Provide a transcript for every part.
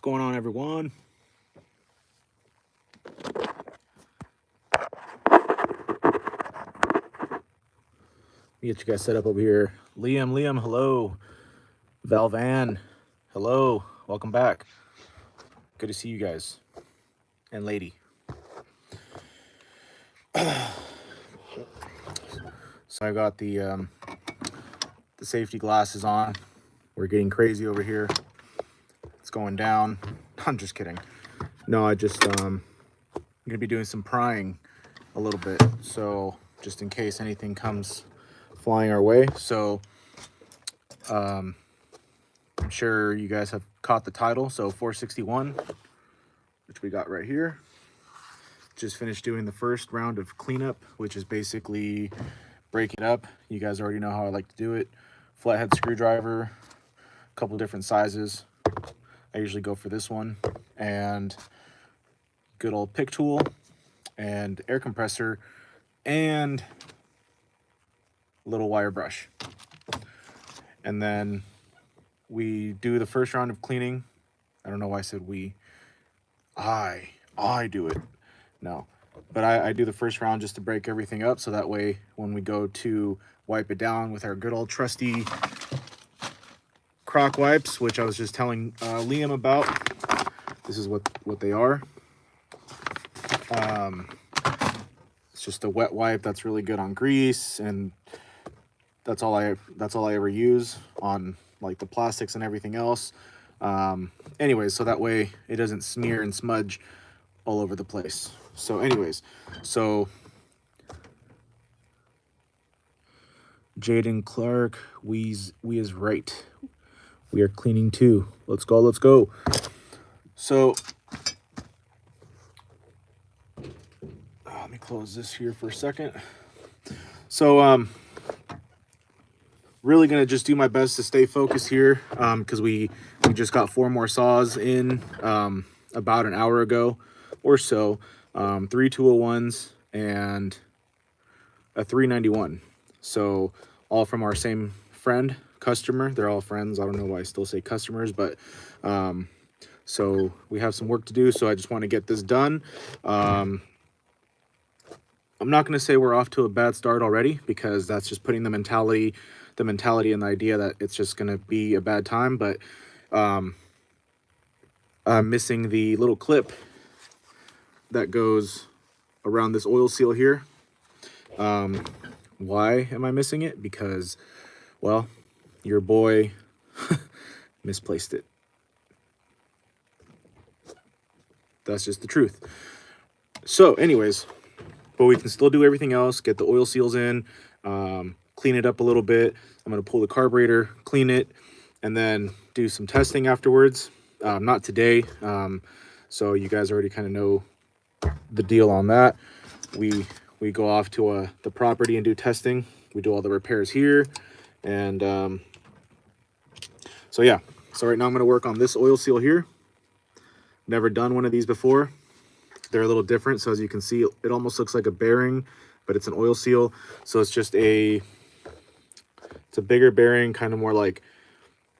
going on, everyone? Let me get you guys set up over here. Liam, hello. Valvan, hello. Welcome back. Good to see you guys. And lady. So I got the safety glasses on. We're getting crazy over here. It's going down. I'm just kidding. No, I'm gonna be doing some prying a little bit. So just in case anything comes flying our way. So I'm sure you guys have caught the title. So 461, which we got right here. Just finished doing the first round of cleanup, which is basically break it up. You guys already know how I like to do it. Flathead screwdriver, a couple different sizes. I usually go for this one, and good old pick tool and air compressor and little wire brush. And then we do the first round of cleaning. I don't know why I said we. I do it. No, but I do the first round just to break everything up, so that way when we go to wipe it down with our good old trusty crock wipes, which I was just telling Liam about. This is what they are. It's just a wet wipe that's really good on grease, and that's all I ever use on like the plastics and everything else. Anyways, so that way it doesn't smear and smudge all over the place. So anyways, so Jaden Clark, we is right. We are cleaning too. Let's go. So let me close this here for a second. So really gonna just do my best to stay focused here, because we just got 4 more saws in about an hour ago or so. 3 201s and a 391. So all from our same friend, customer. They're all friends. I don't know why I still say customers, but so we have some work to do. So I just want to get this done. I'm not going to say we're off to a bad start already, because that's just putting the mentality and the idea that it's just going to be a bad time. But I'm missing the little clip that goes around this oil seal here. Why am I missing it? Because, well, your boy misplaced it. That's just the truth. So anyways, but we can still do everything else, get the oil seals in, clean it up a little bit. I'm going to pull the carburetor, clean it, and then do some testing afterwards. Not today. So you guys already kind of know the deal on that. We go off to the property and do testing. We do all the repairs here. And so yeah, so right now I'm going to work on this oil seal here. Never done one of these before. They're a little different. So as you can see, it almost looks like a bearing, but it's an oil seal. So it's just it's a bigger bearing, kind of more like,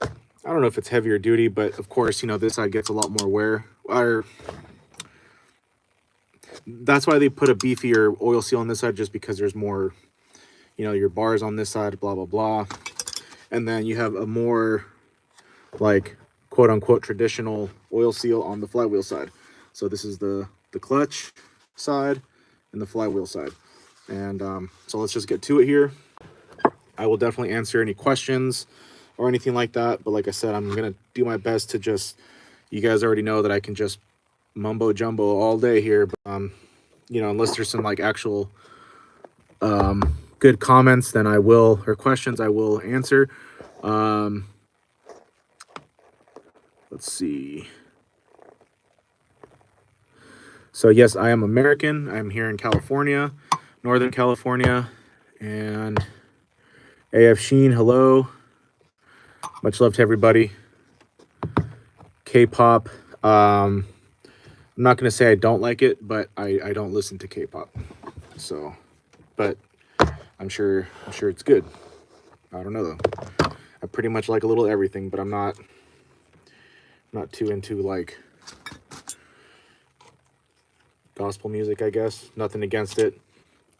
I don't know if it's heavier duty, but of course, you know, this side gets a lot more wear. That's why they put a beefier oil seal on this side, just because there's more, you know, your bars on this side, blah, blah, blah. And then you have a more like quote unquote traditional oil seal on the flywheel side. So this is the clutch side and the flywheel side. And so let's just get to it here. I will definitely answer any questions or anything like that. But like I said, I'm going to do my best to just, you guys already know that I can just mumbo jumbo all day here. But, you know, unless there's some like actual good comments, then I will, or questions, I will answer. Let's see. So yes, I am American. I'm here in California, Northern California. And AF Sheen, hello. Much love to everybody. K-pop. I'm not going to say I don't like it, but I don't listen to K-pop. So, but I'm sure it's good. I don't know though. I pretty much like a little everything, but I'm not not too into like gospel music, I guess. Nothing against it.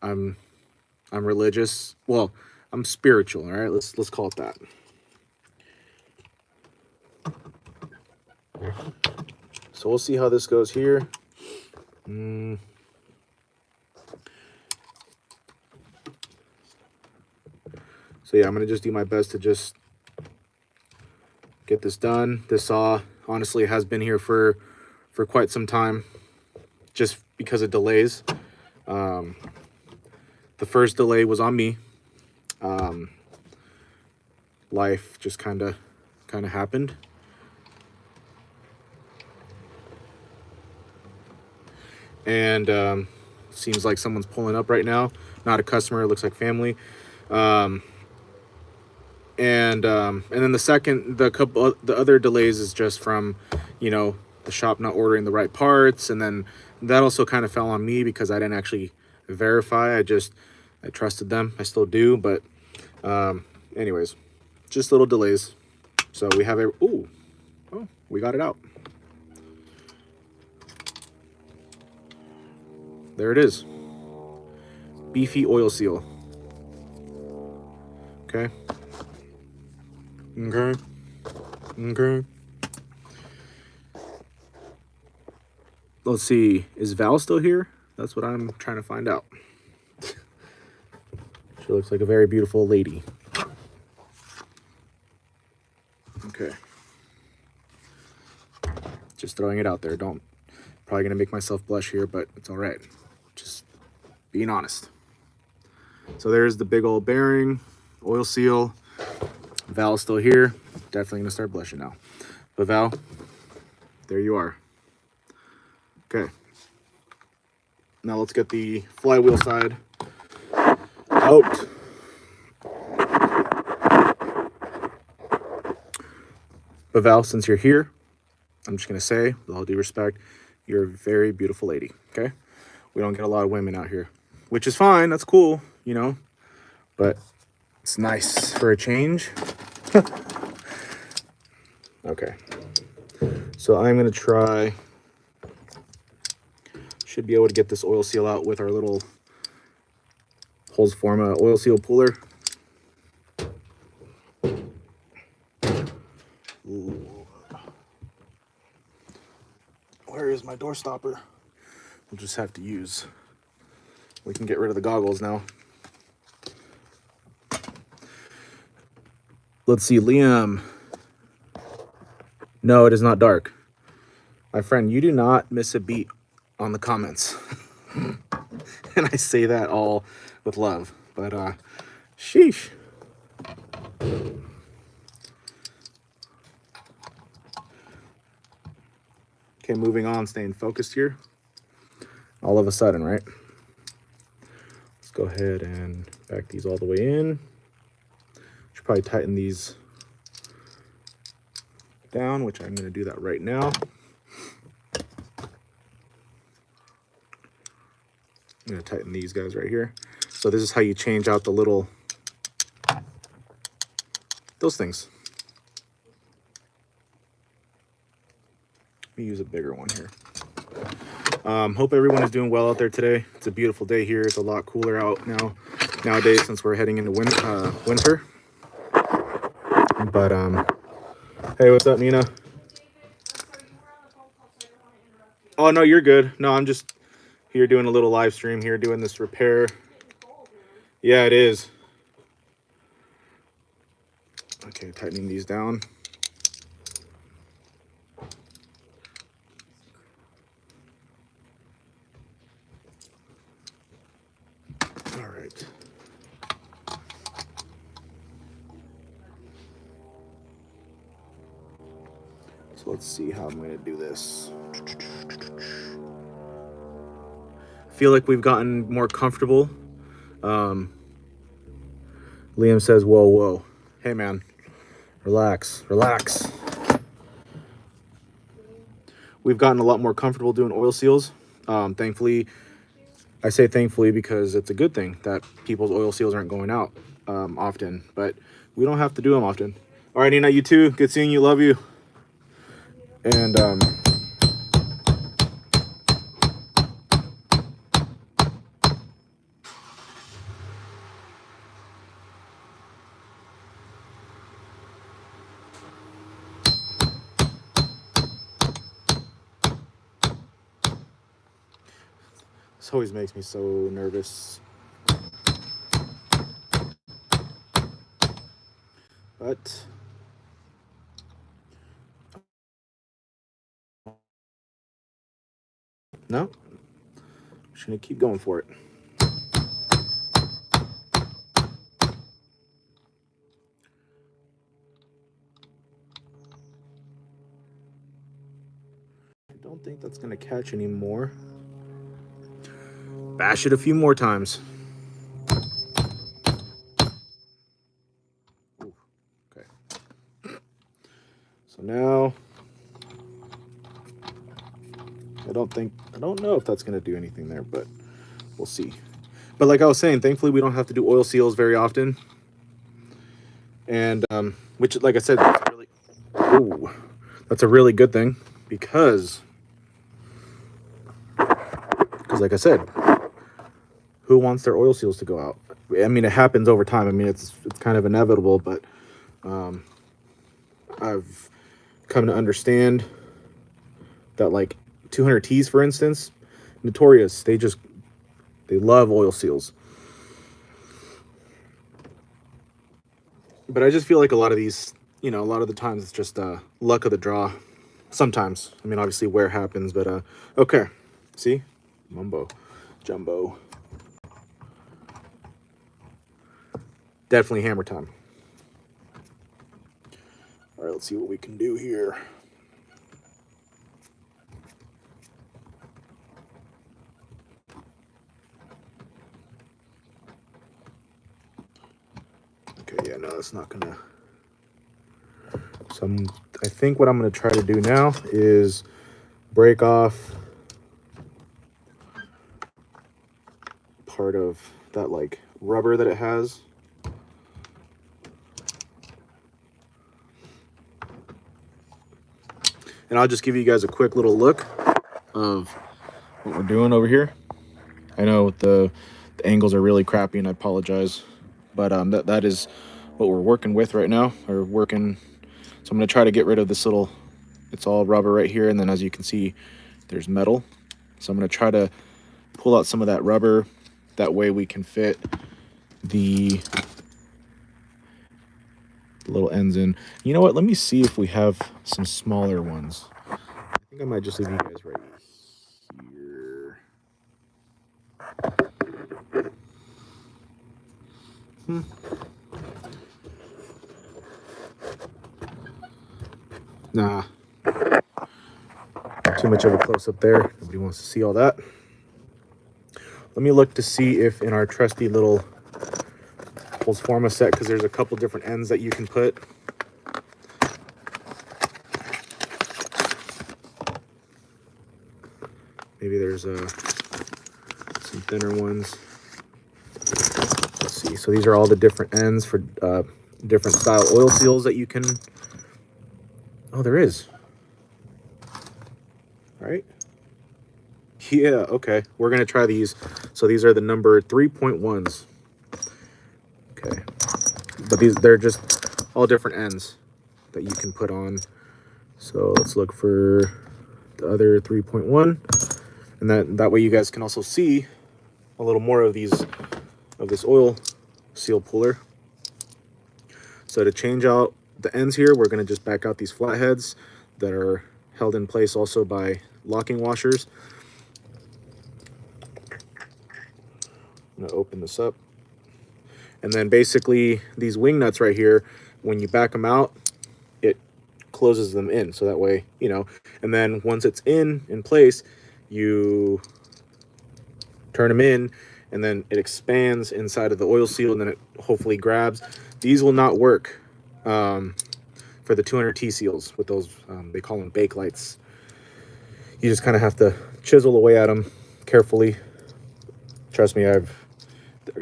I'm religious. Well, I'm spiritual, all right? Let's call it that. So we'll see how this goes here. So yeah, I'm gonna just do my best to just get this done. This saw honestly has been here for quite some time, just because of delays. The first delay was on me. Life just kind of happened. And seems like someone's pulling up right now. Not a customer, it looks like family. And then the other delays is just from, you know, the shop not ordering the right parts, and then that also kind of fell on me because I didn't actually verify. I trusted them. I still do, but anyways, just little delays. So we have we got it out. There it is. Beefy oil seal. Okay. Let's see. Is Val still here? That's what I'm trying to find out. She looks like a very beautiful lady. Okay. Just throwing it out there. Probably gonna make myself blush here, but it's all right. Just being honest. So there's the big old bearing, oil seal. Val's still here. Definitely gonna start blushing now. But Val, there you are. Okay. Now let's get the flywheel side out. But Val, since you're here, I'm just gonna say, with all due respect, you're a very beautiful lady, okay? We don't get a lot of women out here, which is fine, that's cool, you know? But it's nice for a change. Okay. So I'm gonna try, should be able to get this oil seal out with our little Holes Forma oil seal puller. Ooh. Where is my door stopper? We'll just have to use. We can get rid of the goggles now. Let's see, Liam. No, it is not dark. My friend, you do not miss a beat on the comments. And I say that all with love, but sheesh. Okay, moving on, staying focused here. All of a sudden, right? Let's go ahead and back these all the way in. Should probably tighten these down, which I'm going to do that right now. I'm going to tighten these guys right here. So this is how you change out the little, those things. Let me use a bigger one here. Hope everyone is doing well out there today. It's a beautiful day here. It's a lot cooler out nowadays since we're heading into winter. But hey, what's up, Nina? Oh no, you're good. No, I'm just here doing a little live stream here, doing this repair. Yeah, it is. Okay, tightening these down. All right. So let's see how I'm going to do this. I feel like we've gotten more comfortable. Liam says, whoa, whoa. Hey, man, relax, relax. We've gotten a lot more comfortable doing oil seals. Thankfully, I say thankfully because it's a good thing that people's oil seals aren't going out often, but we don't have to do them often. All right, Nina, you too. Good seeing you. Love you. And this always makes me so nervous. But no, I'm just gonna keep going for it. I don't think that's gonna catch anymore. Bash it a few more times. Ooh, okay. So now, I don't know if that's gonna do anything there, but we'll see. But like I was saying, thankfully we don't have to do oil seals very often. And which, like I said, that's a really good thing, because like I said, who wants their oil seals to go out? I mean, it happens over time. I mean, it's kind of inevitable, but I've come to understand that, like 200Ts, for instance, notorious. They love oil seals. But I just feel like a lot of these, you know, a lot of the times it's just luck of the draw. Sometimes, I mean, obviously wear happens, but okay. See, mumbo jumbo. Definitely hammer time. All right, let's see what we can do here. Okay, yeah, no, that's not gonna. So I think what I'm gonna try to do now is break off part of that, like, rubber that it has. And I'll just give you guys a quick little look of what we're doing over here. I know the angles are really crappy, and I apologize, but that is what we're working with right now. So I'm gonna try to get rid of this little, it's all rubber right here, and then as you can see, there's metal. So I'm gonna try to pull out some of that rubber. That way we can fit the little ends in. You know what? Let me see if we have some smaller ones. I think I might just leave you guys right here. Nah. Too much of a close-up there. Nobody wants to see all that. Let me look to see if in our trusty little Pulseforma set, because there's a couple different ends that you can put. Maybe there's some thinner ones. Let's see. So these are all the different ends for different style oil seals that you can. Oh, there is. All right. Yeah, okay. We're going to try these. So these are the number 3.1s. Okay. But they're just all different ends that you can put on. So let's look for the other 3.1. And that way you guys can also see a little more of this oil seal puller. So to change out the ends here, we're going to just back out these flatheads that are held in place also by locking washers. I'm going to open this up. And then basically these wing nuts right here, when you back them out, it closes them in. So that way, you know, and then once it's in place, you turn them in, and then it expands inside of the oil seal, and then it hopefully grabs. These will not work for the 200T seals with those, they call them bake lights. You just kind of have to chisel away at them carefully. Trust me, I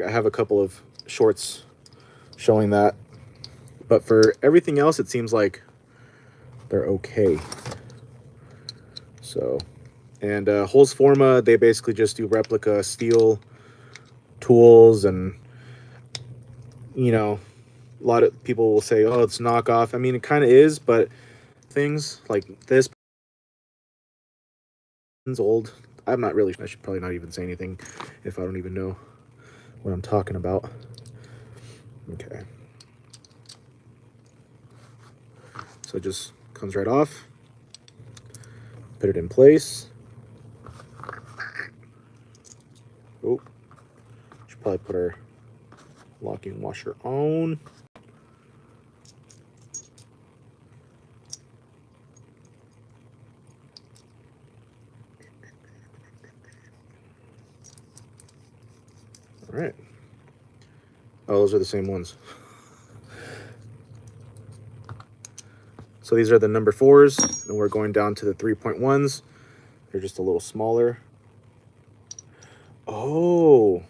have a couple of shorts showing that. But for everything else, it seems like they're okay. So, and Holzforma, they basically just do replica steel tools, and you know, a lot of people will say, oh, it's knockoff. I mean, it kind of is, but things like this is old. I'm not really, I should probably not even say anything if I don't even know what I'm talking about. Okay. So it just comes right off. Put it in place. Oh, should probably put our locking washer on. All right. Oh, those are the same ones. So these are the number 4s, and we're going down to the 3.1s. They're just a little smaller. Oh.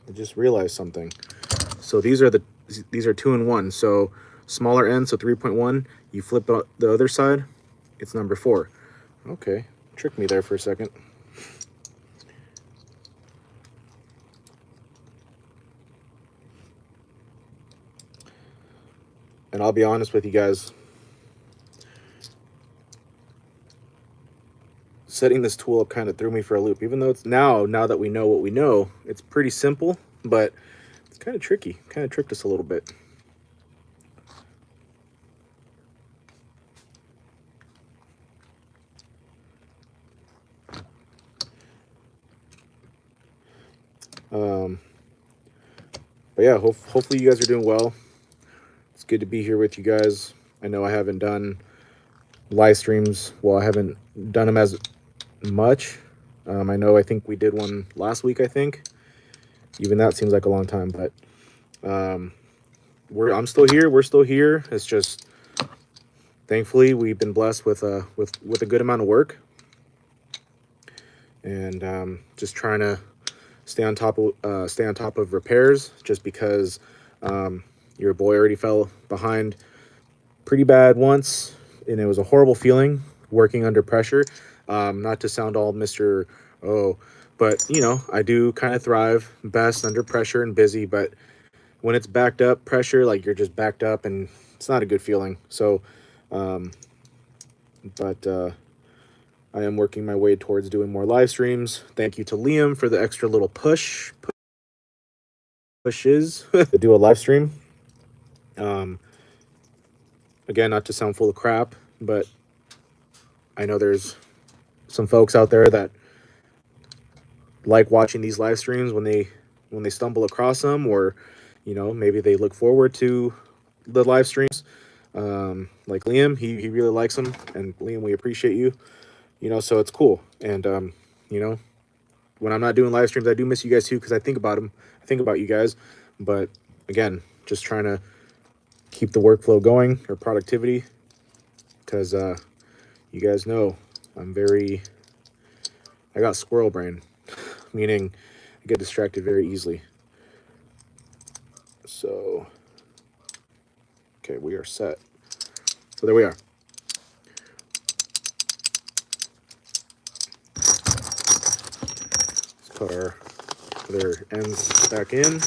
I just realized something. So these are 2-in-1. So smaller end, so 3.1. You flip it the other side, it's number 4. Okay, tricked me there for a second. And I'll be honest with you guys, setting this tool up kind of threw me for a loop. Even though it's now that we know what we know, it's pretty simple, but it's kind of tricky. Kind of tricked us a little bit. But yeah, hopefully you guys are doing well. It's good to be here with you guys. I know I haven't done live streams. Well, I haven't done them as much. I think we did one last week, I think. Even that seems like a long time, but I'm still here. We're still here. It's just, thankfully, we've been blessed with a good amount of work, and just trying to stay on top of repairs. Just because your boy already fell behind pretty bad once, and it was a horrible feeling working under pressure. Not to sound all Mr. Oh, but you know, I do kind of thrive best under pressure and busy, but when it's backed up pressure, like you're just backed up, and it's not a good feeling. So but I am working my way towards doing more live streams. Thank you to Liam for the extra little pushes to do a live stream. Again, not to sound full of crap, but I know there's some folks out there that like watching these live streams when they stumble across them, or you know, maybe they look forward to the live streams. Like Liam, he really likes them, and Liam, we appreciate you. You know, so it's cool. And you know, when I'm not doing live streams, I do miss you guys too, because I think about them. I think about you guys. But again, just trying to keep the workflow going, or productivity, because you guys know I got squirrel brain, meaning I get distracted very easily. So, okay, we are set. So there we are. Let's put our other ends back in.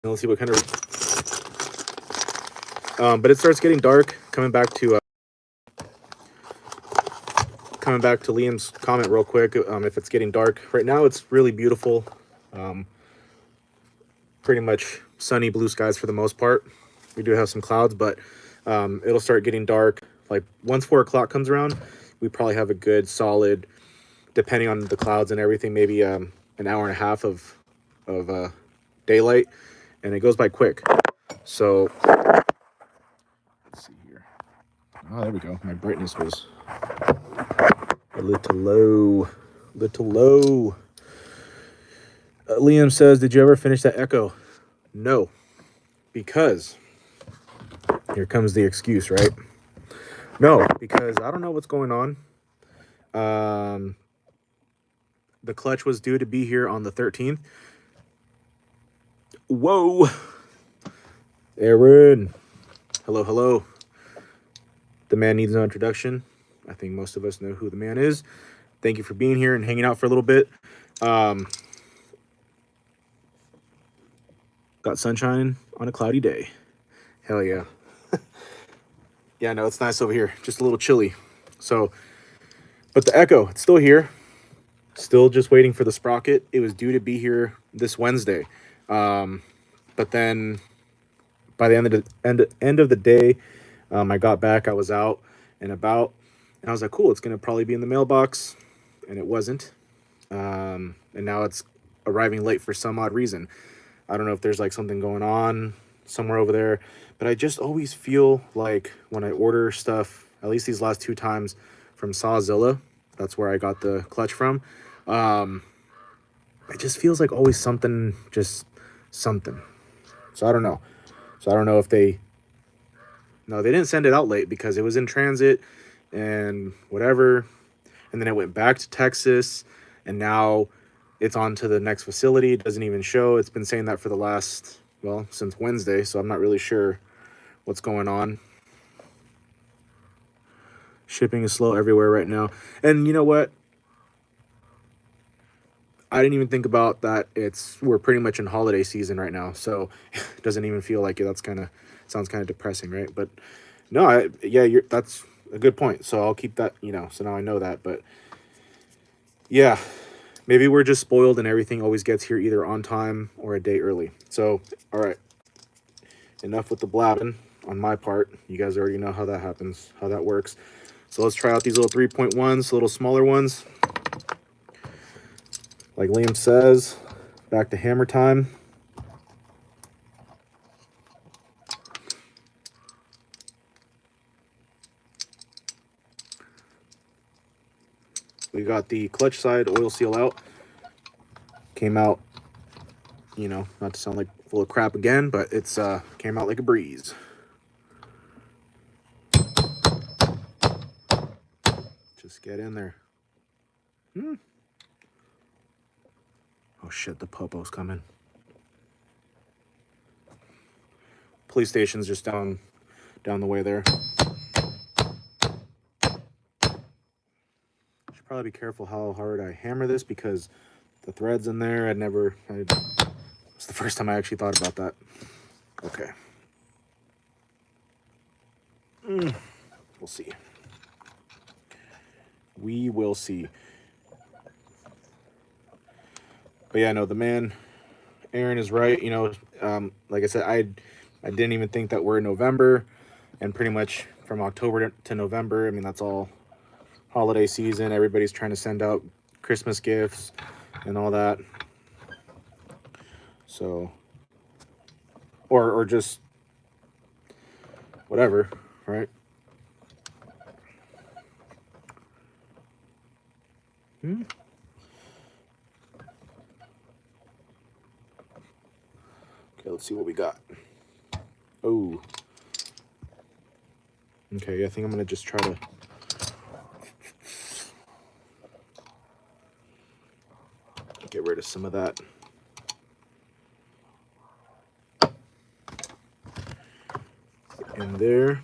And let's see what kind of... but it starts getting dark. Coming back to Liam's comment real quick. If it's getting dark right now, it's really beautiful. Pretty much sunny, blue skies for the most part. We do have some clouds, but it'll start getting dark. Like once 4 o'clock comes around, we probably have a good solid, depending on the clouds and everything, maybe an hour and a half of daylight, and it goes by quick. So let's see here. Oh, there we go. My brightness was a little low. Liam says, did you ever finish that echo? No, because here comes the excuse, right? No, because I don't know what's going on. The clutch was due to be here on the 13th. Whoa. Aaron. Hello, hello. The man needs no introduction. I think most of us know who the man is. Thank you for being here and hanging out for a little bit. Got sunshine on a cloudy day. Hell yeah. Yeah, no, it's nice over here. Just a little chilly. So, but the Echo, it's still here. Still just waiting for the sprocket. It was due to be here this Wednesday. But then by the end of the day, I got back. I was out and about, and I was like, cool, it's gonna probably be in the mailbox, and it wasn't. And now it's arriving late for some odd reason. I don't know if there's like something going on somewhere over there, but I just always feel like when I order stuff, at least these last 2 times from Sawzilla, that's where I got the clutch from. It just feels like always something. So I don't know. So I don't know if no, they didn't send it out late because it was in transit and whatever. And then it went back to Texas, and now it's on to the next facility. It doesn't even show. It's been saying that for the last, well, since Wednesday. So I'm not really sure what's going on. Shipping is slow everywhere right now. And you know what? I didn't even think about that. We're pretty much in holiday season right now, so it doesn't even feel like it. Sounds kind of depressing, right? But no, that's a good point. So I'll keep that, so now I know that. But yeah, maybe we're just spoiled and everything always gets here either on time or a day early. So, all right, enough with the blabbing on my part. You guys already know how that happens, how that works. So let's try out these little 3.1s, little smaller ones. Like Liam says, back to hammer time. We got the clutch side oil seal out. Came out, not to sound like full of crap again, but it's came out like a breeze. Just get in there. Oh shit, the popo's coming. Police station's just down the way there. Should probably be careful how hard I hammer this because the threads in there, it's the first time I actually thought about that. Okay. We'll see. We will see. But yeah, no, the man, Aaron, is right. Like I said, I didn't even think that we're in November, and pretty much from October to November, I mean, that's all holiday season. Everybody's trying to send out Christmas gifts and all that. So, or just whatever, right? Okay, let's see what we got. Oh. Okay, I think I'm going to just try to... get rid of some of that. In there.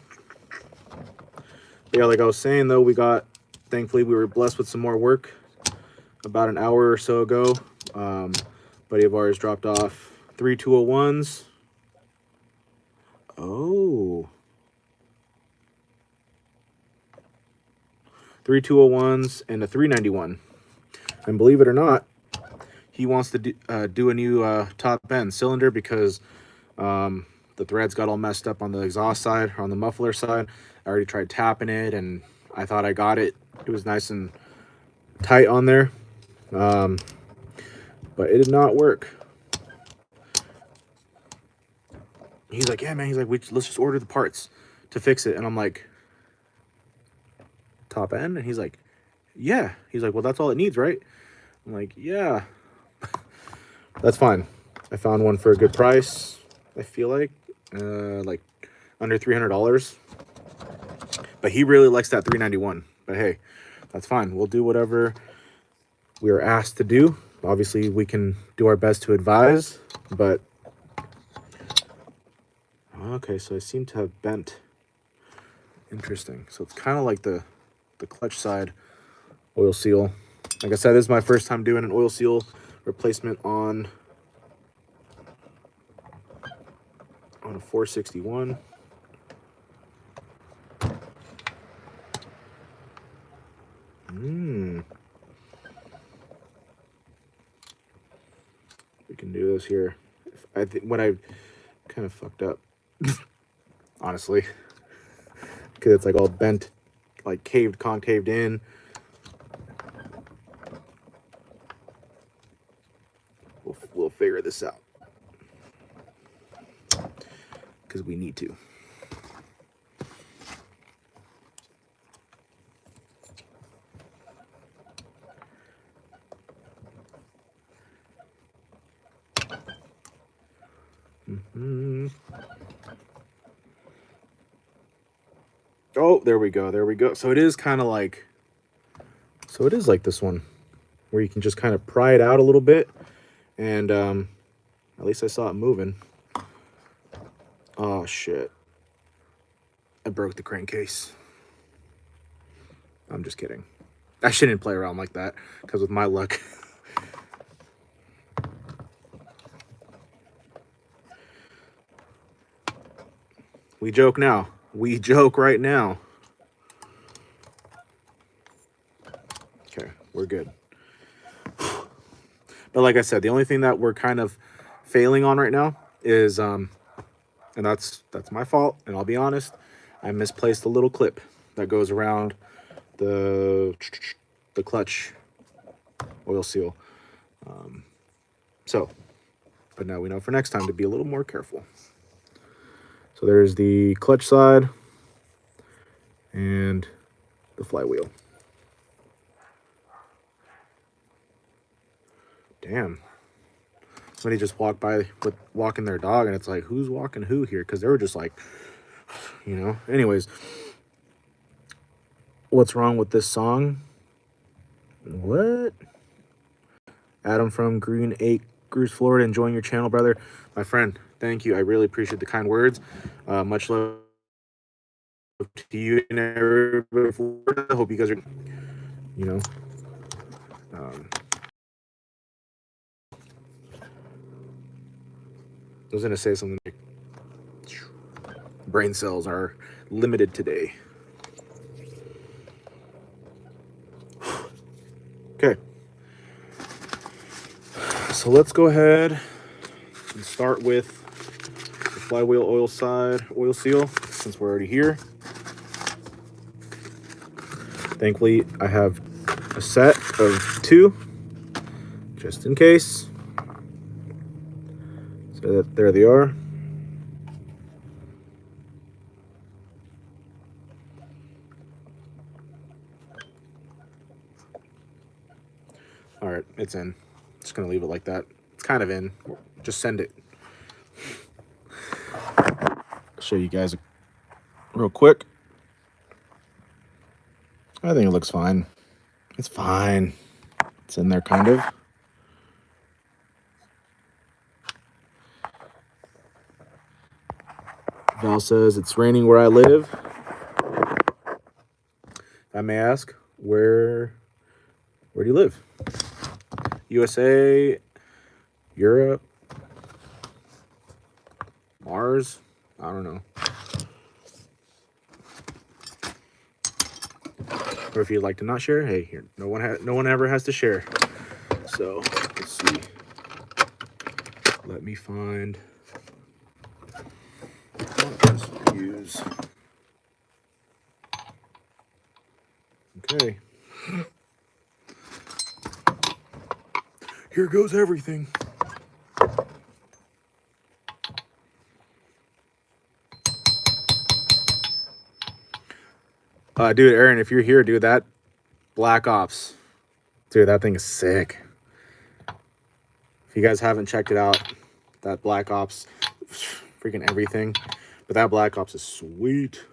Yeah, like I was saying, though, thankfully, we were blessed with some more work about an hour or so ago. Buddy of ours dropped off 3 201s. Oh. 3 201s and a 391. And believe it or not, he wants to do a new top end cylinder because the threads got all messed up on the exhaust side, or on the muffler side. I already tried tapping it, and I thought I got it. It was nice and tight on there. But it did not work. He's like, yeah, man. He's like, let's just order the parts to fix it. And I'm like, top end? And he's like, yeah. He's like, well, that's all it needs, right? I'm like, yeah. That's fine. I found one for a good price. I feel like under $300. But he really likes that 391. But hey, that's fine. We'll do whatever we are asked to do. Obviously, we can do our best to advise, but Okay, so I seem to have bent. Interesting. So it's kind of like the clutch side oil seal. Like I said, this is my first time doing an oil seal replacement on a 461. We can do this here. I think what I kind of fucked up, honestly, because it's like all bent, like concaved in. We'll figure this out because we need to. Oh, there we go. There we go. So it is kind of like, so it is like this one where you can just kind of pry it out a little bit. And at least I saw it moving. Oh, shit. I broke the crankcase. I'm just kidding. I shouldn't play around like that because with my luck. We joke now. We joke right now. Okay, we're good. But like I said, the only thing that we're kind of failing on right now is, and that's my fault, and I'll be honest, I misplaced a little clip that goes around the clutch oil seal. But now we know for next time to be a little more careful. So there's the clutch side and the flywheel. Damn. Somebody just walked by with walking their dog, and it's like, who's walking who here? Because they were just like, you know. Anyways, what's wrong with this song? What? Adam from Green Acres, Florida, enjoying your channel, brother. My friend, thank you. I really appreciate the kind words. Much love to you and everybody. Florida. I hope you guys are, you know. I was going to say something like, brain cells are limited today. Okay. So let's go ahead and start with the flywheel oil seal, since we're already here. Thankfully, I have a set of 2, just in case. So there they are. All right, it's in. Just gonna leave it like that. It's kind of in. Just send it. I'll show you guys real quick. I think it looks fine. It's fine. It's in there, kind of. Val says, it's raining where I live. If I may ask, where do you live? USA, Europe, Mars? I don't know. Or if you'd like to not share, hey, here, no one ever has to share. So let's see. Let me find use. Okay. Here goes everything. Dude, Aaron, if you're here, dude, that Black Ops, dude, that thing is sick. If you guys haven't checked it out, that Black Ops, freaking everything. But that Black Ops is sweet.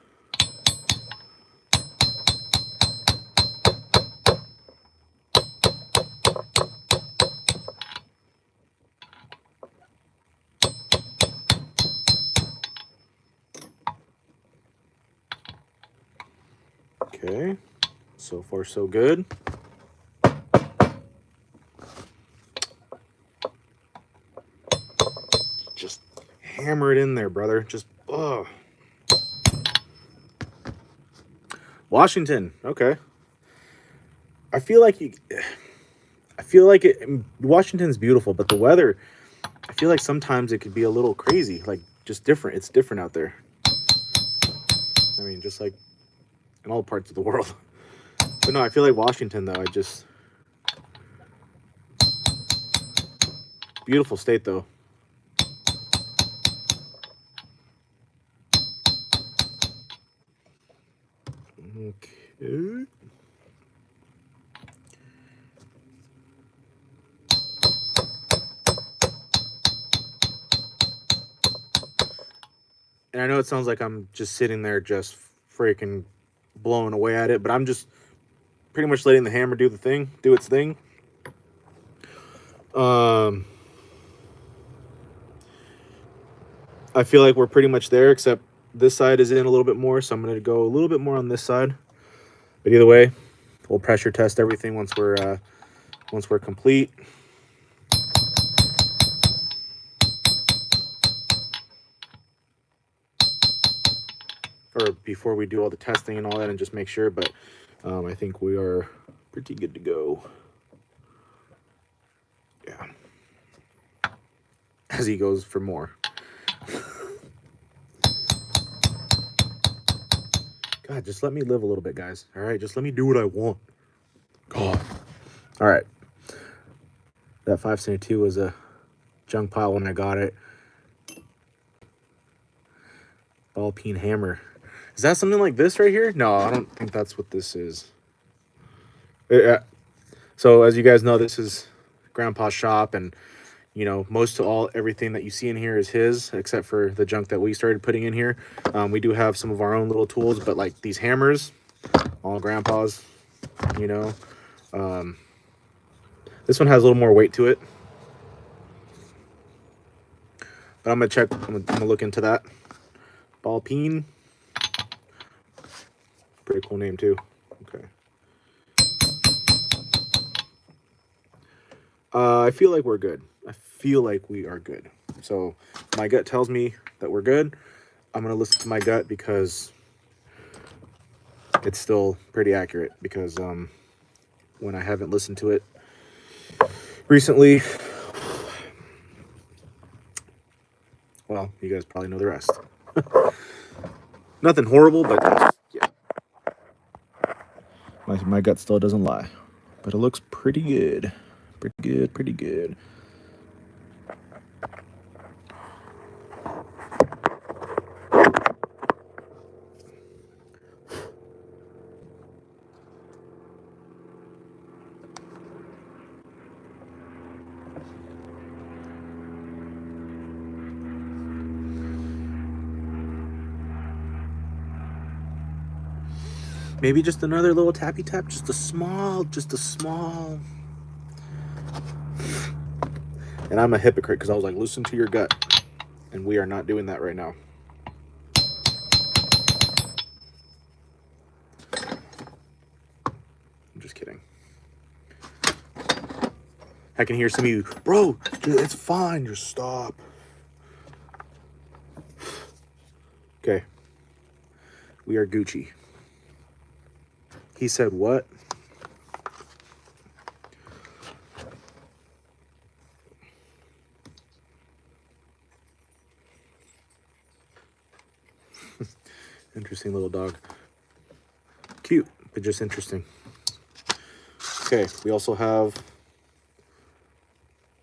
Okay, so far so good. Just hammer it in there, brother. Just, ugh. Washington, okay. I feel like Washington's beautiful, but the weather, I feel like sometimes it could be a little crazy, like just different. It's different out there. I mean, just like in all parts of the world. But no, I feel like Washington, though, beautiful state, though. Okay. And I know it sounds like I'm just sitting there just freaking blowing away at it, but I'm just pretty much letting the hammer do its thing. I feel like we're pretty much there, except this side is in a little bit more, so I'm going to go a little bit more on this side. But either way, we'll pressure test everything once we're complete. Or before we do all the testing and all that, and just make sure. But I think we are pretty good to go. Yeah. As he goes for more. God, just let me live a little bit, guys. All right, just let me do what I want. God. All right. That 572 was a junk pile when I got it. Ball peen hammer. Is that something like this right here? No, I don't think that's what this is. So as you guys know, this is Grandpa's shop, and you know, everything that you see in here is his, except for the junk that we started putting in here. We do have some of our own little tools, but like these hammers, all Grandpa's, you know. This one has a little more weight to it. But I'm gonna look into that. Ball peen. Pretty cool name too. Okay. I feel like we're good. I feel like we are good. So my gut tells me that we're good. I'm going to listen to my gut because it's still pretty accurate. Because when I haven't listened to it recently, well, you guys probably know the rest. Nothing horrible, but yeah. My gut still doesn't lie. But it looks pretty good. Pretty good, pretty good. Maybe just another little tappy tap, just a small. And I'm a hypocrite because I was like, listen to your gut. And we are not doing that right now. I'm just kidding. I can hear some of you, bro, it's fine, just stop. Okay. We are Gucci. He said what? Interesting little dog. Cute, but just interesting. Okay, we also have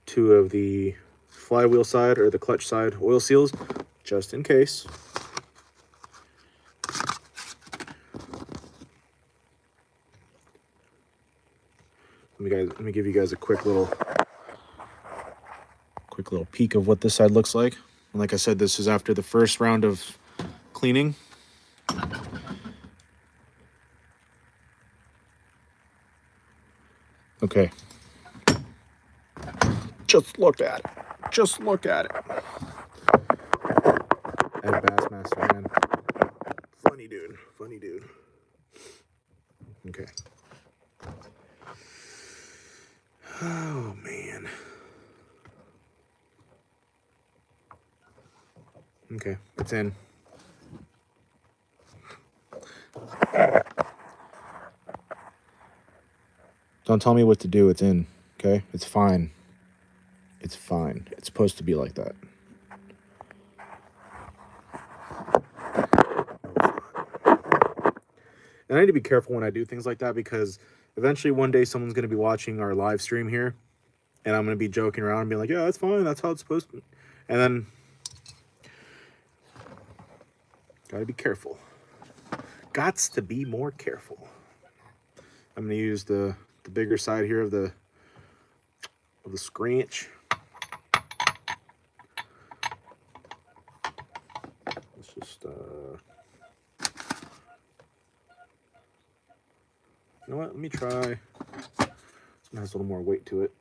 2 of the flywheel side or the clutch side oil seals, just in case. Let me give you guys a quick little peek of what this side looks like. And like I said, this is after the first round of cleaning. Okay. Just look at it. Just look at it. That Bassmaster, man. Funny dude. Funny dude. Okay. Oh, man. Okay, it's in. Don't tell me what to do. It's in. Okay? It's fine. It's fine. It's supposed to be like that. And I need to be careful when I do things like that because eventually one day someone's going to be watching our live stream here and I'm going to be joking around and being like, yeah, that's fine. That's how it's supposed to be. And then, got to be careful. Gots to be more careful. I'm going to use the bigger side here of the scratch. Let's just, you know what? Let me try. This one has a little more weight to it.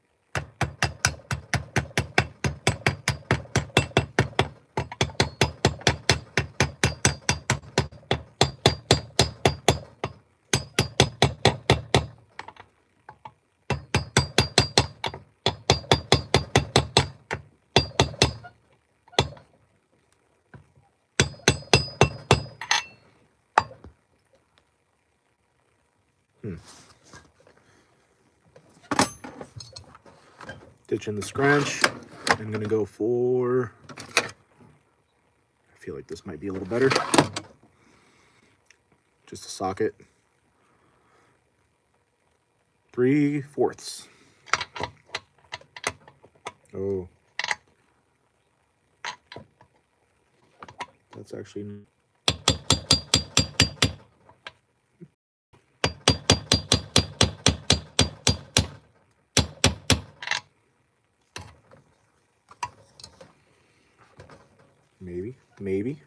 Ditching the scratch. I'm gonna go for, I feel like this might be a little better. Just a socket. 3/4. Oh. That's actually, maybe.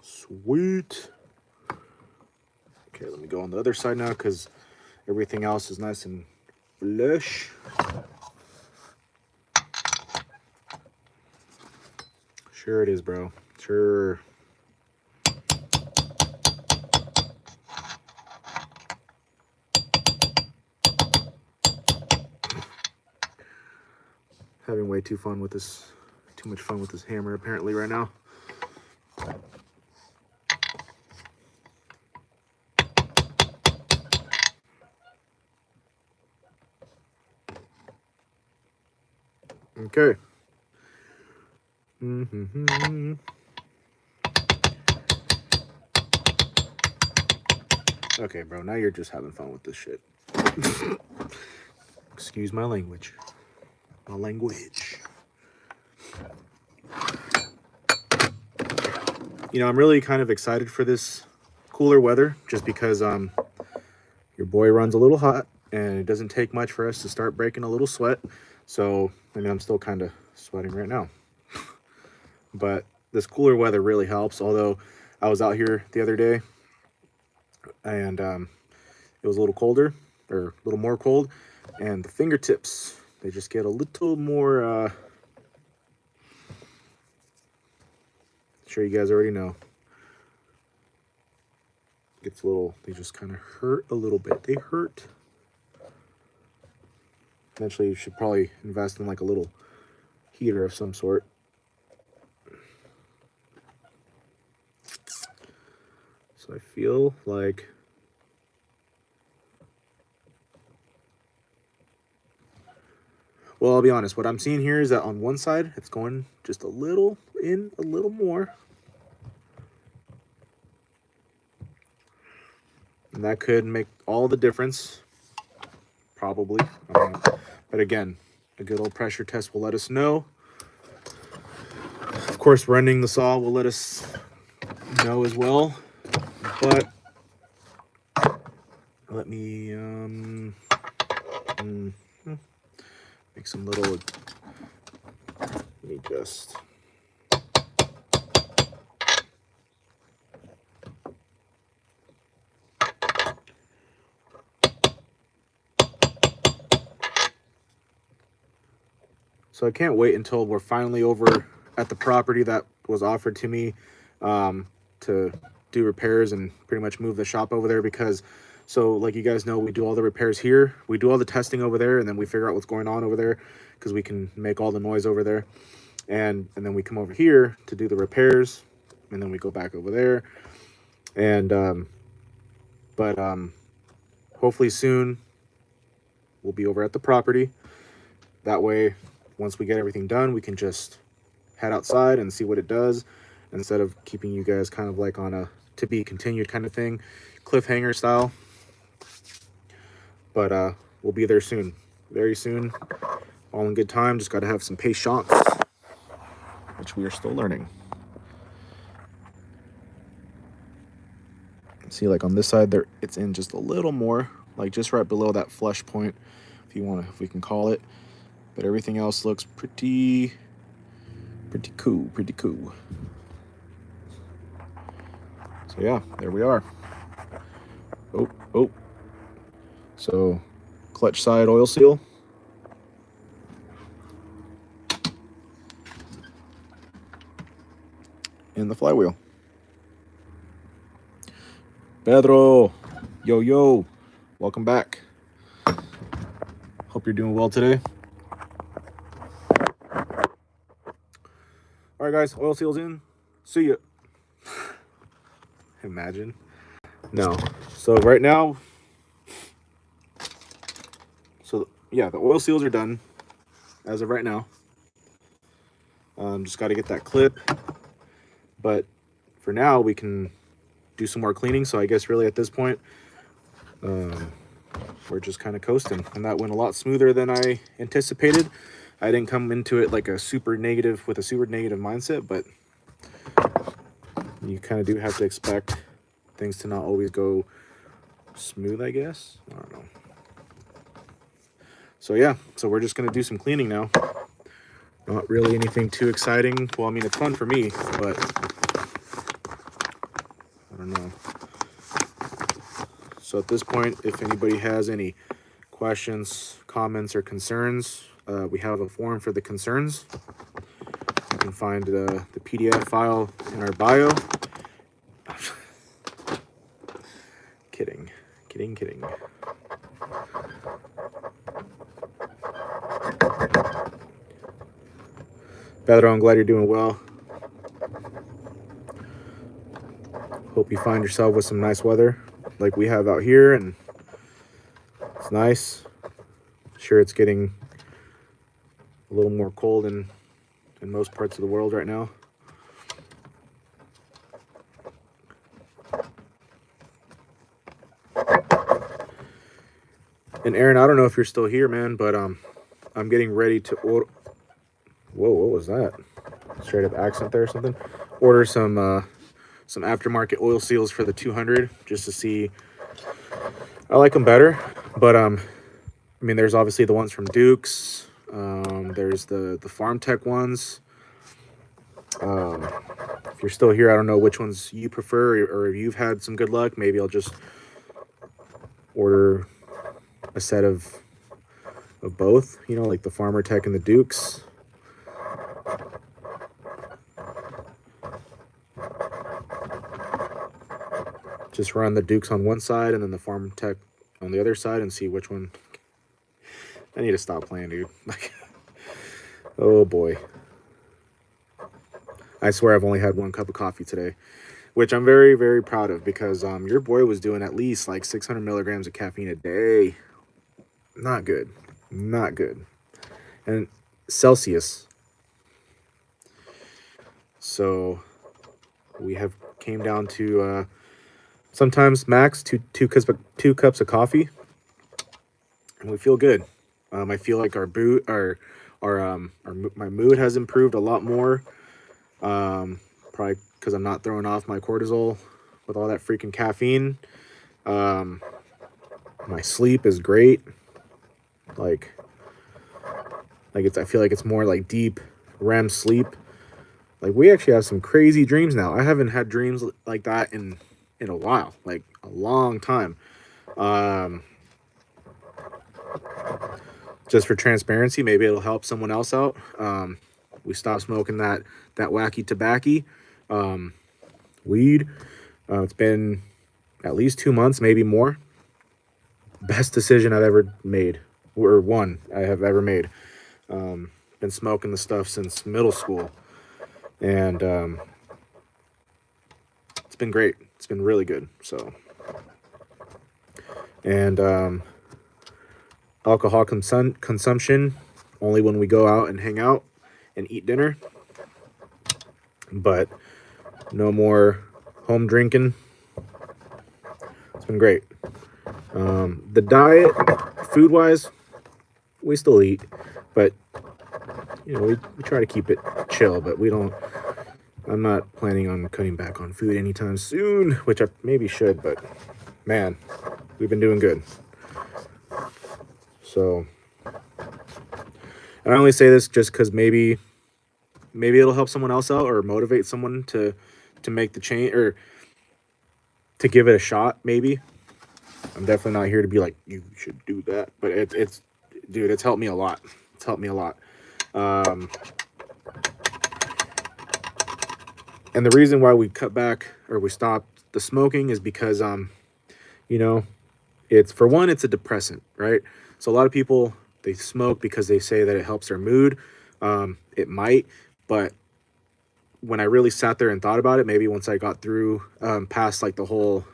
Sweet. Okay, let me go on the other side now because everything else is nice and flush. Sure it is, bro. Sure. Having way too much fun with this hammer apparently right now. Okay. Okay, bro, now you're just having fun with this shit. Excuse my language. My language. You know, I'm really kind of excited for this cooler weather just because your boy runs a little hot and it doesn't take much for us to start breaking a little sweat. So, I mean, I'm still kind of sweating right now. But this cooler weather really helps, although I was out here the other day and it was a little colder, or a little more cold, and the fingertips, they just get a little more, sure you guys already know. Gets a little, they just kind of hurt a little bit. They hurt. Eventually you should probably invest in like a little heater of some sort. So I feel like well, I'll be honest, what I'm seeing here is that on one side it's going just a little in, a little more. And that could make all the difference, probably. But again, a good old pressure test will let us know. Of course, running the saw will let us know as well. But let me make some little, let me just, so I can't wait until we're finally over at the property that was offered to me to do repairs and pretty much move the shop over there, because so like you guys know, we do all the repairs here, we do all the testing over there, and then we figure out what's going on over there because we can make all the noise over there, and then we come over here to do the repairs, and then we go back over there. And hopefully soon we'll be over at the property. That way, once we get everything done, we can just head outside and see what it does, instead of keeping you guys kind of like on a to be continued kind of thing, cliffhanger style. But we'll be there soon, very soon, all in good time. Just got to have some patience, which we are still learning. See, like on this side there, it's in just a little more, like just right below that flush point, if we can call it. But everything else looks pretty cool. So yeah, there we are. Oh. So clutch side oil seal. And the flywheel. Pedro, yo, welcome back. Hope you're doing well today. All right, guys, oil seal's in. See ya. Imagine. No. So right now, yeah, the oil seals are done as of right now. Just got to get that clip. But for now, we can do some more cleaning. So I guess really at this point, we're just kind of coasting. And that went a lot smoother than I anticipated. I didn't come into it like with a super negative mindset, but you kind of do have to expect things to not always go smooth, I guess. I don't know. So yeah, so we're just going to do some cleaning now. Not really anything too exciting. Well, I mean, it's fun for me, but I don't know. So at this point, if anybody has any questions, comments, or concerns, we have a form for the concerns. You can find the PDF file in our bio. Kidding. Pedro, I'm glad you're doing well. Hope you find yourself with some nice weather like we have out here, and it's nice. Sure, it's getting a little more cold in most parts of the world right now. And Aaron, I don't know if you're still here, man, but I'm getting ready to order. Whoa, what was that? Straight up accent there or something. Order some aftermarket oil seals for the 200 just to see. I like them better, but I mean, there's obviously the ones from Duke's. There's the Farm Tech ones. If you're still here, I don't know which ones you prefer, or if you've had some good luck. Maybe I'll just order a set of both, you know, like the Farmer Tech and the Duke's. Just run the Duke's on one side and then the Farm Tech on the other side and see which one. I need to stop playing, dude. Oh boy. I swear I've only had one cup of coffee today, which I'm very, very proud of, because your boy was doing at least like 600 milligrams of caffeine a day. Not good. And Celsius. So we have came down to sometimes max two cups of coffee, and we feel good. I feel like my mood has improved a lot more. Probably because I'm not throwing off my cortisol with all that freaking caffeine. My sleep is great. Like I feel like it's more like deep REM sleep. Like we actually have some crazy dreams now. I haven't had dreams like that in a while, like a long time. Just for transparency, maybe it'll help someone else out. We stopped smoking that wacky tobacco weed. It's been at least 2 months, maybe more. Best decision I've ever made, or one I have ever made. Been smoking the stuff since middle school, and it's been great. It's been really good. So, and alcohol consumption only when we go out and hang out and eat dinner, but no more home drinking. It's been great. The diet, food wise, we still eat, but you know, we try to keep it chill, but we don't. I'm not planning on cutting back on food anytime soon, which I maybe should, but man, we've been doing good. So, and I only say this just because maybe it'll help someone else out or motivate someone to make the change or to give it a shot. Maybe I'm definitely not here to be like, you should do that, but it's dude, it's helped me a lot. It's helped me a lot. And the reason why we cut back or we stopped the smoking is because, you know, it's, for one, it's a depressant, right? So a lot of people, they smoke because they say that it helps their mood. It might, but when I really sat there and thought about it, maybe once I got through, past like the whole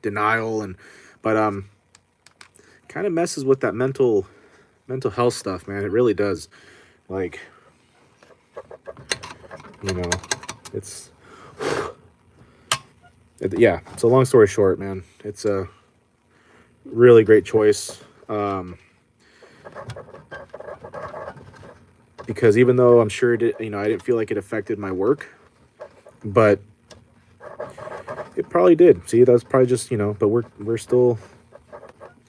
denial but kind of messes with that mental health stuff, man. It really does. Like, you know, yeah, it's a long story short, man. It's a really great choice. Because even though I'm sure it, you know, I didn't feel like it affected my work, but it probably did. See, that's probably just, you know, but we're still,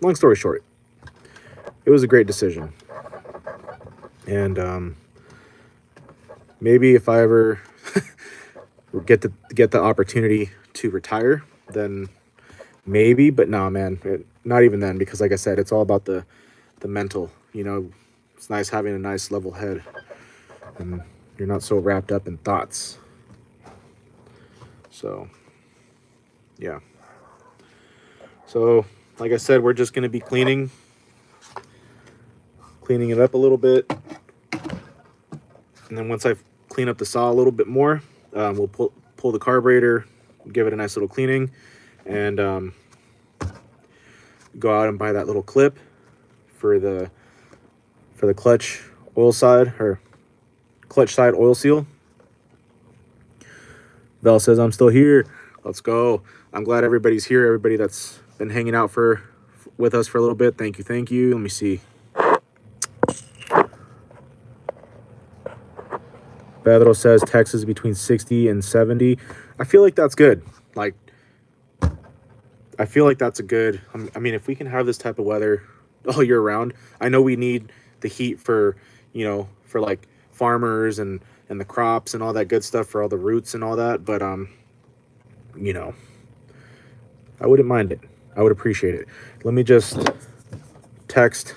long story short, it was a great decision. And maybe if I ever get the opportunity to retire, then maybe, but nah, man, not even then, because like I said, it's all about the mental, you know. It's nice having a nice level head and you're not so wrapped up in thoughts. So yeah, so like I said, we're just going to be cleaning it up a little bit, and then once I clean up the saw a little bit more, we'll pull the carburetor, give it a nice little cleaning, and go out and buy that little clip for the clutch oil side, or clutch side oil seal. Val says I'm still here. Let's go. I'm glad everybody's here. Everybody that's been hanging out with us for a little bit. Thank you. Let me see. Pedro says Texas between 60 and 70. I feel like that's good. Like, I feel like that's a good, I mean, if we can have this type of weather all year round, I know we need the heat for, you know, for like farmers and the crops and all that good stuff, for all the roots and all that, but you know, I wouldn't mind it. I would appreciate it. Let me just text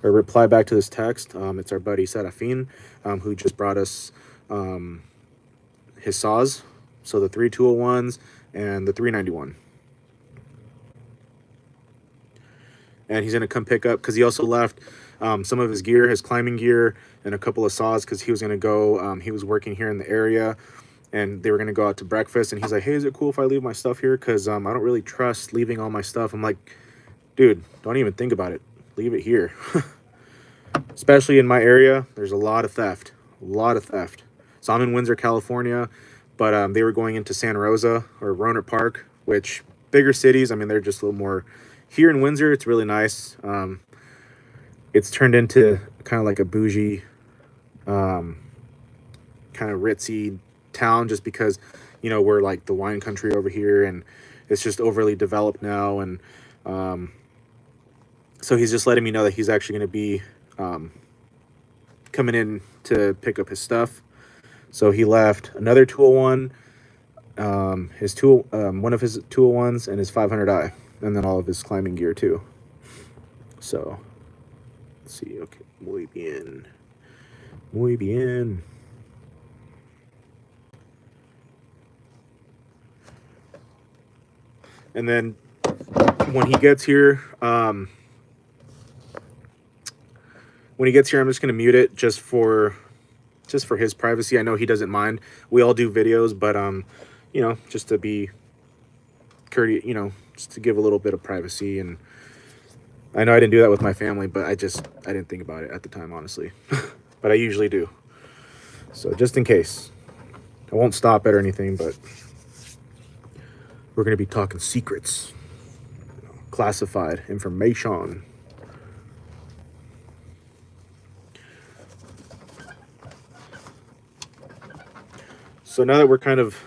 or reply back to this text. It's our buddy Serafin, who just brought us his saws, so the 3 201s and the 391. And he's gonna come pick up, because he also left some of his gear, his climbing gear, and a couple of saws, because he was gonna go, he was working here in the area, and they were gonna go out to breakfast, and he's like, hey, is it cool if I leave my stuff here? Because I don't really trust leaving all my stuff. I'm like, dude, don't even think about it. Leave it here. Especially in my area, there's a lot of theft. So I'm in Windsor, California, but they were going into Santa Rosa or Roanoke Park, which bigger cities, I mean, they're just a little more. Here in Windsor, it's really nice. It's turned into kind of like a bougie, kind of ritzy town, just because, you know, we're like the wine country over here, and it's just overly developed now. And so he's just letting me know that he's actually going to be coming in to pick up his stuff. So he left another 201, one of his 201s and his 500i, and then all of his climbing gear too. So let's see. Okay, muy bien. And then when he gets here, I'm just going to mute it just for his privacy. I know he doesn't mind. We all do videos, but you know, just to be courteous, you know, just to give a little bit of privacy. And I know I didn't do that with my family, but I didn't think about it at the time, honestly. But I usually do. So just in case. I won't stop it or anything, but we're going to be talking secrets, classified information. So now that we're kind of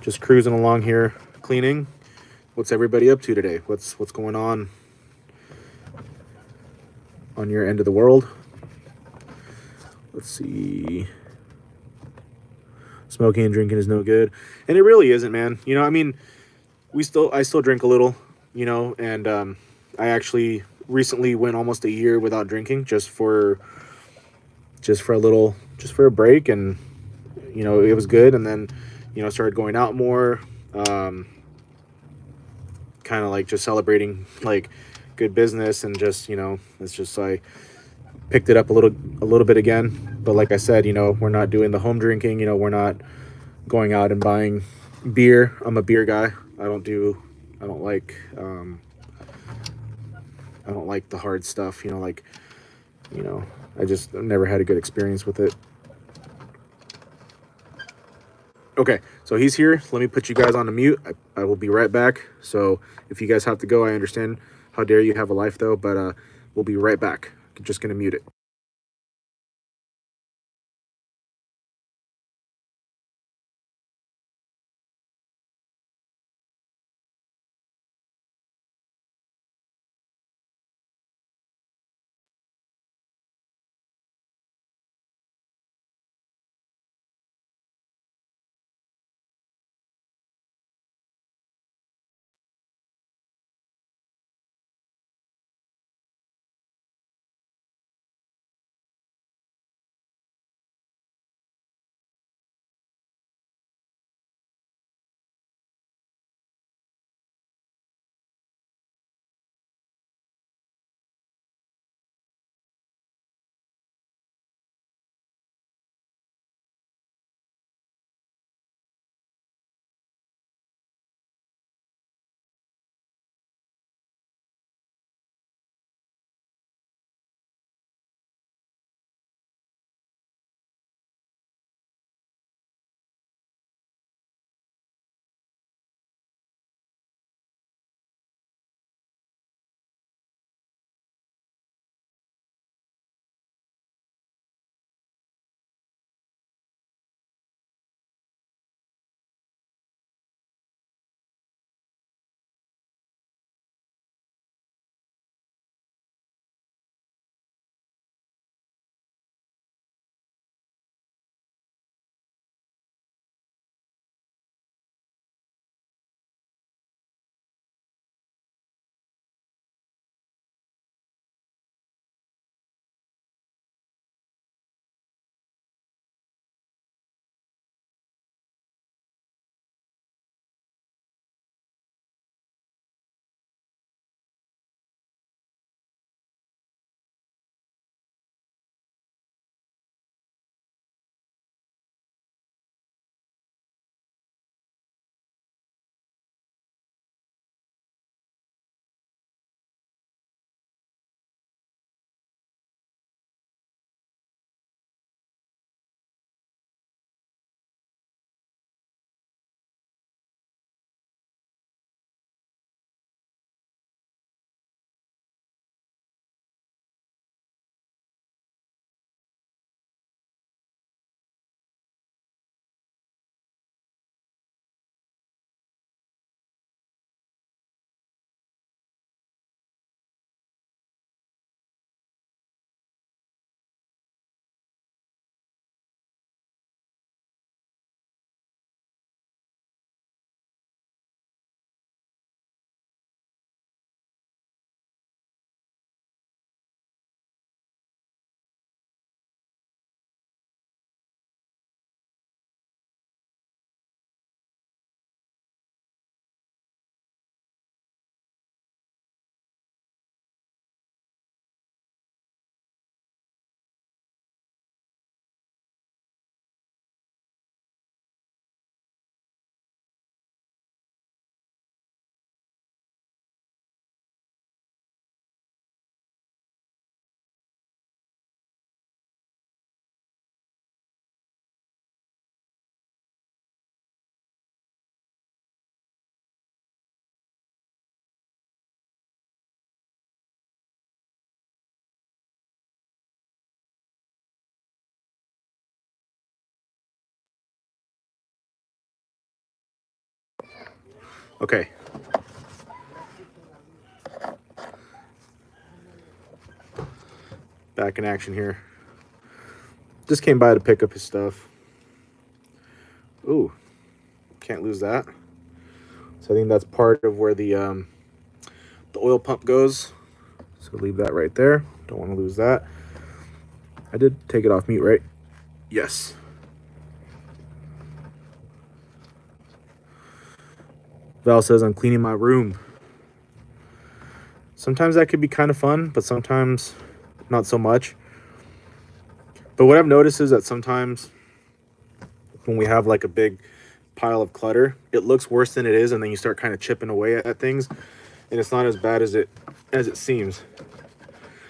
just cruising along here, cleaning, what's everybody up to today? What's going on your end of the world? Let's see. Smoking and drinking is no good, and it really isn't, man. You know, I mean, I still drink a little, you know, and I actually recently went almost a year without drinking, just for a break, and you know, it was good. And then, you know, started going out more, kind of like just celebrating like good business, and just, you know, it's just like picked it up a little bit again. But like I said, you know, we're not doing the home drinking, you know, we're not going out and buying beer. I'm a beer guy. I don't like the hard stuff, you know, like, you know, I've never had a good experience with it. Okay, so he's here. Let me put you guys on the mute. I will be right back. So if you guys have to go, I understand. How dare you have a life, though, but we'll be right back. Just gonna mute it. Okay. Back in action here. Just came by to pick up his stuff. Ooh, can't lose that. So I think that's part of where the oil pump goes. So leave that right there. Don't want to lose that. I did take it off mute, right? Yes. Val says I'm cleaning my room. Sometimes that could be kind of fun, but sometimes not so much. But what I've noticed is that sometimes when we have like a big pile of clutter, it looks worse than it is, and then you start kind of chipping away at things, and it's not as bad as it seems.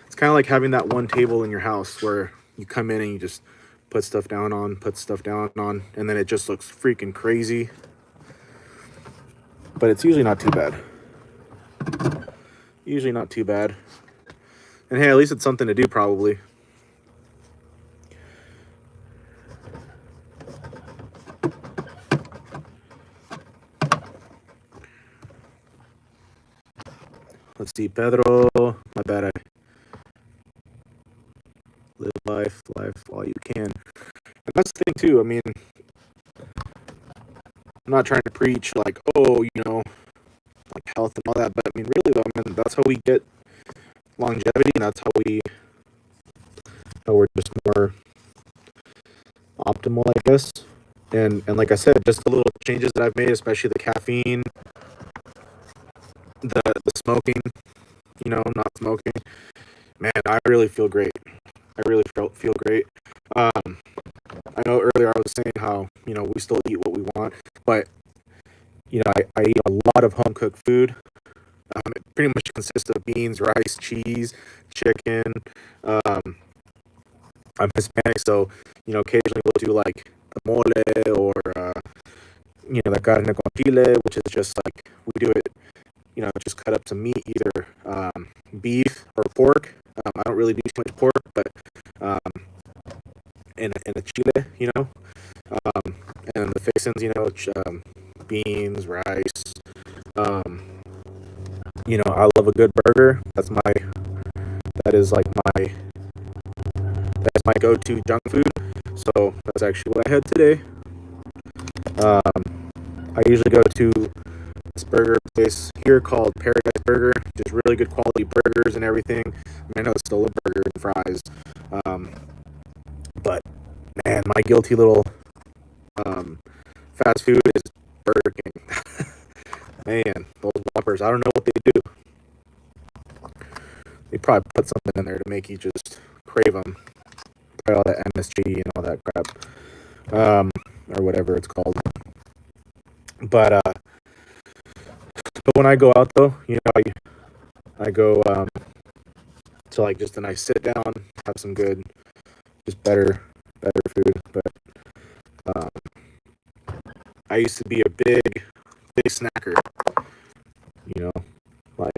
It's kind of like having that one table in your house where you come in and you just put stuff down on, and then it just looks freaking crazy. But it's usually not too bad. Usually not too bad. And hey, at least it's something to do, probably. Let's see, Pedro. My bad. I live life while you can. And that's the thing too. I mean, I'm not trying to preach like, oh, you know, like health and all that, but I mean, really though, I mean, that's how we get longevity, and that's how we're just more optimal, I guess. And like I said, just the little changes that I've made, especially the caffeine, the smoking, you know, not smoking. Man, I really feel great. I really feel great. I know earlier I was saying how, you know, we still eat what we want, but, you know, I eat a lot of home-cooked food. It pretty much consists of beans, rice, cheese, chicken. I'm Hispanic, so, you know, occasionally we'll do like the mole or, you know, the carne con chile, which is just like, we do it, you know, just cut up some meat, either beef or pork. I don't really do too much pork, but in a chile, you know, and the fixins, you know, beans, rice. You know, I love a good burger. That's my go-to junk food. So that's actually what I had today. I usually go to this burger place here called Paradise Burger. Just really good quality burgers and everything. I know it's still a burger and fries. But man, my guilty little fast food is Burger King. Man, those Whoppers, I don't know what they do. They probably put something in there to make you just crave them. Probably all that MSG and all that crap. Or whatever it's called. But when I go out though, you know, I go to like just a nice sit down, have some good, just better food. But I used to be a big snacker. You know, like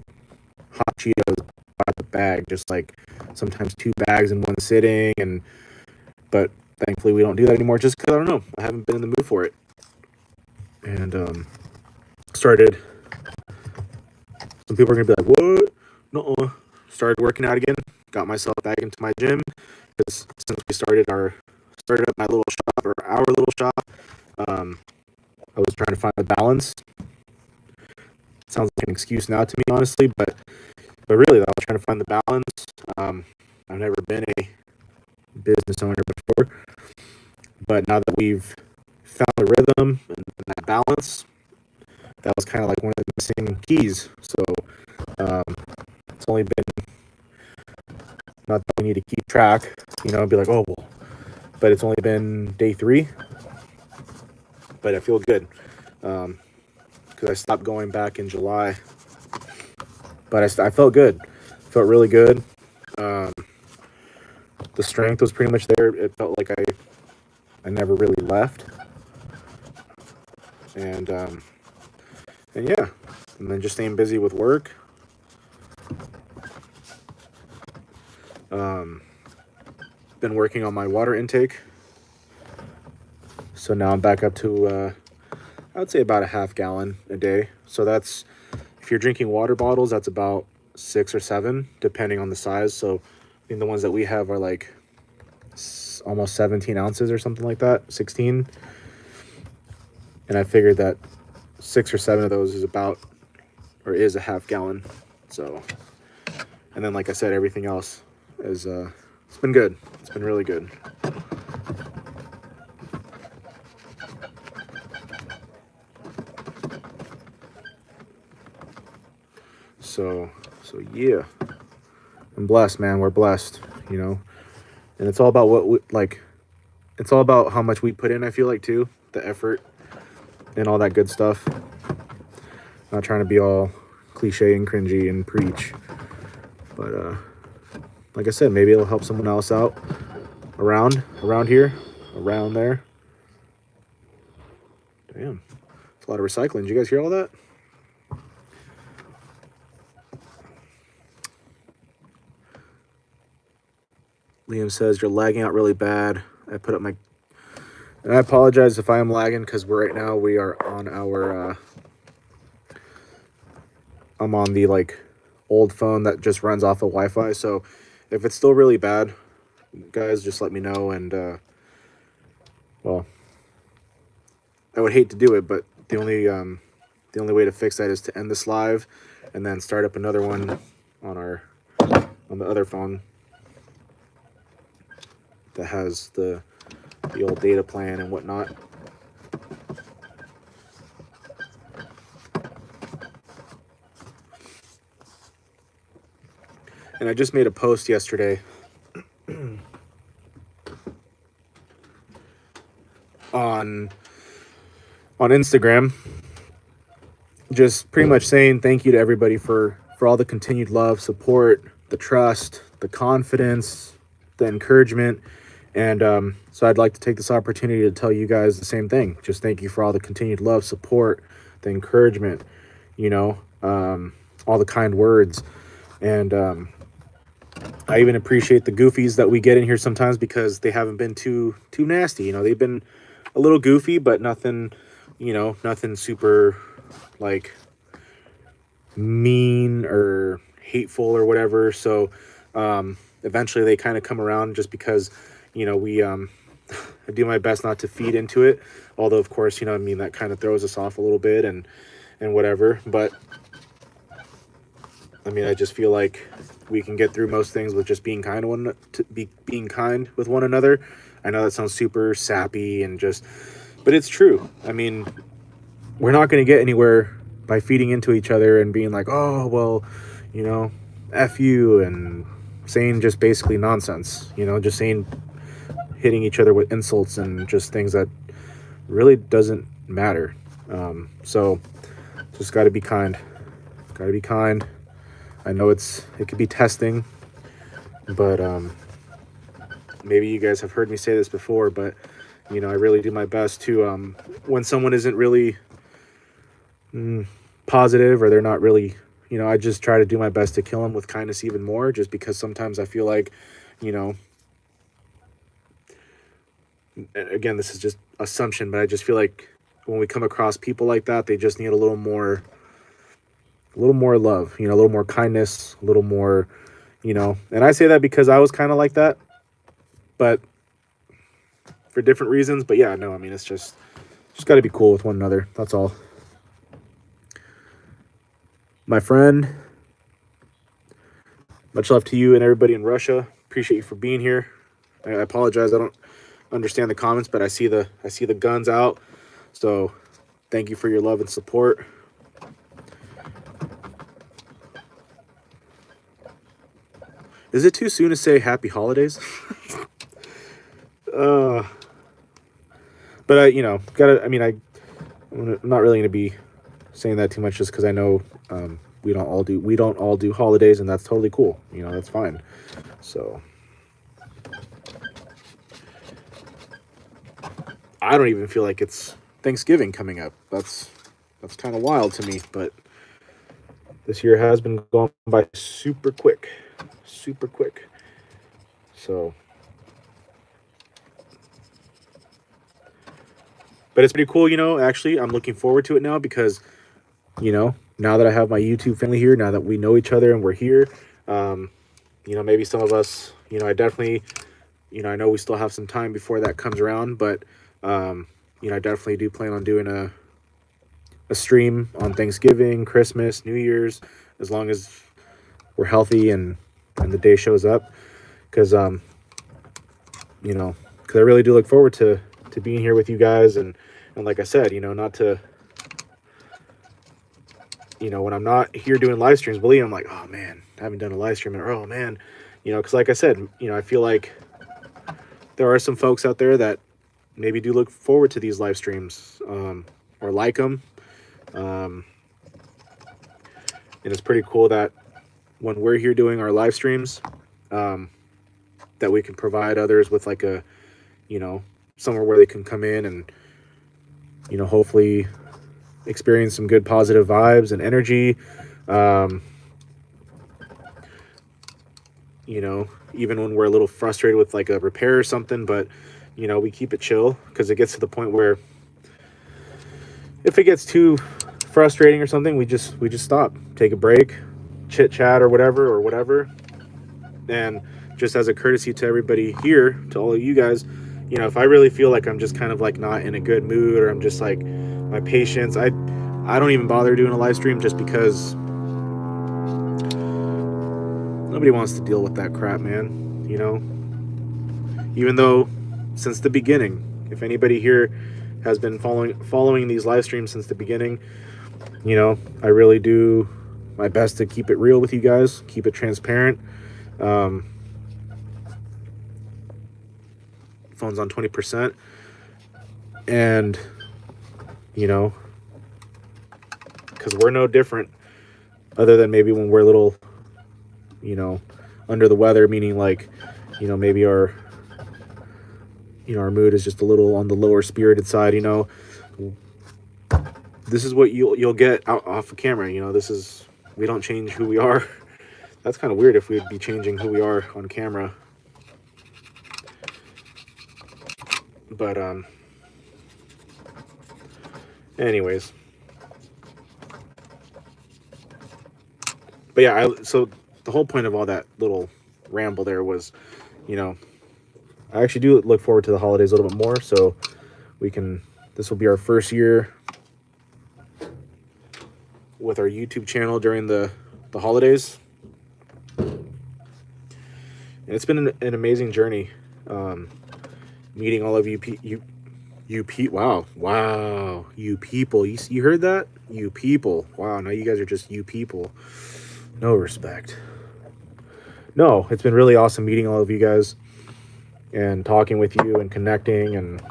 hot Cheetos by the bag, just like sometimes 2 bags in one sitting. But thankfully we don't do that anymore, just because I don't know, I haven't been in the mood for it. And started. Some people are gonna be like, "What? No." Started working out again. Got myself back into my gym because since we started up my little shop, or our little shop, I was trying to find a balance. Sounds like an excuse now to me, honestly, but really, I was trying to find the balance. I've never been a business owner before, but now that we've found the rhythm and that balance, that was kind of like one of the missing keys. So it's only been, not that we need to keep track, you know, be like, oh, well, but it's only been day 3, but I feel good because I stopped going back in July, but I felt good, felt really good. The strength was pretty much there. It felt like I never really left, and yeah, and then just staying busy with work. Been working on my water intake, so now I'm back up to I would say about a half gallon a day. So that's, if you're drinking water bottles, that's about 6 or 7, depending on the size. So I think the ones that we have are like almost 17 ounces or something like that, 16. And I figured that 6 or 7 of those is about, or is a half gallon. So, and then like I said, everything else is, it's been good. It's been really good. So yeah, I'm blessed, man. We're blessed, you know, and it's all about what we, like, it's all about how much we put in, I feel like, too, the effort and all that good stuff. Not trying to be all cliche and cringy and preach, but like I said, maybe it'll help someone else out around here, around there. Damn, it's a lot of recycling. Did you guys hear all that? Liam says you're lagging out really bad. I put up my, and I apologize if I am lagging, because right now we are on our I'm on the like old phone that just runs off of Wi-Fi. So if it's still really bad, guys, just let me know. And well, I would hate to do it, but the only way to fix that is to end this live and then start up another one on the other phone that has the old data plan and whatnot. And I just made a post yesterday on Instagram, just pretty much saying thank you to everybody for all the continued love, support, the trust, the confidence, the encouragement. And so I'd like to take this opportunity to tell you guys the same thing. Just thank you for all the continued love, support, the encouragement, you know, all the kind words. And I even appreciate the goofies that we get in here sometimes, because they haven't been too nasty. You know, they've been a little goofy, but nothing, you know, nothing super like mean or hateful or whatever. So eventually they kind of come around, just because, you know, we I do my best not to feed into it, although of course, you know, I mean, that kind of throws us off a little bit and whatever. But I mean, I just feel like we can get through most things with just being kind being kind with one another. I know that sounds super sappy and just, but it's true. I mean, we're not going to get anywhere by feeding into each other and being like, oh, well, you know, F you, and saying just basically nonsense, you know, just hitting each other with insults and just things that really doesn't matter. So just got to be kind. Got to be kind. I know it could be testing, but maybe you guys have heard me say this before, but you know, I really do my best to when someone isn't really positive, or they're not really, you know, I just try to do my best to kill them with kindness even more, just because sometimes I feel like, you know, again, this is just assumption, but I just feel like when we come across people like that, they just need a little more love, you know, a little more kindness, a little more, you know. And I say that because I was kind of like that, but for different reasons. But yeah, no, I mean, it's just got to be cool with one another. That's all. My friend, much love to you and everybody in Russia. Appreciate you for being here. I apologize, I don't understand the comments, but I see the guns out. So thank you for your love and support. Is it too soon to say happy holidays? But you know, I'm not really gonna be saying that too much, just because I know we don't all do holidays, and that's totally cool. You know, that's fine. So I don't even feel like it's Thanksgiving coming up. That's kind of wild to me, but this year has been going by super quick. So But it's pretty cool, you know. Actually, I'm looking forward to it now because, you know, now that I have my YouTube family here, now that we know each other and we're here, you know, maybe some of us, you know, I definitely, you know, I know we still have some time before that comes around, but, you know, I definitely do plan on doing a stream on Thanksgiving, Christmas, New Year's, as long as we're healthy and the day shows up. Because, you know, because I really do look forward to being here with you guys. And like I said, you know, not to, you know, when I'm not here doing live streams, believe me, I'm like, oh man, I haven't done a live stream. Or, oh man, you know, because like I said, you know, I feel like there are some folks out there that maybe do look forward to these live streams, or like them. And it's pretty cool that when we're here doing our live streams, that we can provide others with like a, you know, somewhere where they can come in and, you know, hopefully experience some good positive vibes and energy. You know, even when we're a little frustrated with like a repair or something, but, you know, we keep it chill because it gets to the point where if it gets too frustrating or something, we just stop, take a break, chit chat or whatever. And just as a courtesy to everybody here, to all of you guys, you know, if I really feel like I'm just kind of like not in a good mood, or I'm just like, my patience, I don't even bother doing a live stream just because nobody wants to deal with that crap, man. You know, even though since the beginning, if anybody here has been following these live streams since the beginning, you know, I really do my best to keep it real with you guys, keep it transparent. Phone's on 20%, and you know, because we're no different, other than maybe when we're a little, you know, under the weather, meaning like, you know, maybe our, you know, our mood is just a little on the lower spirited side. You know, this is what you'll get off of camera. You know, this is, we don't change who we are. That's kind of weird if we'd be changing who we are on camera. But anyways, but yeah, so the whole point of all that little ramble there was, you know, I actually do look forward to the holidays a little bit more, so we can, this will be our first year with our YouTube channel during the holidays. And it's been an amazing journey, meeting all of you people. You heard that? You people. Wow, now you guys are just you people. No respect. No, it's been really awesome meeting all of you guys and talking with you and connecting, and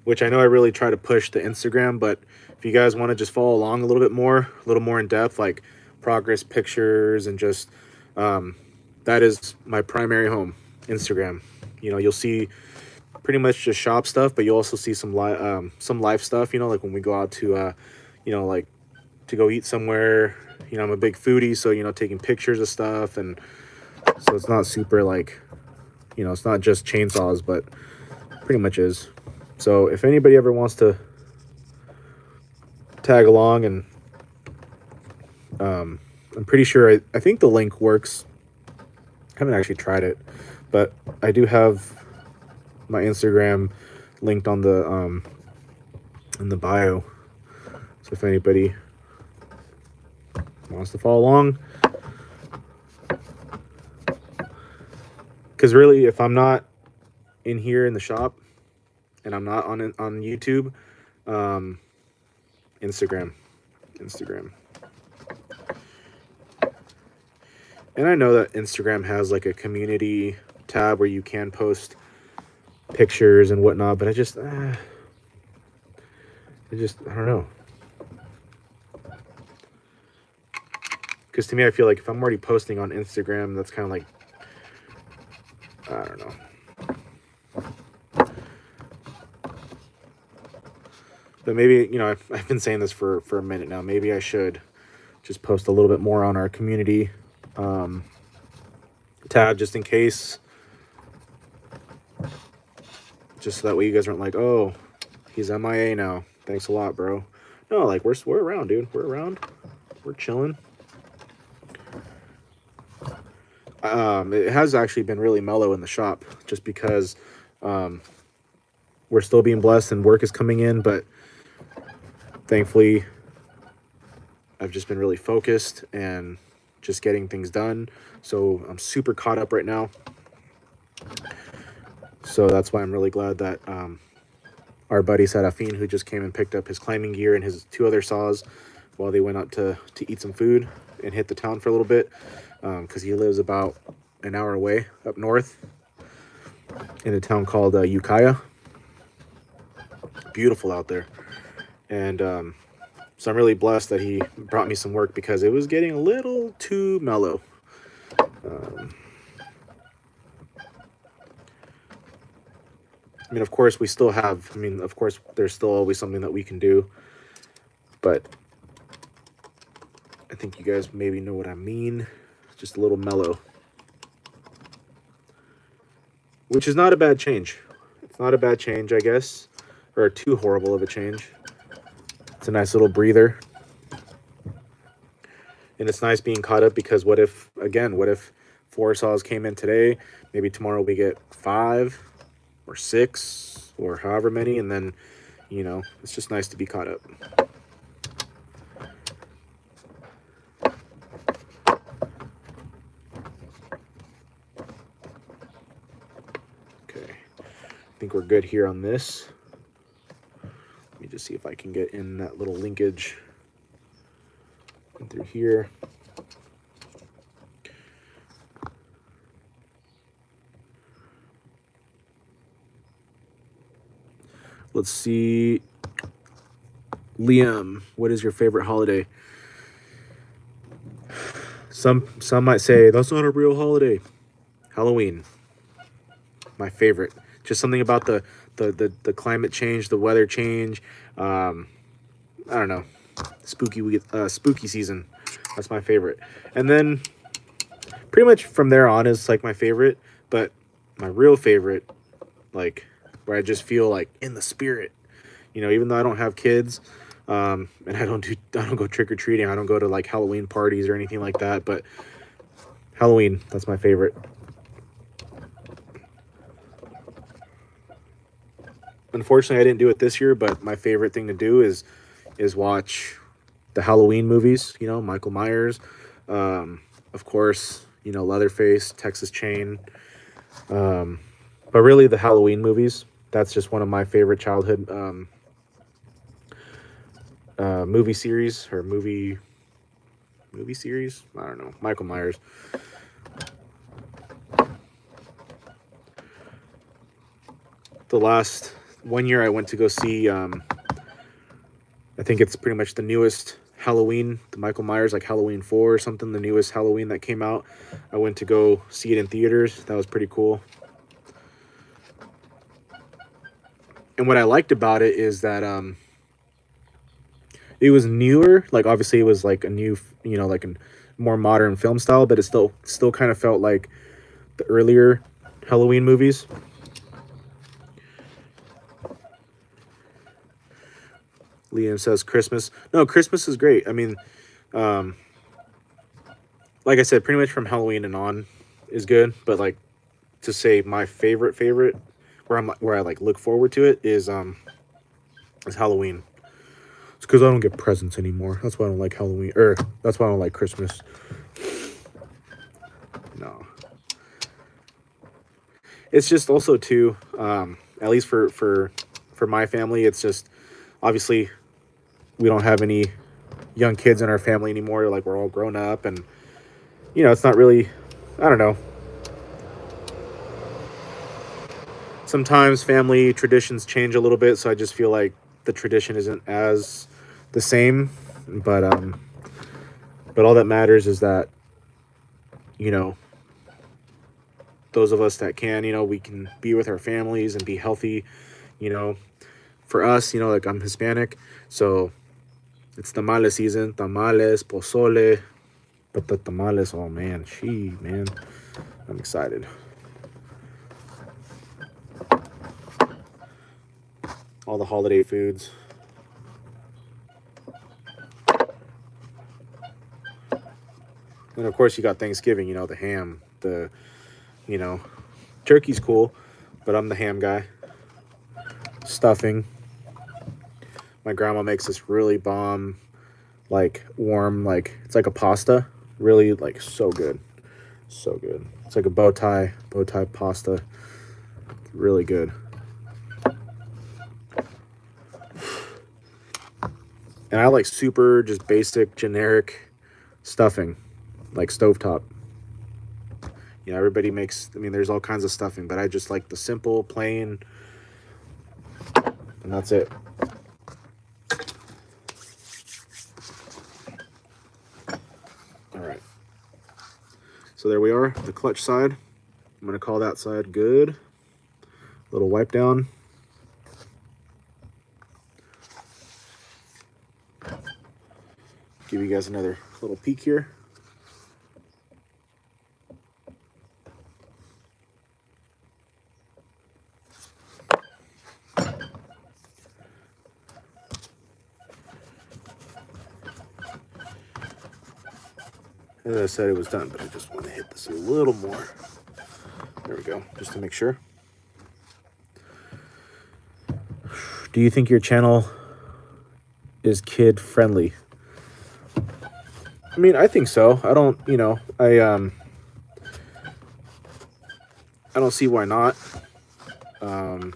which I know I really try to push the Instagram, but if you guys want to just follow along a little more in depth, like progress pictures and just that is my primary home, Instagram. You know, you'll see pretty much just shop stuff, but you'll also see some life stuff, you know, like when we go out to you know, like to go eat somewhere. You know, I'm a big foodie, so, you know, taking pictures of stuff, and so it's not super like, you know, it's not just chainsaws, but pretty much is. So if anybody ever wants to tag along, and I'm pretty sure I think the link works. I haven't actually tried it, but I do have my Instagram linked on the in the bio. So if anybody wants to follow along, because really, if I'm not in here in the shop and I'm not on YouTube, Instagram. And I know that Instagram has like a community tab where you can post pictures and whatnot, but I don't know. Because to me, I feel like if I'm already posting on Instagram, that's kind of like, I don't know. But maybe, you know, I've been saying this for a minute now. Maybe I should just post a little bit more on our community tab, just in case Just so that way you guys aren't like, oh, he's MIA now. Thanks a lot, bro. No, like we're around, dude. We're around. We're chilling. It has actually been really mellow in the shop, just because we're still being blessed and work is coming in, but thankfully I've just been really focused and just getting things done. So I'm super caught up right now. So that's why I'm really glad that our buddy Serafin, who just came and picked up his climbing gear and his 2 other saws while they went out to eat some food and hit the town for a little bit, because he lives about an hour away up north in a town called Ukiah. Beautiful out there. And so I'm really blessed that he brought me some work, because it was getting a little too mellow. I mean, of course, we still have, I mean, of course, there's still always something that we can do. But I think you guys maybe know what I mean. Just a little mellow. Which is not a bad change. It's not a bad change, I guess. Or too horrible of a change. It's a nice little breather. And it's nice being caught up, because what if, again, what if 4 saws came in today? Maybe tomorrow we get 5 or 6 or however many. And then, you know, it's just nice to be caught up. Okay. I think we're good here on this. Let me just see if I can get in that little linkage through here. Let's see. Liam, what is your favorite holiday? Some might say that's not a real holiday. Halloween. My favorite. Just something about the climate change, the weather change. I don't know. Spooky season. That's my favorite. And then pretty much from there on is like my favorite, but my real favorite, like where I just feel like in the spirit, you know, even though I don't have kids, and I don't go trick-or-treating, I don't go to like Halloween parties or anything like that, but Halloween, that's my favorite. Unfortunately, I didn't do it this year, but my favorite thing to do is watch the Halloween movies, you know, Michael Myers, of course, you know, Leatherface, Texas Chain, but really the Halloween movies. That's just one of my favorite childhood movie series, or movie series. I don't know. Michael Myers. The last 1 year I went to go see, I think it's pretty much the newest Halloween, the Michael Myers, like Halloween 4 or something, the newest Halloween that came out. I went to go see it in theaters. That was pretty cool. And what I liked about it is that it was newer. Like obviously it was like a new, you know, like a more modern film style, but it still kind of felt like the earlier Halloween movies. Liam says Christmas. No, Christmas is great. I mean, like I said, pretty much from Halloween and on is good. But like to say my favorite, where I like look forward to it is Halloween. It's because I don't get presents anymore. That's why I don't like Halloween. Or that's why I don't like Christmas. No. It's just also too, at least for my family, it's just obviously we don't have any young kids in our family anymore. Like we're all grown up, and you know, it's not really, I don't know. Sometimes family traditions change a little bit, so I just feel like the tradition isn't as the same. But all that matters is that, you know, those of us that can, you know, we can be with our families and be healthy. You know, for us, you know, like I'm Hispanic, so it's tamale season. Tamales, pozole, but the tamales, oh man, I'm excited. all the holiday foods. And of course you got Thanksgiving, you know, the ham, the, you know, turkey's cool, but I'm the ham guy. Stuffing. My grandma makes this really bomb, like warm, like it's like a pasta. Really, like so good. So good. It's like a bow tie pasta. Really good. And I like super just basic generic stuffing, like stovetop. You know, everybody makes, I mean, there's all kinds of stuffing, but I just like the simple, plain, and that's it. All right. So there we are, the clutch side. I'm going to call that side good. Little wipe down. Give you guys another little peek here. As I said, it was done, but I just want to hit this a little more. There we go, just to make sure. Do you think your channel is kid friendly? I mean, I think so. I don't, you know, I don't see why not. The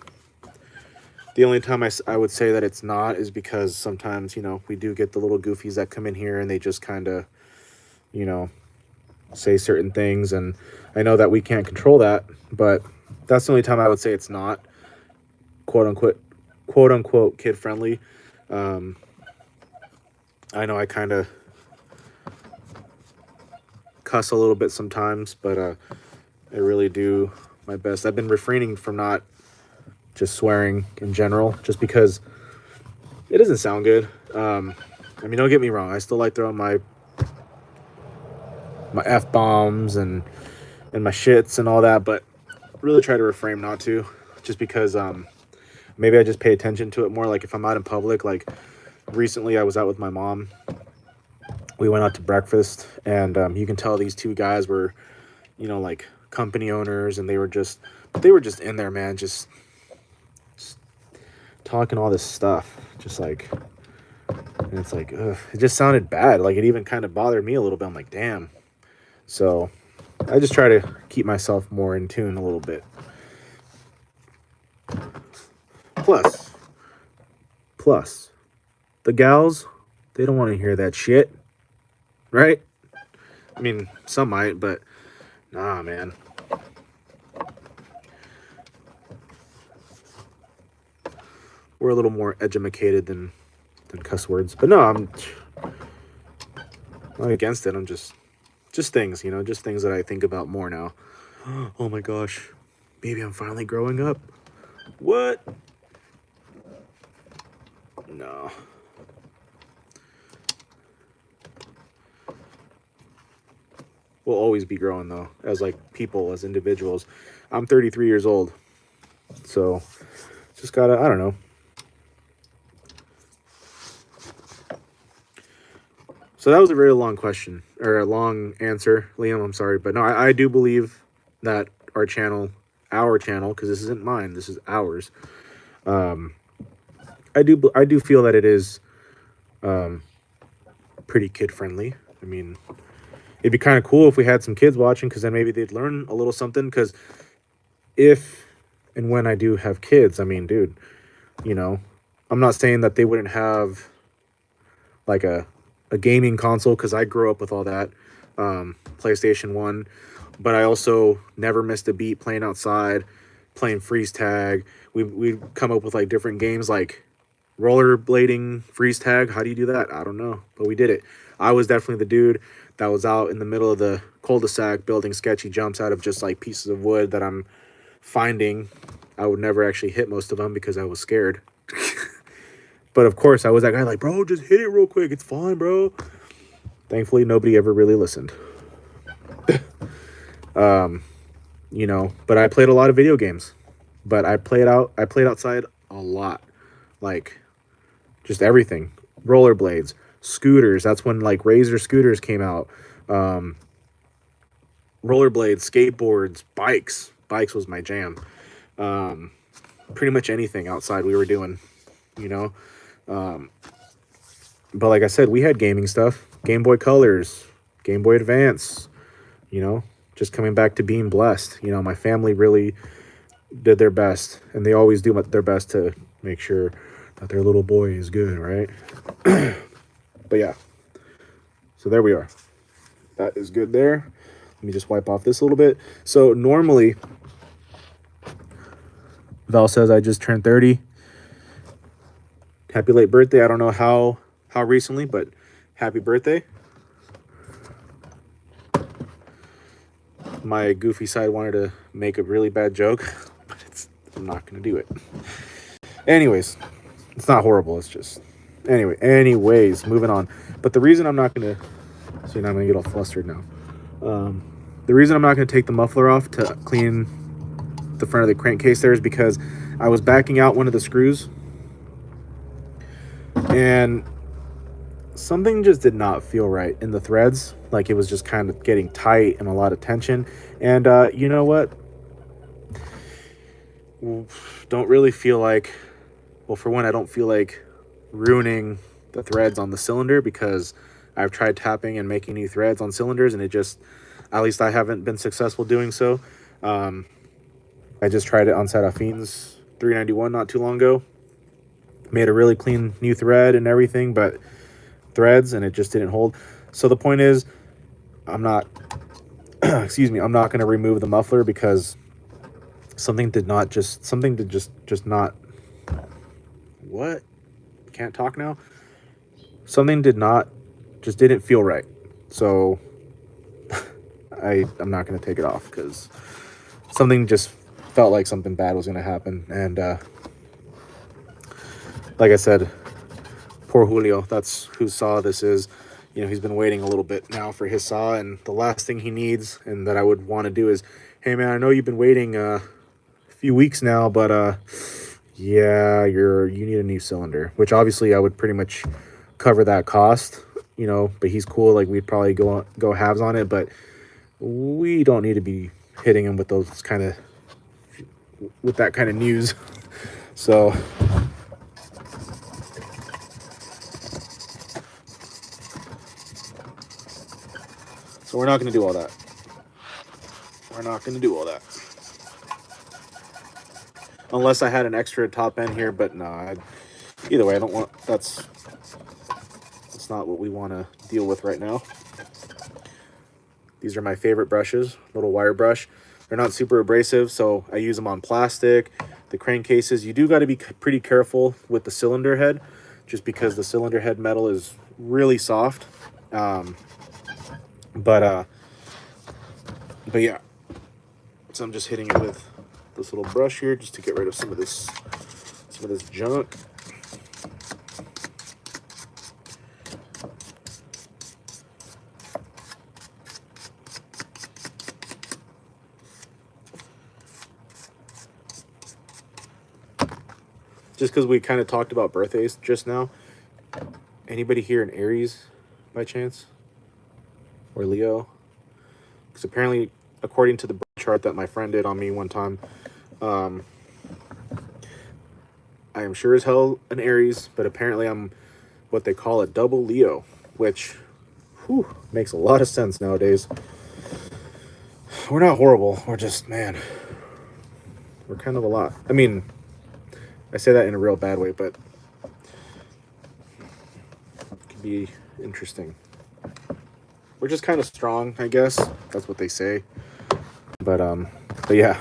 only time I would say that it's not is because sometimes, you know, we do get the little goofies that come in here and they just kind of, you know, say certain things, and I know that we can't control that, but that's the only time I would say it's not quote unquote kid friendly. I know I kind of cuss a little bit sometimes, but I really do my best. I've been refraining from not just swearing in general, just because it doesn't sound good. I mean, don't get me wrong, I still like throwing my F-bombs and my shits and all that, but really try to refrain not to, just because maybe I just pay attention to it more. Like if I'm out in public, like recently I was out with my mom, we went out to breakfast, and you can tell these two guys were, you know, like company owners, and they were just in there, man, just talking all this stuff, just like, and it's like, ugh, it just sounded bad. Like it even kind of bothered me a little bit. I'm like, damn. So I just try to keep myself more in tune a little bit. Plus, the gals, they don't want to hear that shit, right? I mean, some might, but nah, man. We're a little more educated than cuss words. But no, I'm not against it. I'm just things, you know, just things that I think about more now. Oh my gosh, maybe I'm finally growing up. What? No. We'll always be growing though, as like people, as individuals. I'm 33 years old, so just gotta, I don't know. So that was a very long question, or a long answer, Liam, I'm sorry. But no, I do believe that our channel, because this isn't mine, this is ours. I do feel that it is pretty kid friendly. I mean, it'd be kind of cool if we had some kids watching, because then maybe they'd learn a little something. Because if and when I do have kids, I mean, dude, you know, I'm not saying that they wouldn't have like a gaming console, because I grew up with all that, PlayStation 1, but I also never missed a beat playing outside, playing freeze tag. We'd come up with like different games, like rollerblading, freeze tag. How do you do that? I don't know, but we did it. I was definitely the dude that was out in the middle of the cul-de-sac building sketchy jumps out of just like pieces of wood that I'm finding. I would never actually hit most of them because I was scared. But of course, I was that guy like, bro, just hit it real quick. It's fine, bro. Thankfully, nobody ever really listened. You know, but I played a lot of video games. But I played outside a lot. like just everything. Rollerblades, scooters. That's when like Razor scooters came out. Rollerblades, skateboards, bikes. Bikes was my jam. Pretty much anything outside we were doing, you know. But like I said, we had gaming stuff, Game Boy Colors, Game Boy Advance, you know, just coming back to being blessed. You know, my family really did their best, and they always do their best to make sure that their little boy is good, right? But yeah, so there we are. That is good there. Let me just wipe off this a little bit. So normally, Val says I just turned 30. Happy late birthday. I don't know how recently, but happy birthday. My goofy side wanted to make a really bad joke, but I'm not going to do it. Anyways, it's not horrible. It's just... Anyways, moving on. But the reason I'm not going to... See, now I'm going to get all flustered now. The reason I'm not going to take the muffler off to clean the front of the crankcase there is because I was backing out one of the screws, and something just did not feel right in the threads. Like it was just kind of getting tight and a lot of tension. And you know what? Don't really feel like... Well, for one, I don't feel like ruining the threads on the cylinder, because I've tried tapping and making new threads on cylinders, and it just... At least I haven't been successful doing so. I just tried it on Serafin's 391 not too long ago. Made a really clean new thread and everything, but threads, and it just didn't hold. So the point is, I'm not excuse me, I'm not going to remove the muffler because something did just not... What? Can't talk now? Something just didn't feel right. So I'm not going to take it off because something just felt like something bad was going to happen. And like I said, poor Julio, that's whose saw this is. You know, he's been waiting a little bit now for his saw, and the last thing he needs and that I would want to do is, hey man, I know you've been waiting a few weeks now, but yeah, you need a new cylinder, which obviously I would pretty much cover that cost, you know, but he's cool. Like we'd probably go halves on it, but we don't need to be hitting him with that kind of news. So we're not going to do all that. We're not going to do all that. Unless I had an extra top end here, but no, either way, I don't want... That's not what we want to deal with right now. These are my favorite brushes, little wire brush. They're not super abrasive, so I use them on plastic. The crankcases, you do got to be pretty careful with the cylinder head, just because the cylinder head metal is really soft. But yeah, so I'm just hitting it with this little brush here just to get rid of some of this junk. Just because we kind of talked about birthdays just now. Anybody here an Aries by chance? Or Leo? Because apparently, according to the chart that my friend did on me one time, I am sure as hell an Aries, but apparently I'm what they call a double Leo, which makes a lot of sense nowadays. We're not horrible. We're just, man, we're kind of a lot. I mean, I say that in a real bad way, but it can be interesting. We're just kind of strong, I guess. That's what they say. But yeah.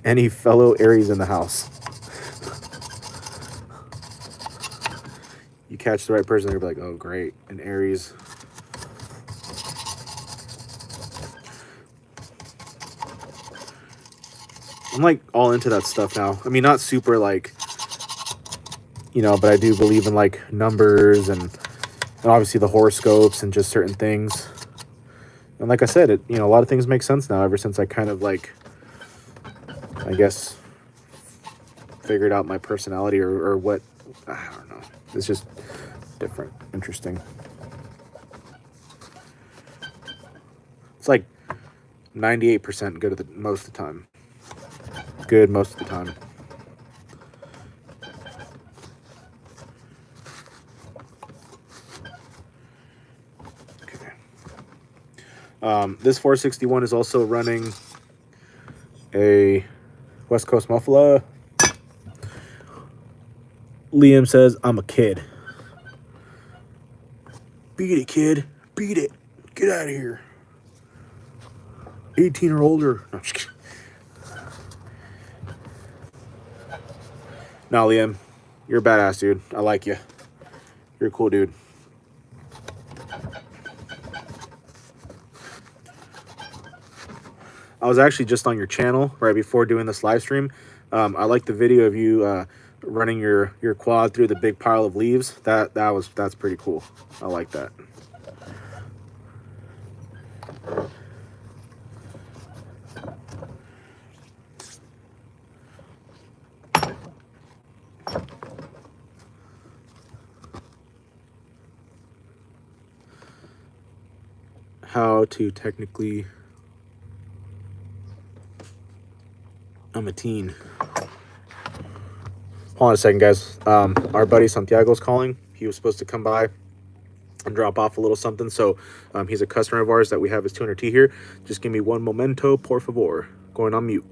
Any fellow Aries in the house? You catch the right person, they're like, oh, great, an Aries. I'm like all into that stuff now. I mean, not super like, you know, but I do believe in like numbers and obviously the horoscopes and just certain things. And like I said, a lot of things make sense now ever since I kind of like, I guess, figured out my personality or what. I don't know. It's just different, interesting. It's like 98% good at most of the time. Good most of the time. Okay. This 461 is also running a West Coast Muffler. Liam says, I'm a kid. Beat it, kid. Beat it. Get out of here. 18 or older. No, I'm just kidding. No, Liam, you're a badass, dude. I like you. You're a cool dude. I was actually just on your channel right before doing this live stream. I like the video of you running your quad through the big pile of leaves. That's pretty cool. I like that. How to technically... I'm a teen. Hold on a second, guys. Our buddy Santiago's calling. He was supposed to come by and drop off a little something. So he's a customer of ours that we have his 200T here. Just give me one momento, por favor. Going on mute.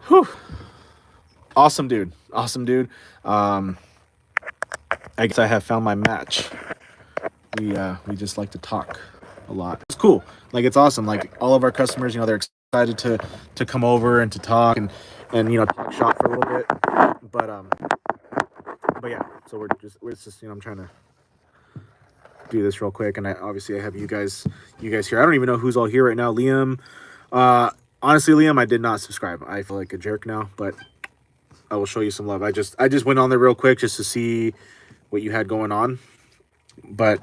Whew. Awesome dude. Awesome dude. I guess I have found my match. We just like to talk a lot. It's cool. Like, it's awesome. Like, all of our customers, you know, they're excited to come over and to talk and you know, talk shop for a little bit. But yeah, so we're just you know, I'm trying to do this real quick, and obviously I have you guys here. I don't even know who's all here right now. Liam, honestly, Liam, I did not subscribe. I feel like a jerk now, but I will show you some love. I just went on there real quick just to see what you had going on, but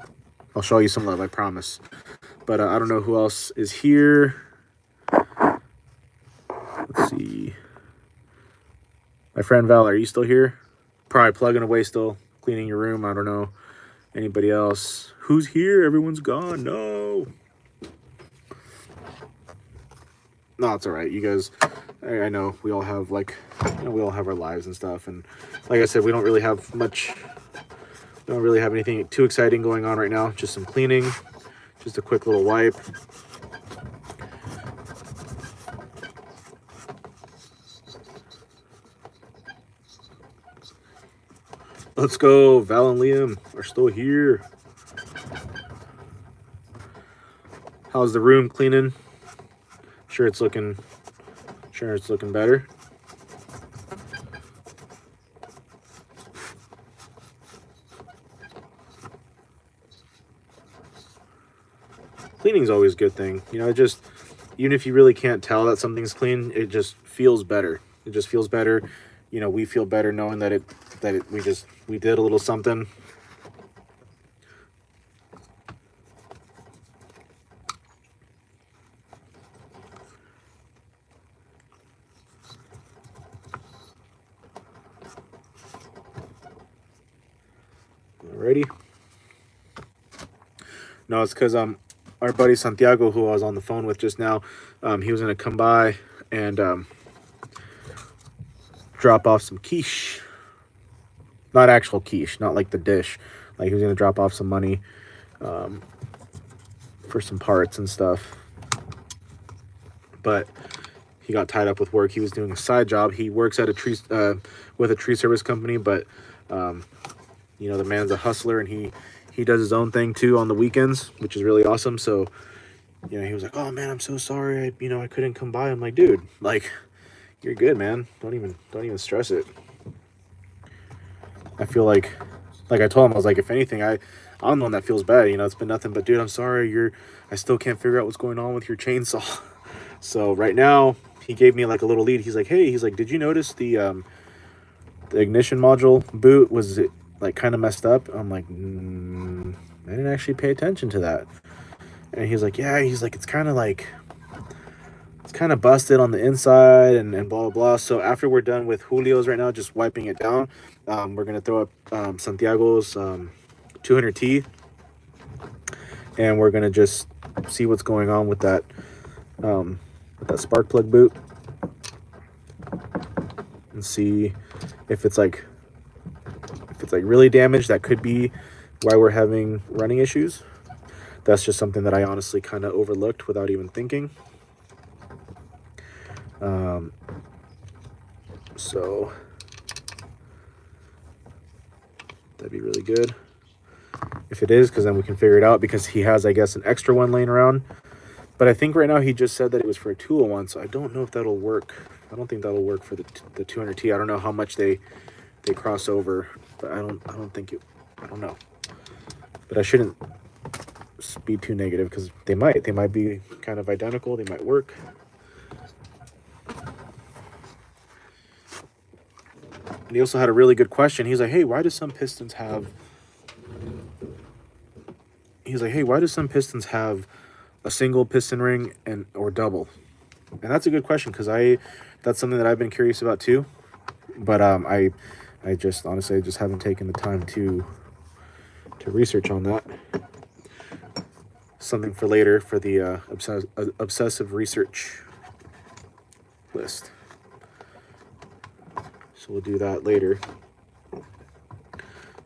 I'll show you some love, I promise. But I don't know who else is here. Let's see. My friend Val, are you still here? Probably plugging away still, cleaning your room. I don't know. Anybody else? Who's here? Everyone's gone. No. No, it's all right. You guys, I know we all have, like, you know, we all have our lives and stuff. And like I said, we don't really have much, we don't really have anything too exciting going on right now. Just some cleaning, just a quick little wipe. Let's go. Val and Liam are still here. How's the room cleaning? Sure it's looking better. Cleaning's always a good thing. You know, it just, even if you really can't tell that something's clean, it just feels better. It just feels better. You know, we feel better knowing that we did a little something. Alrighty. No, it's because our buddy Santiago, who I was on the phone with just now, he was gonna come by and drop off some quiche. Not actual quiche, not like the dish. Like, he was gonna drop off some money for some parts and stuff. But he got tied up with work. He was doing a side job. He works at a tree with a tree service company, but you know, the man's a hustler, and he does his own thing too on the weekends, which is really awesome. So, you know, he was like, "Oh man, I'm so sorry. I couldn't come by." I'm like, "Dude, like, you're good, man. Don't even stress it." I feel like I told him, I was like, if anything, I'm the one that feels bad. You know, it's been nothing but, dude, I'm sorry. I still can't figure out what's going on with your chainsaw. So right now, he gave me like a little lead. He's like, "Hey," he's like, "Did you notice the ignition module boot was like kind of messed up?" I'm like, I didn't actually pay attention to that. And he's like, "Yeah," he's like, it's kind of busted on the inside and blah blah blah." So after we're done with Julio's right now, just wiping it down, we're gonna throw up Santiago's 200T, and we're gonna just see what's going on with that spark plug boot, and see if it's like really damaged. That could be why we're having running issues. That's just something that I honestly kind of overlooked without even thinking. So that'd be really good if it is, because then we can figure it out, because he has, I guess, an extra one laying around. But I think right now he just said that it was for a 201, so I don't know if that'll work. I don't think that'll work for the 200T. I don't know how much they cross over, but I don't think it, I don't know. But I shouldn't be too negative, because they might be kind of identical. They might work. And he also had a really good question. He's like, "Hey, why do some pistons have..." He's like, "Hey, why do some pistons have a single piston ring or double?" And that's a good question, because that's something that I've been curious about too. But I just honestly just haven't taken the time to research on that. Something for later, for the obsessive research list. So we'll do that later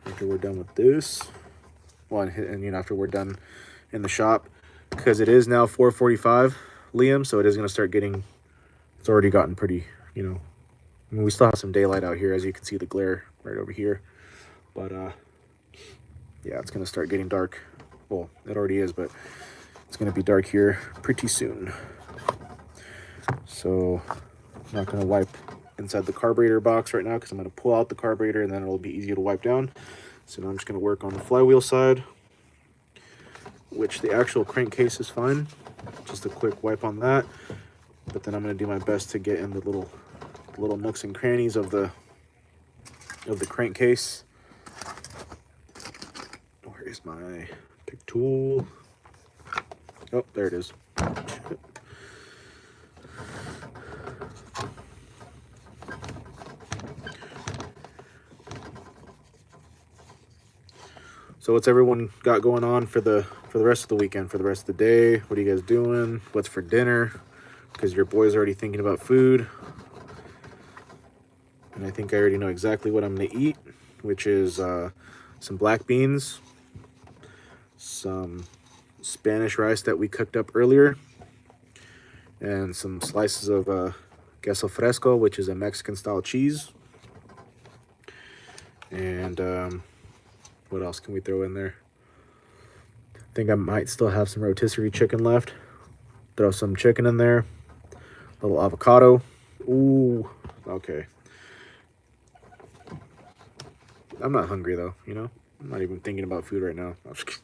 after we're done with this. Well, and you know, after we're done in the shop, because it is now 4:45, Liam. So it is going to start getting. It's already gotten pretty, you know, I mean, we still have some daylight out here, as you can see the glare right over here. But yeah, it's gonna start getting dark. Well, it already is, but it's gonna be dark here pretty soon. So I'm not gonna wipe inside the carburetor box right now because I'm gonna pull out the carburetor and then it'll be easier to wipe down. So now I'm just gonna work on the flywheel side, which the actual crankcase is fine. Just a quick wipe on that. But then I'm gonna do my best to get in the little nooks and crannies of the crankcase. Where is my pick tool? Oh, there it is. So what's everyone got going on for the rest of the weekend, for the rest of the day? What are you guys doing? What's for dinner? Because your boy's already thinking about food. And I think I already know exactly what I'm going to eat, which is some black beans, some Spanish rice that we cooked up earlier, and some slices of queso fresco, which is a Mexican style cheese. And what else can we throw in there? I think I might still have some rotisserie chicken left. Throw some chicken in there. A little avocado. Ooh, okay. I'm not hungry though, you know? I'm not even thinking about food right now. I'm just kidding.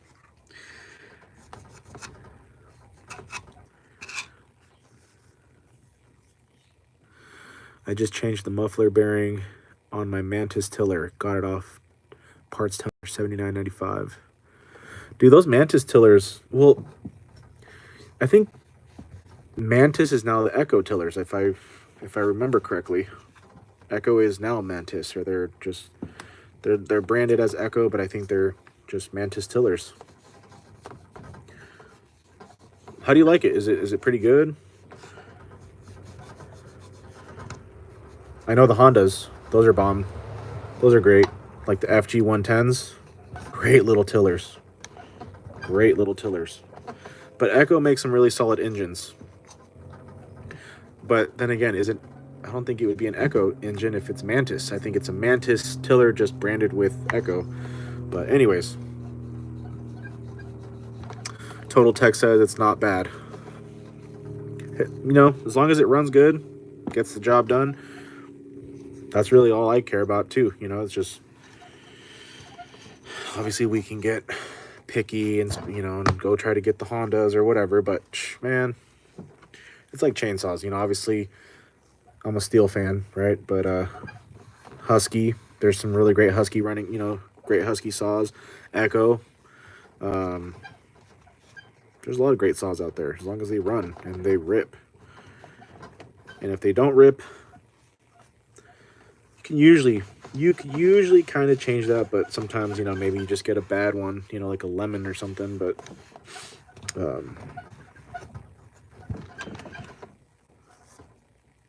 I just changed the muffler bearing on my Mantis tiller. Got it off Parts Tiller, $79.95. Dude, those Mantis tillers, well, I think Mantis is now the Echo tillers, if I remember correctly. Echo is now Mantis, or they're branded as Echo, but I think they're just Mantis tillers. How do you like it? Is it pretty good? I know the Hondas, those are bomb. Those are great. Like the FG 110s, great little tillers. Great little tillers. But Echo makes some really solid engines. But then again, I don't think it would be an Echo engine if it's Mantis. I think it's a Mantis tiller just branded with Echo. But anyways, Total Tech says it's not bad. You know, as long as it runs good, gets the job done, that's really all I care about too. You know, it's just, obviously we can get picky and, you know, and go try to get the Hondas or whatever, but man, it's like chainsaws, you know. Obviously I'm a Steel fan, right? But Husky, there's some really great Husky running, you know, great Husky saws. Echo, there's a lot of great saws out there, as long as they run and they rip. And if they don't rip, you can usually kind of change that, but sometimes, you know, maybe you just get a bad one, you know, like a lemon or something. But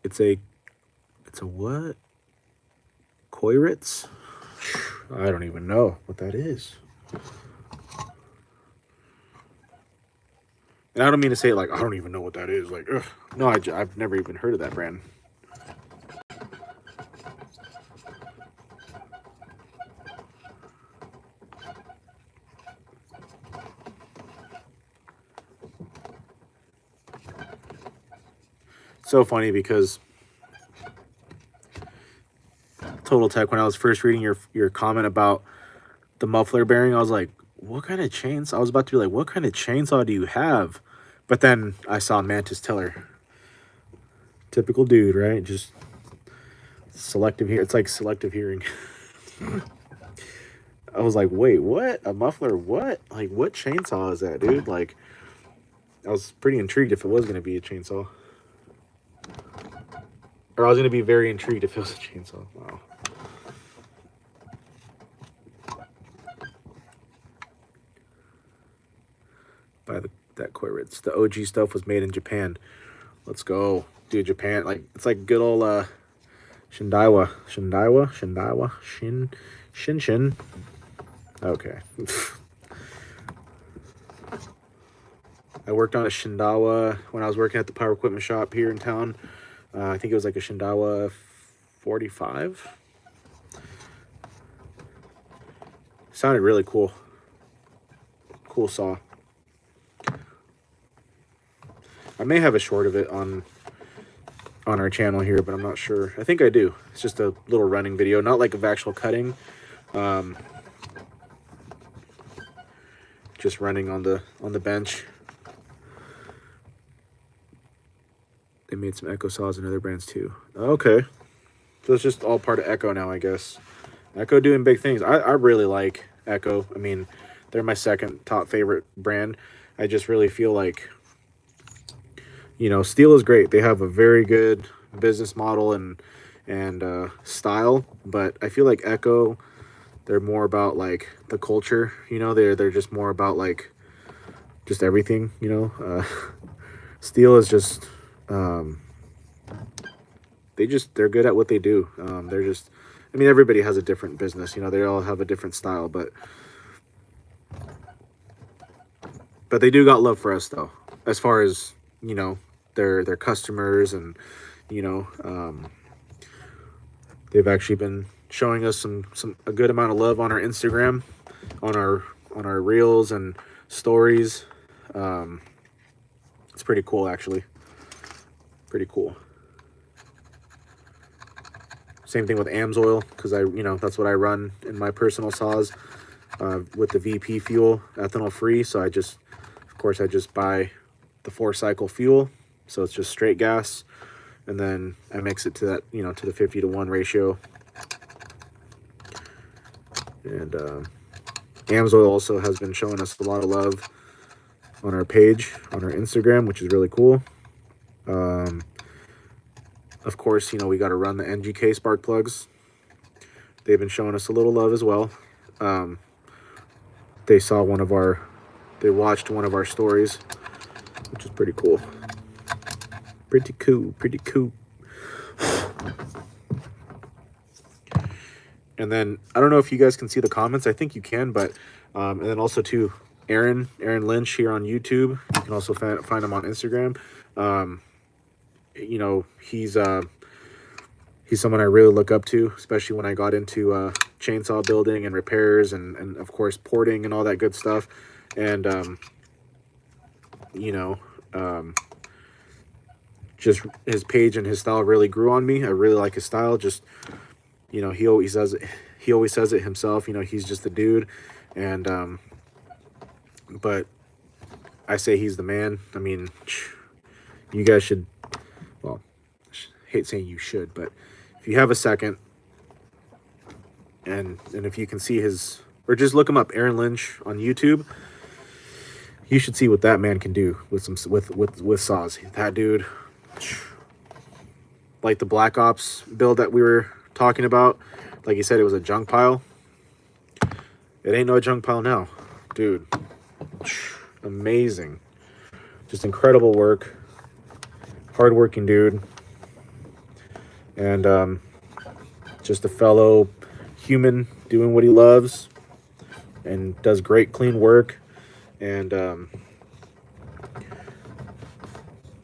it's a what? Koiritz? I don't even know what that is. And I don't mean to say it like I don't even know what that is. Like, ugh. No, I've never even heard of that brand. So funny because Total Tech, when I was first reading your comment about the muffler bearing, I was like, what kind of chainsaw? I was about to be like, what kind of chainsaw do you have? But then I saw Mantis tiller. Typical dude, right? Just selective hearing. It's like selective hearing. I was like, wait, what? A muffler? What? Like, what chainsaw is that, dude? Like, I was pretty intrigued if it was going to be a chainsaw. Or I was going to be very intrigued if it was a chainsaw. Wow. By that Koiritz. The OG stuff was made in Japan. Let's go. Dude, Japan. Like, it's like good old Shin. Okay. I worked on a Shindawa when I was working at the power equipment shop here in town. I think it was like a Shindawa 45. Sounded really cool. Cool saw. I may have a short of it on our channel here, but I'm not sure. I think I do. It's just a little running video, not like of actual cutting. Just running on the bench. They made some Echo saws and other brands too. Okay. So it's just all part of Echo now, I guess. Echo doing big things. I really like Echo. I mean, they're my second top favorite brand. I just really feel like, you know, Steel is great. They have a very good business model and style, but I feel like Echo, they're more about like the culture, you know. They're just more about like just everything, you know. Steel is just they're good at what they do. They're just, I mean, everybody has a different business, you know. They all have a different style, but they do got love for us though, as far as, you know, their customers, and you know, they've actually been showing us a good amount of love on our Instagram, on our reels and stories. It's pretty cool, actually. Pretty cool. Same thing with AMSoil, because you know, that's what I run in my personal saws, with the VP fuel, ethanol free. So of course I just buy the 4-cycle fuel, so it's just straight gas, and then I mix it to that, you know, to the 50-to-1 ratio. And AMSoil also has been showing us a lot of love on our page, on our Instagram, which is really cool. Of course, you know, we got to run the NGK spark plugs. They've been showing us a little love as well. They watched one of our stories, which is pretty cool. Pretty cool. And then I don't know if you guys can see the comments. I think you can, but and then also too, Aaron Lynch here on YouTube. You can also find him on Instagram. You know, he's someone I really look up to, especially when I got into chainsaw building and repairs, and of course porting and all that good stuff. And you know, just his page and his style really grew on me. I really like his style. Just, you know, he always says it himself, you know, he's just a dude. And but I say he's the man. I mean, you guys should, well, I hate saying you should, but if you have a second, and if you can see his, or just look him up, Aaron Lynch on YouTube, you should see what that man can do with with saws. That dude, like the Black Ops build that we were talking about, like you said, it was a junk pile. It ain't no junk pile now, dude. Amazing, just incredible work. Hardworking dude, and just a fellow human doing what he loves, and does great clean work. And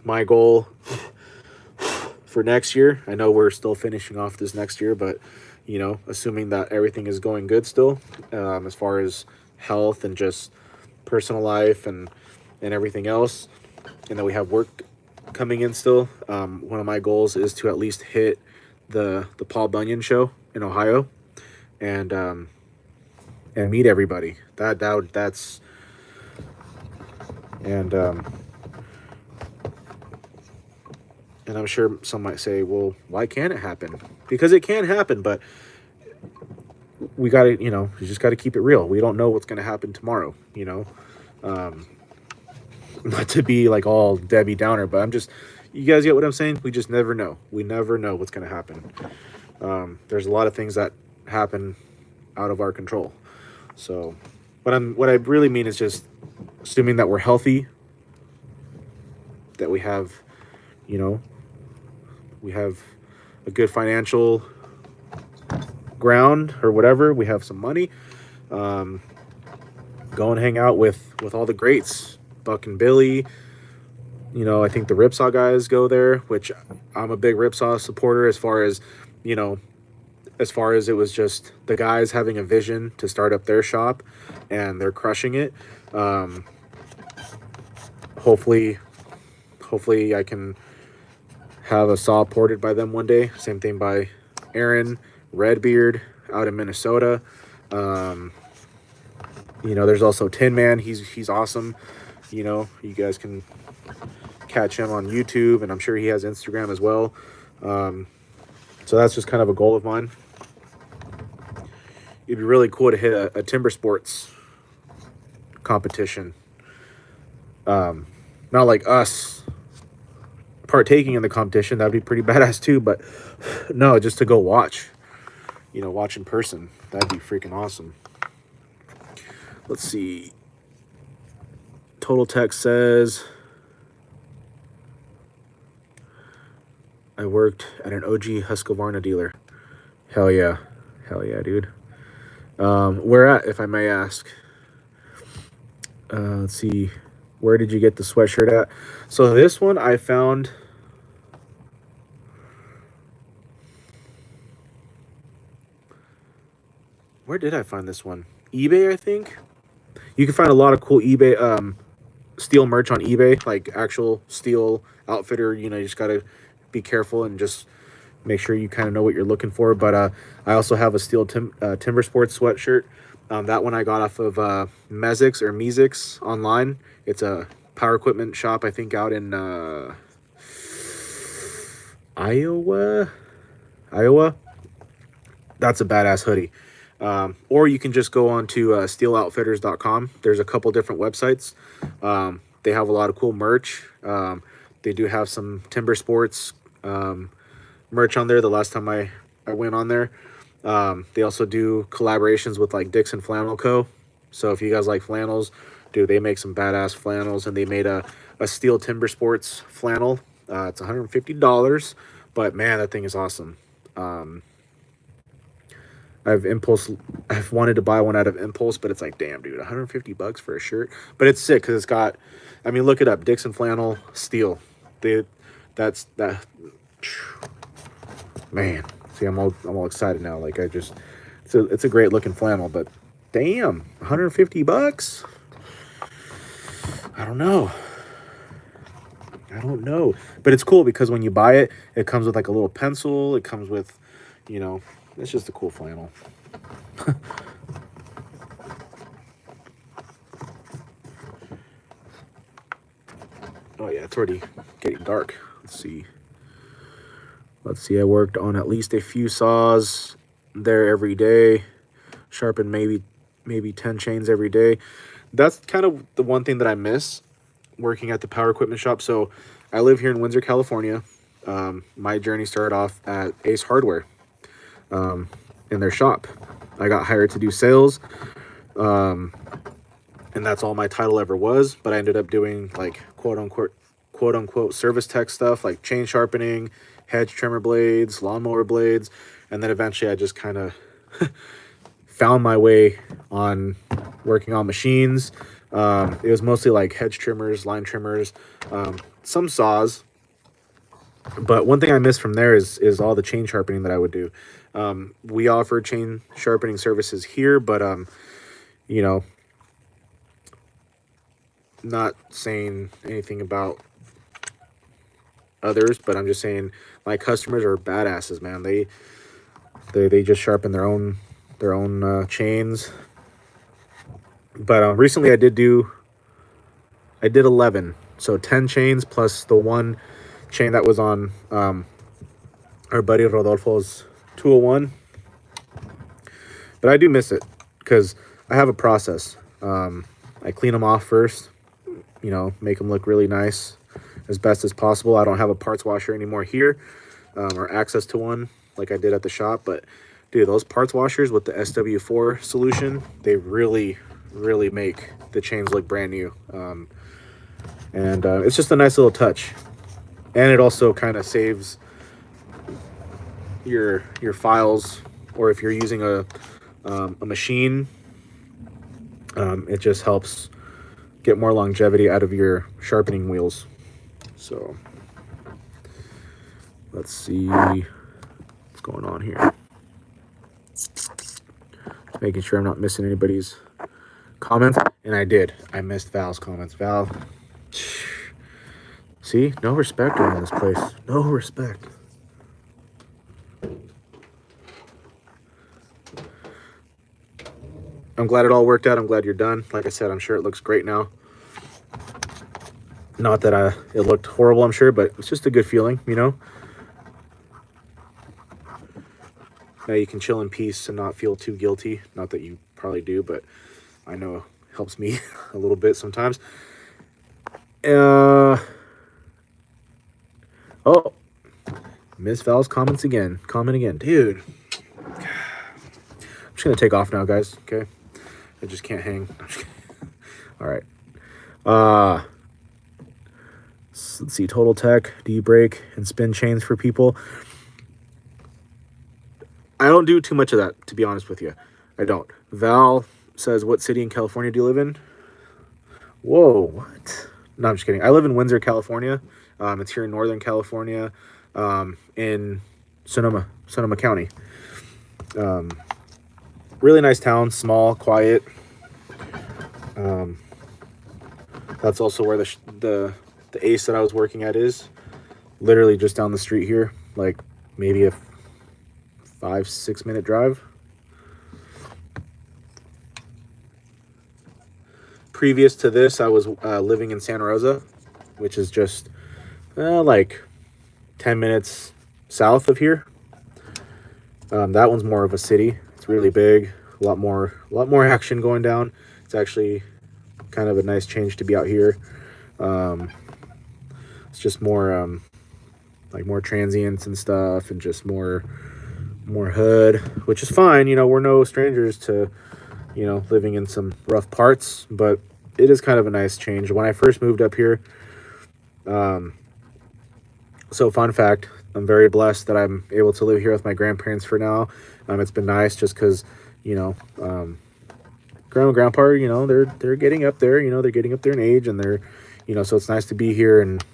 my goal for next year, I know we're still finishing off this next year, but you know, assuming that everything is going good still, as far as health and just personal life and everything else, and that we have work coming in still, one of my goals is to at least hit the Paul Bunyan show in Ohio, and meet everybody. That's and I'm sure some might say, well, why can't it happen? Because it can happen, but we gotta, you know, you just gotta keep it real. We don't know what's gonna happen tomorrow, you know. Not to be like all Debbie Downer, but I'm just, you guys get what I'm saying? We just never know. We never know what's going to happen. There's a lot of things that happen out of our control. So what I really mean is just assuming that we're healthy, that we have, you know, we have a good financial ground or whatever. We have some money. Go and hang out with all the greats. Buck and Billy, you know, I think the Ripsaw guys go there, which I'm a big Ripsaw supporter as far as you know, as far as it was just the guys having a vision to start up their shop, and they're crushing it. Hopefully I can have a saw ported by them one day. Same thing by Aaron Redbeard out in Minnesota. You know, there's also Tin Man. He's awesome. You know, you guys can catch him on YouTube, and I'm sure he has Instagram as well. So that's just kind of a goal of mine. It'd be really cool to hit a timber sports competition. Not like us partaking in the competition. That'd be pretty badass too, but no, just to go watch. You know, watch in person. That'd be freaking awesome. Let's see. Total Tech says, I worked at an OG Husqvarna dealer. Hell yeah. Hell yeah, dude. Where at, if I may ask? Let's see. Where did you get the sweatshirt at? So this one I found... Where did I find this one? eBay, I think. You can find a lot of cool eBay, steel merch on eBay, like actual steel outfitter. You know, you just got to be careful and just make sure you kind of know what you're looking for. But I also have a steel timber sports sweatshirt. That one I got off of Mezix or Mezix online. It's a power equipment shop, I think, out in Iowa. That's a badass hoodie. Or you can just go on to steeloutfitters.com. There's a couple different websites. They have a lot of cool merch. They do have some timber sports merch on there. The last time I went on there. They also do collaborations with like Dixon Flannel Co. So if you guys like flannels, dude, they make some badass flannels, and they made a steel timber sports flannel. It's $150, but man, that thing is awesome. I've wanted to buy one out of Impulse, but it's like, damn, dude, $150 for a shirt. But it's sick because it's got, I mean, look it up, Dixon Flannel steel. That's that. Man, see, I'm all excited now. Like it's a great looking flannel, but damn, $150. I don't know, but it's cool because when you buy it, it comes with like a little pencil. It comes with, you know. It's just a cool flannel. Oh yeah, it's already getting dark. Let's see. I worked on at least a few saws there every day. Sharpened maybe 10 chains every day. That's kind of the one thing that I miss working at the power equipment shop. So I live here in Windsor, California. My journey started off at Ace Hardware. In their shop. I got hired to do sales, and that's all my title ever was, but I ended up doing like quote unquote service tech stuff, like chain sharpening, hedge trimmer blades, lawnmower blades, and then eventually I just kind of found my way on working on machines. It was mostly like hedge trimmers, line trimmers, some saws. But one thing I missed from there is all the chain sharpening that I would do. We offer chain sharpening services here, but, you know, not saying anything about others, but I'm just saying my customers are badasses, man. They just sharpen their own chains. But recently I did 11, so 10 chains plus the one chain that was on our buddy Rodolfo's 201. But I do miss it because I have a process. I clean them off first, you know, make them look really nice as best as possible. I don't have a parts washer anymore here, or access to one like I did at the shop. But dude, those parts washers with the SW4 solution, they really make the chains look brand new. And it's just a nice little touch. And it also kind of saves your files, or if you're using a machine, it just helps get more longevity out of your sharpening wheels. So let's see. Let's going on here. Making sure I'm not missing anybody's comments. And I did. I missed Val's comments. Val, see, no respect around this place. No respect. I'm glad it all worked out. I'm glad you're done. Like I said, I'm sure it looks great now. Not that it looked horrible, I'm sure, but it's just a good feeling, you know? Now you can chill in peace and not feel too guilty. Not that you probably do, but I know it helps me a little bit sometimes. Oh, Miss Val's comments again. Comment again. Dude. I'm just going to take off now, guys, okay? I just can't hang. All right. Let's see. Total Tech. Do you break and spin chains for people? I don't do too much of that, to be honest with you. I don't. Val says, what city in California do you live in? Whoa, what? No, I'm just kidding. I live in Windsor, California. It's here in Northern California, in Sonoma County. Really nice town, small, quiet. That's also where the Ace that I was working at is. Literally just down the street here, like maybe a 5-6 minute drive. Previous to this, I was living in Santa Rosa, which is just like 10 minutes south of here. That one's more of a city. It's really big, a lot more action going down. It's actually kind of a nice change to be out here. It's just more like more transients and stuff, and just more hood, which is fine. You know, we're no strangers to, you know, living in some rough parts, but it is kind of a nice change. When I first moved up here, so fun fact, I'm very blessed that I'm able to live here with my grandparents for now. It's been nice just because, you know, grandma and grandpa, you know, they're getting up there, you know, they're getting up there in age, and they're, you know, so it's nice to be here and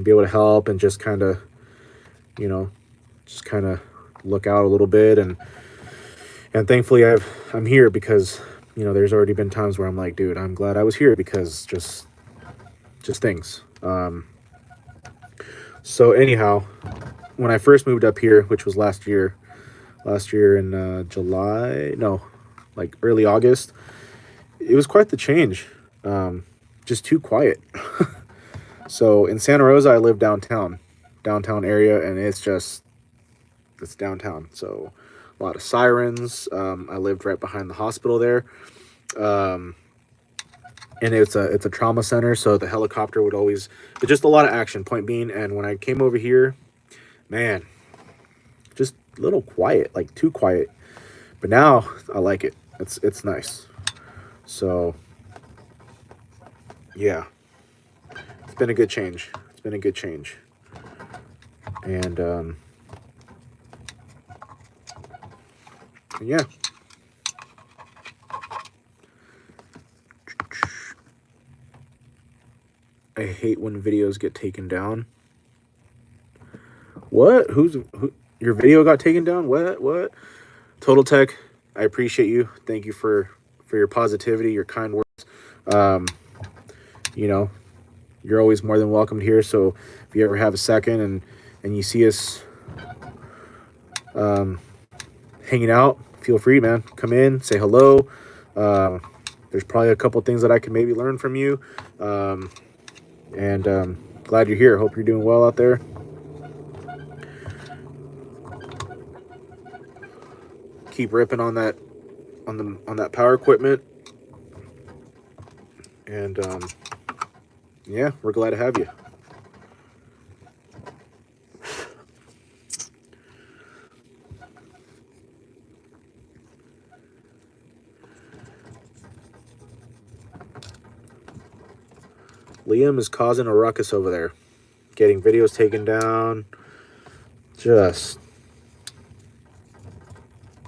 be able to help and just kind of, you know, just kind of look out a little bit. And thankfully I'm here because, you know, there's already been times where I'm like, dude, I'm glad I was here because just things. So anyhow, when I first moved up here, which was last year in July, no, like early August, it was quite the change. Just too quiet. So in Santa Rosa, I live downtown area, and it's downtown. So a lot of sirens. I lived right behind the hospital there. And it's a trauma center, so the helicopter would always, but just a lot of action, point being. And when I came over here, man, just a little quiet, like too quiet. But now I like it. It's nice. So yeah, it's been a good change. And yeah. I hate when videos get taken down. What? Who? Your video got taken down? What? Total Tech, I appreciate you. Thank you for your positivity, your kind words. You know, you're always more than welcome here. So if you ever have a second and you see us hanging out, feel free, man. Come in, say hello. There's probably a couple things that I can maybe learn from you. And glad you're here. Hope you're doing well out there. Keep ripping on that power equipment. And yeah, we're glad to have you. Liam is causing a ruckus over there, getting videos taken down, just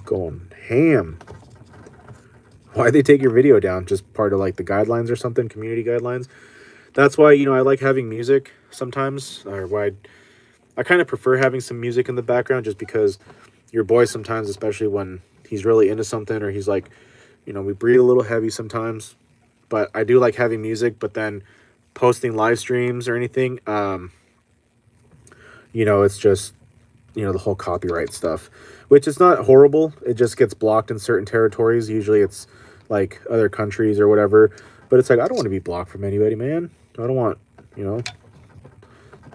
going ham. Why'd they take your video down? Just part of like the guidelines or something, community guidelines? That's why, you know, I like having music sometimes, or why I kind of prefer having some music in the background, just because your boy sometimes, especially when he's really into something, or he's like, you know, we breathe a little heavy sometimes. But I do like heavy music, but then posting live streams or anything, you know, it's just, you know, the whole copyright stuff, which is not horrible. It just gets blocked in certain territories. Usually it's like other countries or whatever. But it's like, I don't want to be blocked from anybody, man. I don't want, you know,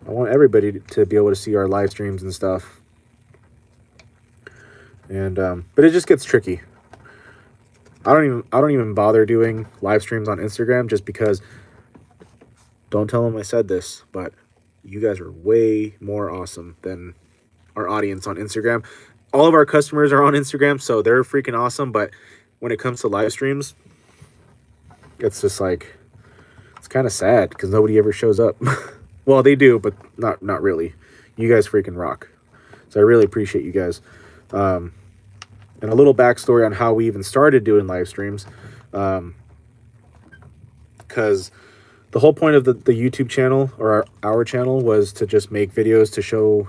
I want everybody to be able to see our live streams and stuff. And but it just gets tricky. I don't even bother doing live streams on Instagram, just because, don't tell them I said this, but you guys are way more awesome than our audience on Instagram. All of our customers are on Instagram, so they're freaking awesome. But when it comes to live streams, it's just like, it's kind of sad because nobody ever shows up. Well, they do, but not really. You guys freaking rock. So I really appreciate you guys. And a little backstory on how we even started doing live streams. Because the whole point of the YouTube channel, or our channel, was to just make videos to show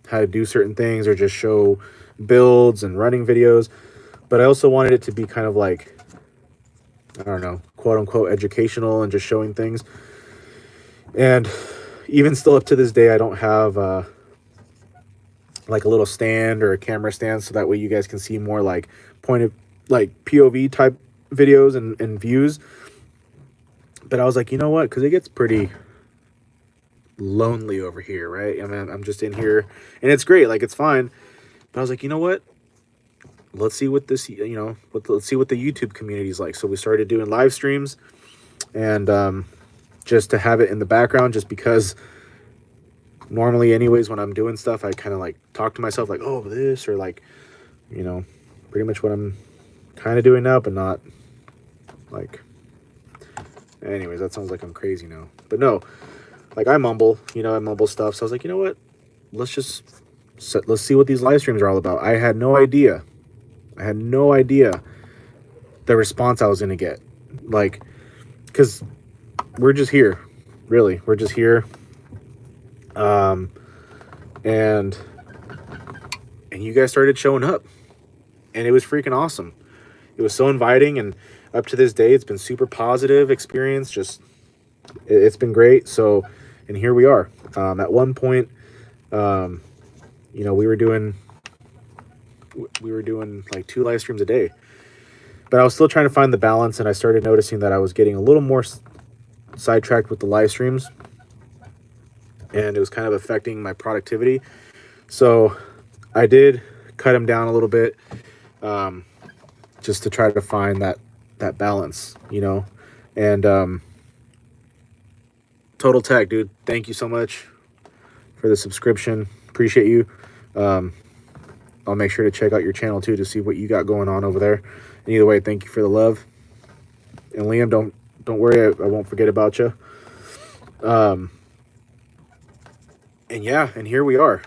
how to do certain things, or just show builds and running videos. But I also wanted it to be kind of like, I don't know, quote unquote educational, and just showing things. And even still up to this day, I don't have like a little stand or a camera stand, so that way you guys can see more like POV type videos and views. But I was like, you know what? Because it gets pretty lonely over here, right? I mean, I'm just in here, and it's great, like, it's fine. But I was like, you know what? Let's see what this, you know, let's see what the YouTube community is like. So we started doing live streams, and just to have it in the background, just because normally anyways when I'm doing stuff, I kind of like talk to myself like, oh, this, or like, you know, pretty much what I'm kind of doing now, but not like, anyways, that sounds like I'm crazy now. But no, like, I mumble, you know, I mumble stuff. So I was like, you know what, let's see what these live streams are all about. I had no idea the response I was gonna get, like, because we're just here, really, we're just here. And you guys started showing up, and it was freaking awesome. It was so inviting, and up to this day, it's been super positive experience. Just, it's been great. So, and here we are. At one point, you know, we were doing like 2 live streams a day, but I was still trying to find the balance, and I started noticing that I was getting a little more sidetracked with the live streams, and it was kind of affecting my productivity. So I did cut them down a little bit, just to try to find that balance, you know. And Total Tech, dude, thank you so much for the subscription. Appreciate you. I'll make sure to check out your channel too, to see what you got going on over there. And either way, thank you for the love. And Liam, don't worry, I won't forget about you. And yeah, and here we are.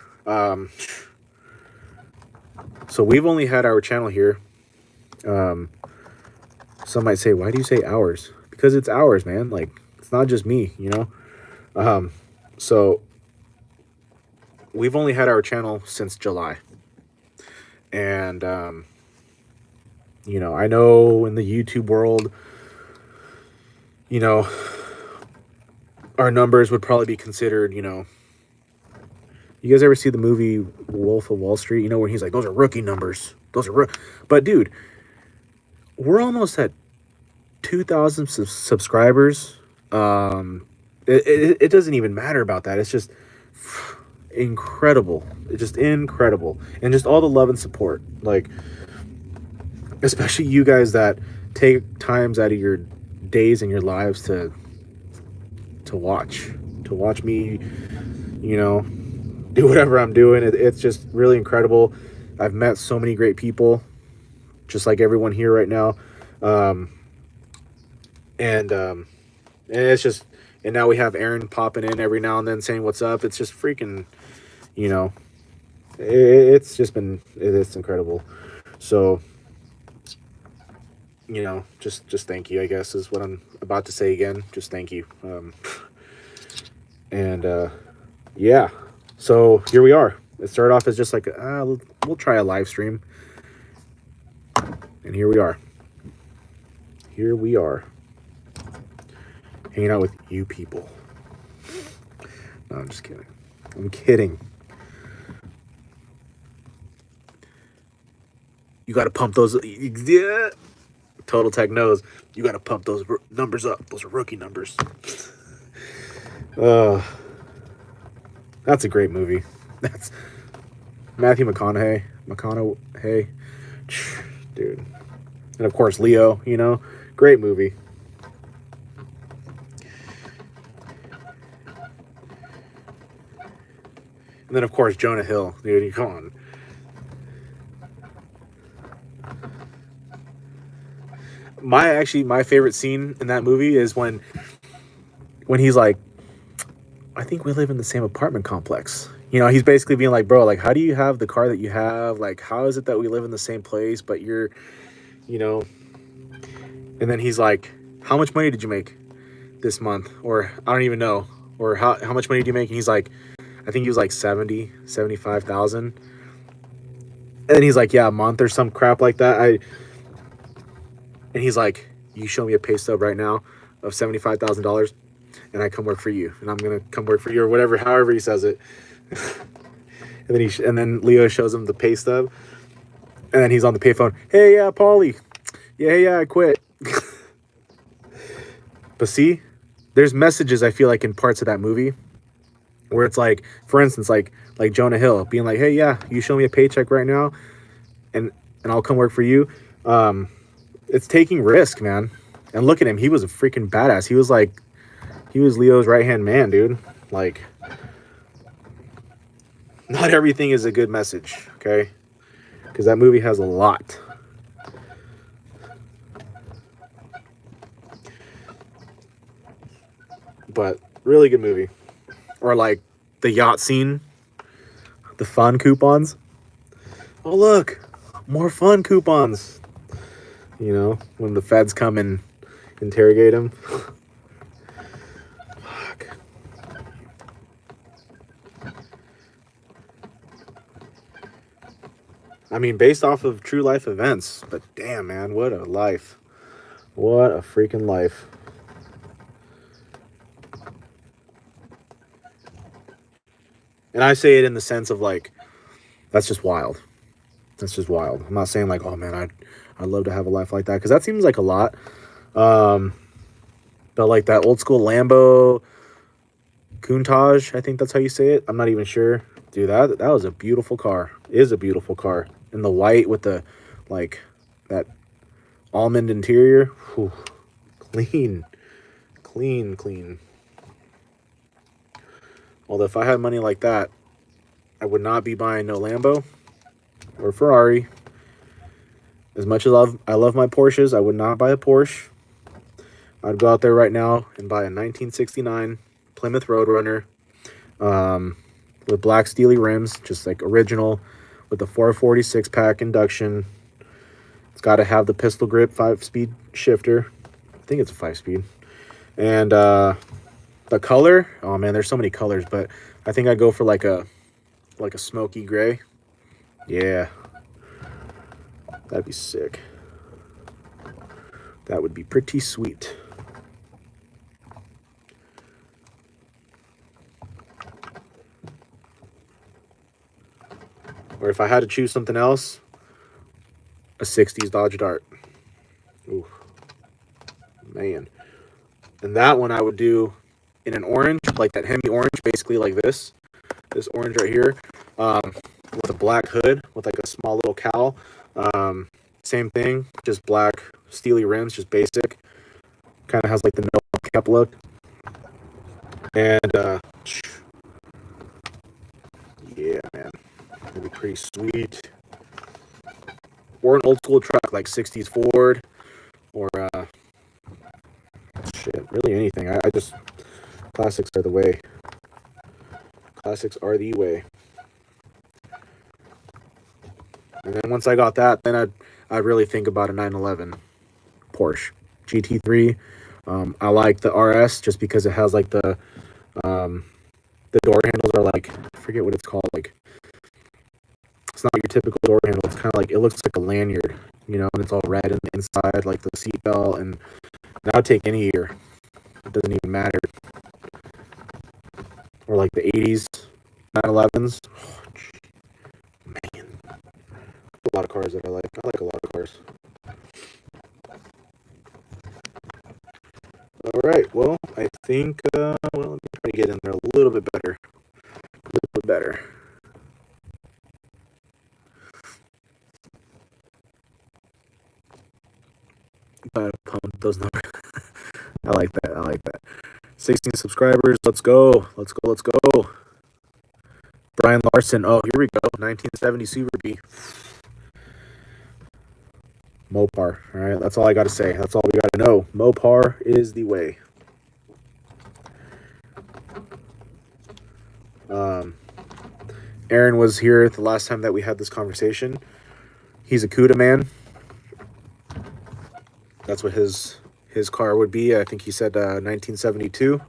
So we've only had our channel here. Some might say, why do you say ours? Because it's ours, man. Like, it's not just me, you know? So we've only had our channel since July. And, you know, I know in the YouTube world, you know, our numbers would probably be considered, you know, you guys ever see the movie Wolf of Wall Street? You know, when he's like, those are rookie numbers. Those are But dude, we're almost at 2,000 subscribers. It doesn't even matter about that. It's just incredible. It's just incredible. And just all the love and support. Like, especially you guys that take times out of your days and your lives to watch me, you know, do whatever I'm doing. It's just really incredible. I've met so many great people, just like everyone here right now. And it's just, and now we have Aaron popping in every now and then saying what's up. It's just freaking, you know, it's just been, it's incredible. So, you know, just thank you, I guess, is what I'm about to say again. Just thank you. Yeah, so here we are. It started off as just like, we'll try a live stream. And here we are. Here we are. Hanging out with you people. No, I'm just kidding. I'm kidding. You got to pump those. Yeah. Total Tech knows. You got to pump those numbers up. Those are rookie numbers. That's a great movie. That's Matthew McConaughey. Dude. And of course, Leo, you know. Great movie. And then, of course, Jonah Hill. Dude, come on. My favorite scene in that movie is when he's like, I think we live in the same apartment complex. You know, he's basically being like, bro, like, how do you have the car that you have? Like, how is it that we live in the same place, but you're, you know, and then he's like, how much money did you make this month? Or I don't even know. Or how much money do you make? And he's like, I think he was like 75,000. And then he's like, yeah, a month or some crap like that. And he's like, you show me a pay stub right now of $75,000 and I come work for you. And I'm going to come work for you or whatever, however he says it. and then Leo shows him the pay stub. And then he's on the payphone. Hey, Paulie. Yeah, I quit. But see, there's messages I feel like in parts of that movie where it's like, for instance, like Jonah Hill being like, hey, yeah, you show me a paycheck right now and I'll come work for you. It's taking risk, man. And look at him. He was a freaking badass. He was Leo's right-hand man, dude. Like, not everything is a good message, okay? Because that movie has a lot. But really good movie. Or like the yacht scene. The fun coupons. Oh, look. More fun coupons. You know, when the feds come and interrogate him. Fuck. I mean, based off of true life events. But damn, man, what a life. What a freaking life. And I say it in the sense of like, that's just wild. That's just wild. I'm not saying like, oh man, I'd love to have a life like that, because that seems like a lot. But like that old school Lambo Countach, I think that's how you say it. I'm not even sure. Dude, that was a beautiful car. It is a beautiful car. In the white with the like that almond interior. Whew. Clean. Although if I had money like that, I would not be buying no Lambo or Ferrari. As much as I love my Porsches, I would not buy a Porsche. I'd go out there right now and buy a 1969 Plymouth Roadrunner with black steely rims, just like original, with a 446 pack induction. It's got to have the pistol grip 5-speed shifter. I think it's a 5-speed. And the color, oh man, there's so many colors, but I think I go for like a smoky gray. Yeah. That'd be sick. That would be pretty sweet. Or if I had to choose something else, a 60s Dodge Dart. Ooh, man. And that one I would do in an orange, like that Hemi orange, basically like this orange right here, with a black hood with like a small little cowl. Same thing, just black steely rims, just basic. Kind of has like the no cap look. And yeah, man, that'd be pretty sweet. Or an old school truck like 60s Ford, or shit, really anything. I just, classics are the way. Classics are the way. And then once I got that, then I'd really think about a 911 Porsche GT3. I like the RS just because it has like the door handles are like, I forget what it's called, like It's not your typical door handle. It's kind of like, it looks like a lanyard, you know, and it's all red in the inside, like the seatbelt. And I'll take any year. It doesn't even matter. Or like the 80s, 911s. Oh, man. A lot of cars that I like. I like a lot of cars. All right. Well, I think, well, let me try to get in there a little bit better. A little bit better. Gotta pump those numbers. I like that. I like that. 16 subscribers. Let's go. Let's go. Let's go. Brian Larson. Oh, here we go. 1970 Super B. Mopar. All right. That's all I got to say. That's all we got to know. Mopar is the way. Aaron was here the last time that we had this conversation. He's a CUDA man. That's what his car would be. I think he said 1972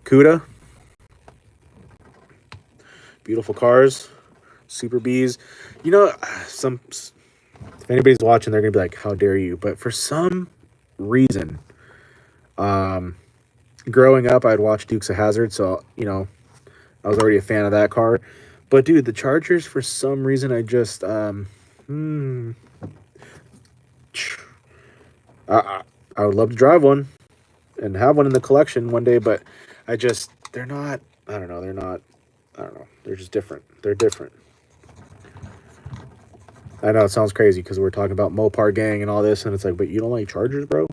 CUDA. Beautiful cars, Super Bs. You know, if anybody's watching, they're gonna be like, "How dare you?" But for some reason, growing up, I'd watch Dukes of Hazzard, so you know, I was already a fan of that car. But dude, the Chargers, for some reason, I just I would love to drive one and have one in the collection one day, but they're not, I don't know, they're just different. They're different. I know it sounds crazy because we're talking about Mopar gang and all this, and it's like, but you don't like Chargers, bro?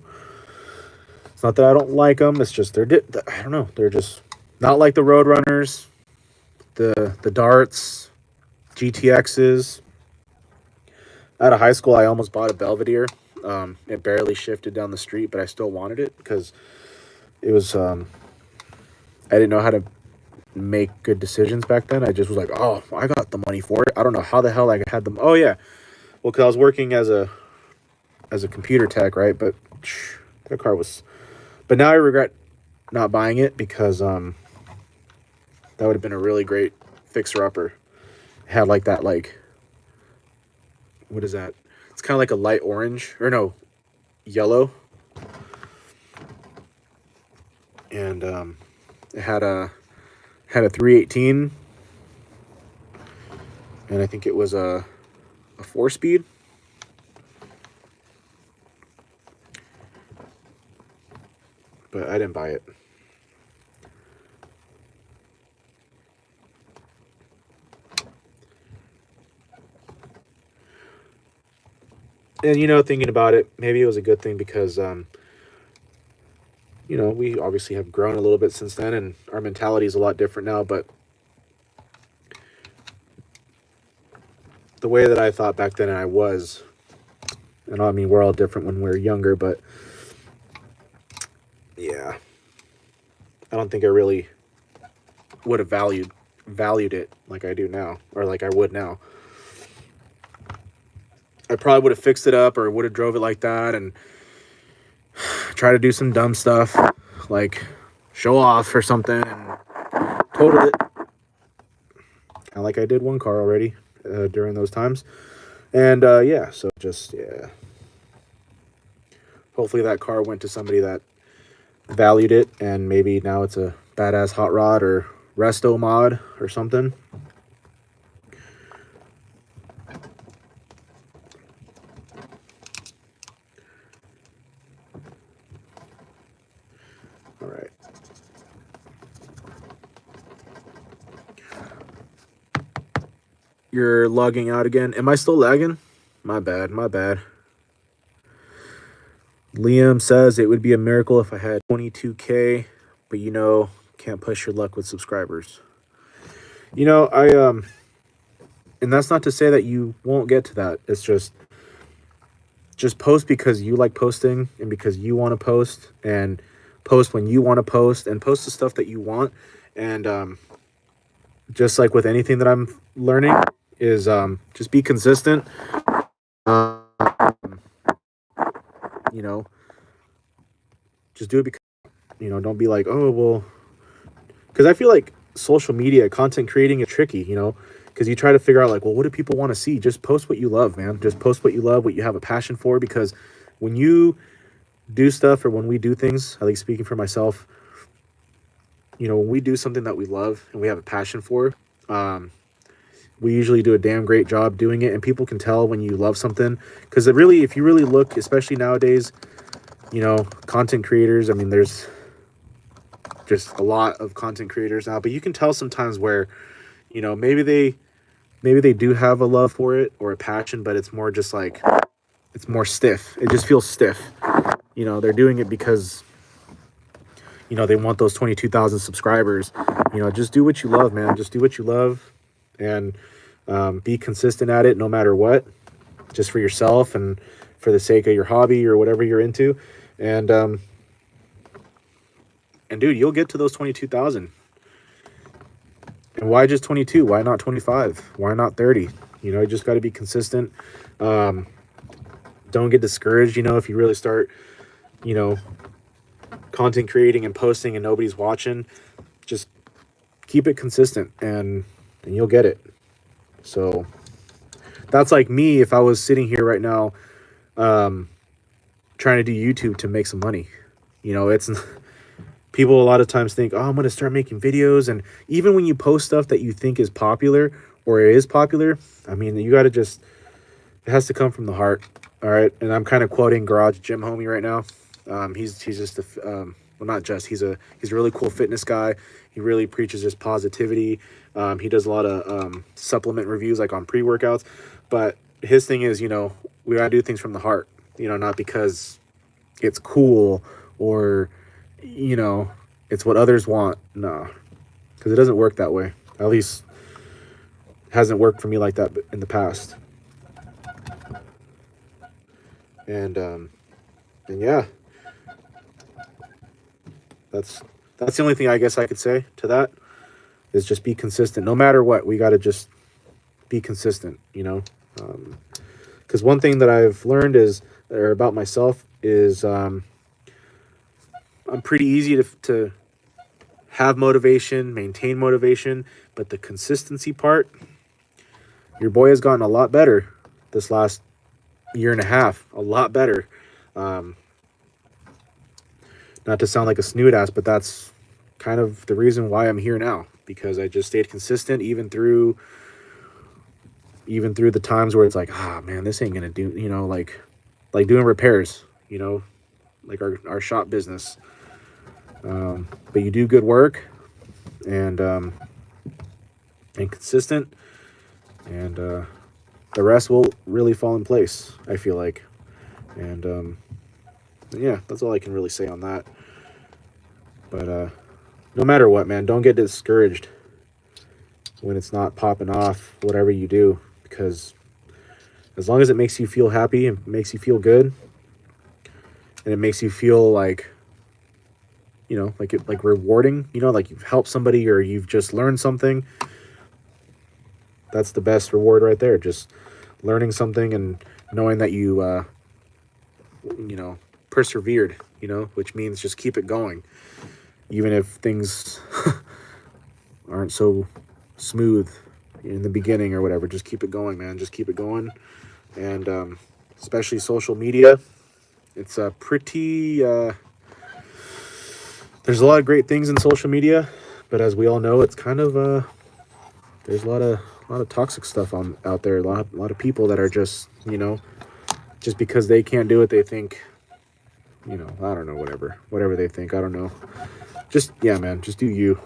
It's not that I don't like them, it's just I don't know, they're just not like the Roadrunners, the Darts, GTXs. Out of high school, I almost bought a Belvedere. It barely shifted down the street, but I still wanted it because it was, I didn't know how to make good decisions back then. I just was like, oh, I got the money for it. I don't know how the hell I had them. Oh, yeah. Well, because I was working as a computer tech, right? But that car was, but now I regret not buying it because that would have been a really great fixer-upper. It had like that, like, what is that? It's kind of like a light orange, or no, yellow. And it had a 318, and I think it was a 4-speed. But I didn't buy it. And, you know, thinking about it, maybe it was a good thing because, you know, we obviously have grown a little bit since then, and our mentality is a lot different now. But the way that I thought back then, and I was, and I mean, we're all different when we're younger, but yeah, I don't think I really would have valued it like I do now, or like I would now. I probably would have fixed it up or would have drove it like that and try to do some dumb stuff like show off or something and total it. Kind of like I did one car already during those times. And yeah, so just, yeah. Hopefully that car went to somebody that valued it, and maybe now it's a badass hot rod or resto mod or something. All right. You're logging out again. Am I still lagging? My bad, my bad. Liam says it would be a miracle if I had 22K, but you know, can't push your luck with subscribers. You know, and that's not to say that you won't get to that. It's just post because you like posting and because you want to post, and post when you want to post, and post the stuff that you want. And just like with anything that I'm learning is just be consistent. You know, just do it because, you know, don't be like, oh, well, because I feel like social media content creating is tricky. You know, because you try to figure out like, well, what do people want to see? Just post what you love, man. Just post what you love, what you have a passion for, because when you do stuff, or when we do things, at least speaking for myself, you know, when we do something that we love and we have a passion for, we usually do a damn great job doing it, and people can tell when you love something. Because it really, if you really look, especially nowadays, you know, content creators, I mean, there's just a lot of content creators now, but you can tell sometimes where, you know, maybe they do have a love for it or a passion, but it's more just like, it's more stiff. It just feels stiff. You know, they're doing it because, you know, they want those 22,000 subscribers. You know, just do what you love, man. Just do what you love, and be consistent at it no matter what, just for yourself and for the sake of your hobby or whatever you're into. And dude, you'll get to those 22,000. And why just 22? Why not 25? Why not 30? You know, you just got to be consistent. Don't get discouraged, you know, if you really start, you know, content creating and posting and nobody's watching. Just keep it consistent, and you'll get it. So that's like me if I was sitting here right now trying to do YouTube to make some money. You know, it's people a lot of times think, oh, I'm going to start making videos. And even when you post stuff that you think is popular or is popular, I mean, you got to just, it has to come from the heart. All right. And I'm kind of quoting Garage Gym Homie right now. He's just a, well, not just, he's a really cool fitness guy. He really preaches just positivity. He does a lot of supplement reviews, like on pre-workouts. But his thing is, you know, we got to do things from the heart, you know, not because it's cool or, you know, it's what others want. No, because it doesn't work that way. At least hasn't worked for me like that in the past. And yeah, that's the only thing I guess I could say to that, is just be consistent. No matter what, we got to just be consistent, you know. Because one thing that I've learned is, or about myself, is I'm pretty easy to have motivation, maintain motivation, but the consistency part, your boy has gotten a lot better this last year and a half, a lot better. Not to sound like a snoot ass, but that's kind of the reason why I'm here now, because I just stayed consistent even through the times where it's like, ah, man, this ain't gonna do, you know, like doing repairs, you know, like our shop business. But you do good work, and consistent, and the rest will really fall in place, I feel like. And yeah, that's all I can really say on that. But no matter what, man, don't get discouraged when it's not popping off, whatever you do, because as long as it makes you feel happy and makes you feel good, and it makes you feel like, you know, like rewarding, you know, like you've helped somebody or you've just learned something, that's the best reward right there. Just learning something and knowing that you know, persevered, you know, which means just keep it going, even if things aren't so smooth in the beginning or whatever. Just keep it going, man. Just keep it going. And especially social media, it's a pretty there's a lot of great things in social media, but as we all know, it's kind of there's a lot of toxic stuff out there. A lot of people that are just, you know, just because they can't do it, they think, you know, I don't know, whatever they think, I don't know. Just, yeah, man, just do you.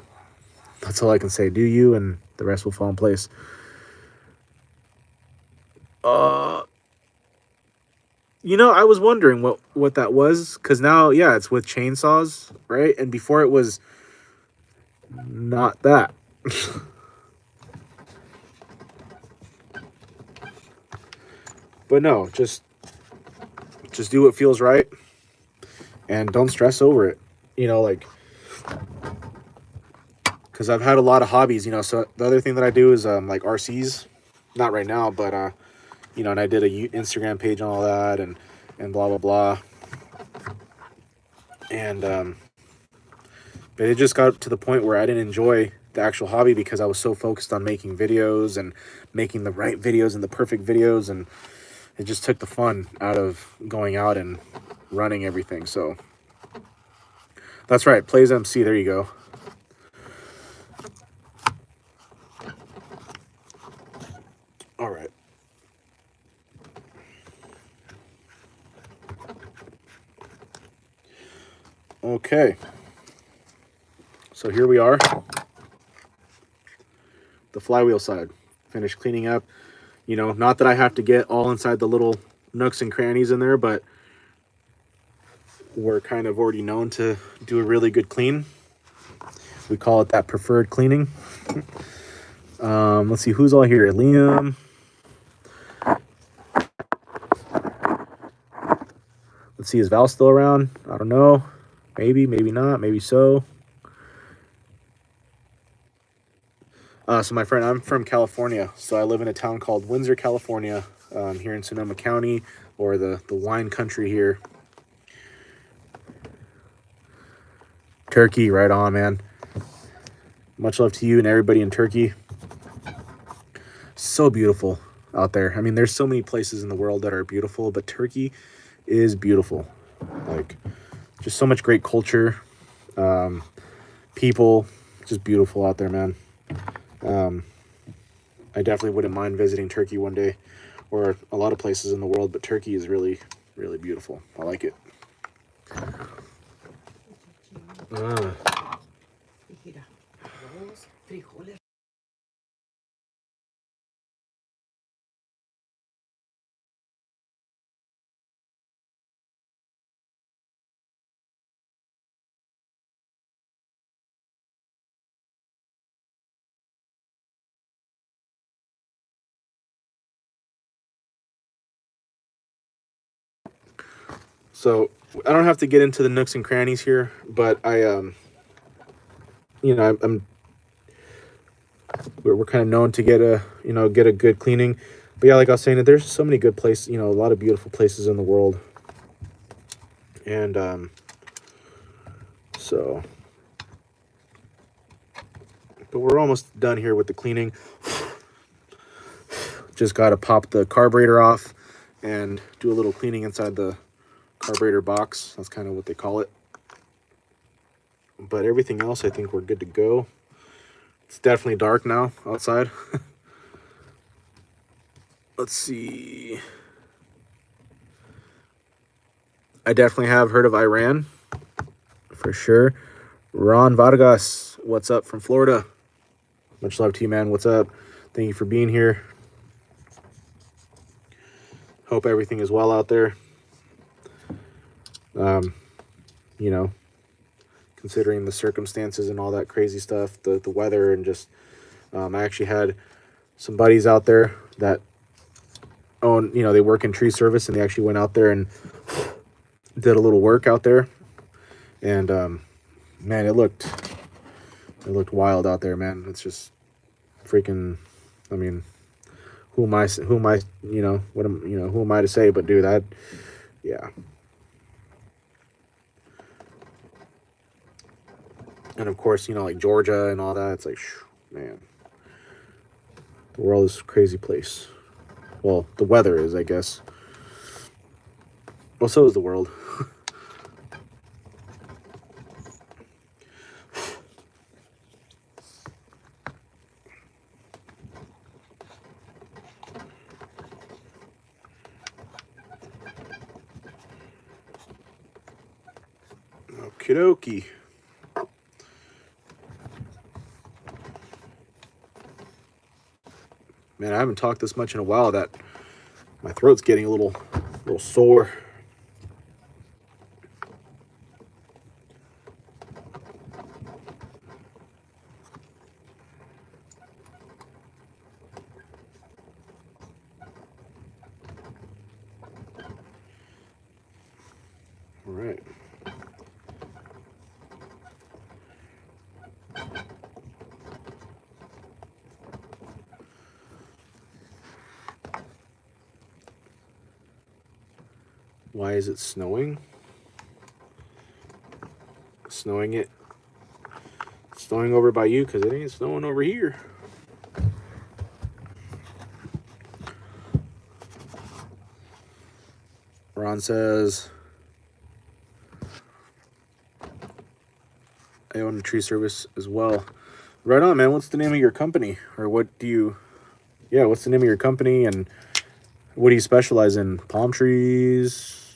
That's all I can say. Do you, and the rest will fall in place. You know, I was wondering what that was, because now, yeah, it's with chainsaws, right? And before it was not that. But no, just do what feels right, and don't stress over it. You know, like, because I've had a lot of hobbies, you know. So the other thing that I do is like RCs, not right now, but you know, and I did a Instagram page and all that, and blah blah blah. And but it just got to the point where I didn't enjoy the actual hobby because I was so focused on making videos and making the right videos and the perfect videos, and it just took the fun out of going out and running everything. So that's right, Plays MC, there you go. All right. Okay. So here we are. The flywheel side. Finished cleaning up. You know, not that I have to get all inside the little nooks and crannies in there, but we're kind of already known to do a really good clean. We call it that preferred cleaning. Let's see who's all here. Liam. Let's see, is Val still around? I don't know. Maybe, maybe not, maybe so. So my friend, I'm from California. So I live in a town called Windsor, California, here in Sonoma County, or the wine country here. Turkey, right on, man. Much love to you and everybody in Turkey. So beautiful out there. I mean, there's so many places in the world that are beautiful, but Turkey is beautiful. Like, just so much great culture. People, just beautiful out there, man. I definitely wouldn't mind visiting Turkey one day, or a lot of places in the world, but Turkey is really, really beautiful. I like it. So I don't have to get into the nooks and crannies here, but we're kind of known to get a good cleaning. But yeah, like I was saying, there's so many good places, a lot of beautiful places in the world. And so, but we're almost done here with the cleaning. Just got to pop the carburetor off and do a little cleaning inside the carburetor box. That's kind of what they call it. But everything else, I think we're good to go. It's definitely dark now outside. Let's see. I definitely have heard of Iran, for sure. Ron Vargas, what's up from Florida? Much love to you, man. What's up? Thank you for being here. Hope everything is well out there. Considering the circumstances and all that crazy stuff, the weather, and just, I actually had some buddies out there that they work in tree service, and they actually went out there and did a little work out there. And, man, it looked wild out there, man. It's just freaking, I mean, who am I, who am I to say, but dude, yeah. And of course, like Georgia and all that, it's like, man, the world is a crazy place. Well, the weather is, I guess. Well, so is the world. Okie dokie. Man, I haven't talked this much in a while that my throat's getting a little sore. All right. Why is it snowing? It's snowing over by you because it ain't snowing over here. Ron says, I own a tree service as well. Right on, man. What's the name of your company? Or what do you... Yeah, what's the name of your company and what do you specialize in? Palm trees?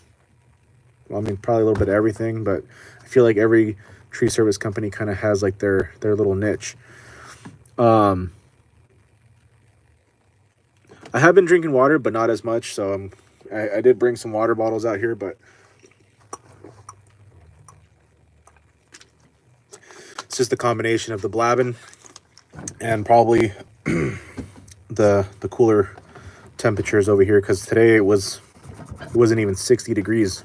Well, I mean, probably a little bit of everything, but I feel like every tree service company kind of has like their little niche. I have been drinking water, but not as much. So I did bring some water bottles out here, but it's just the combination of the blabbing and probably the cooler temperatures over here, because today it wasn't even 60 degrees.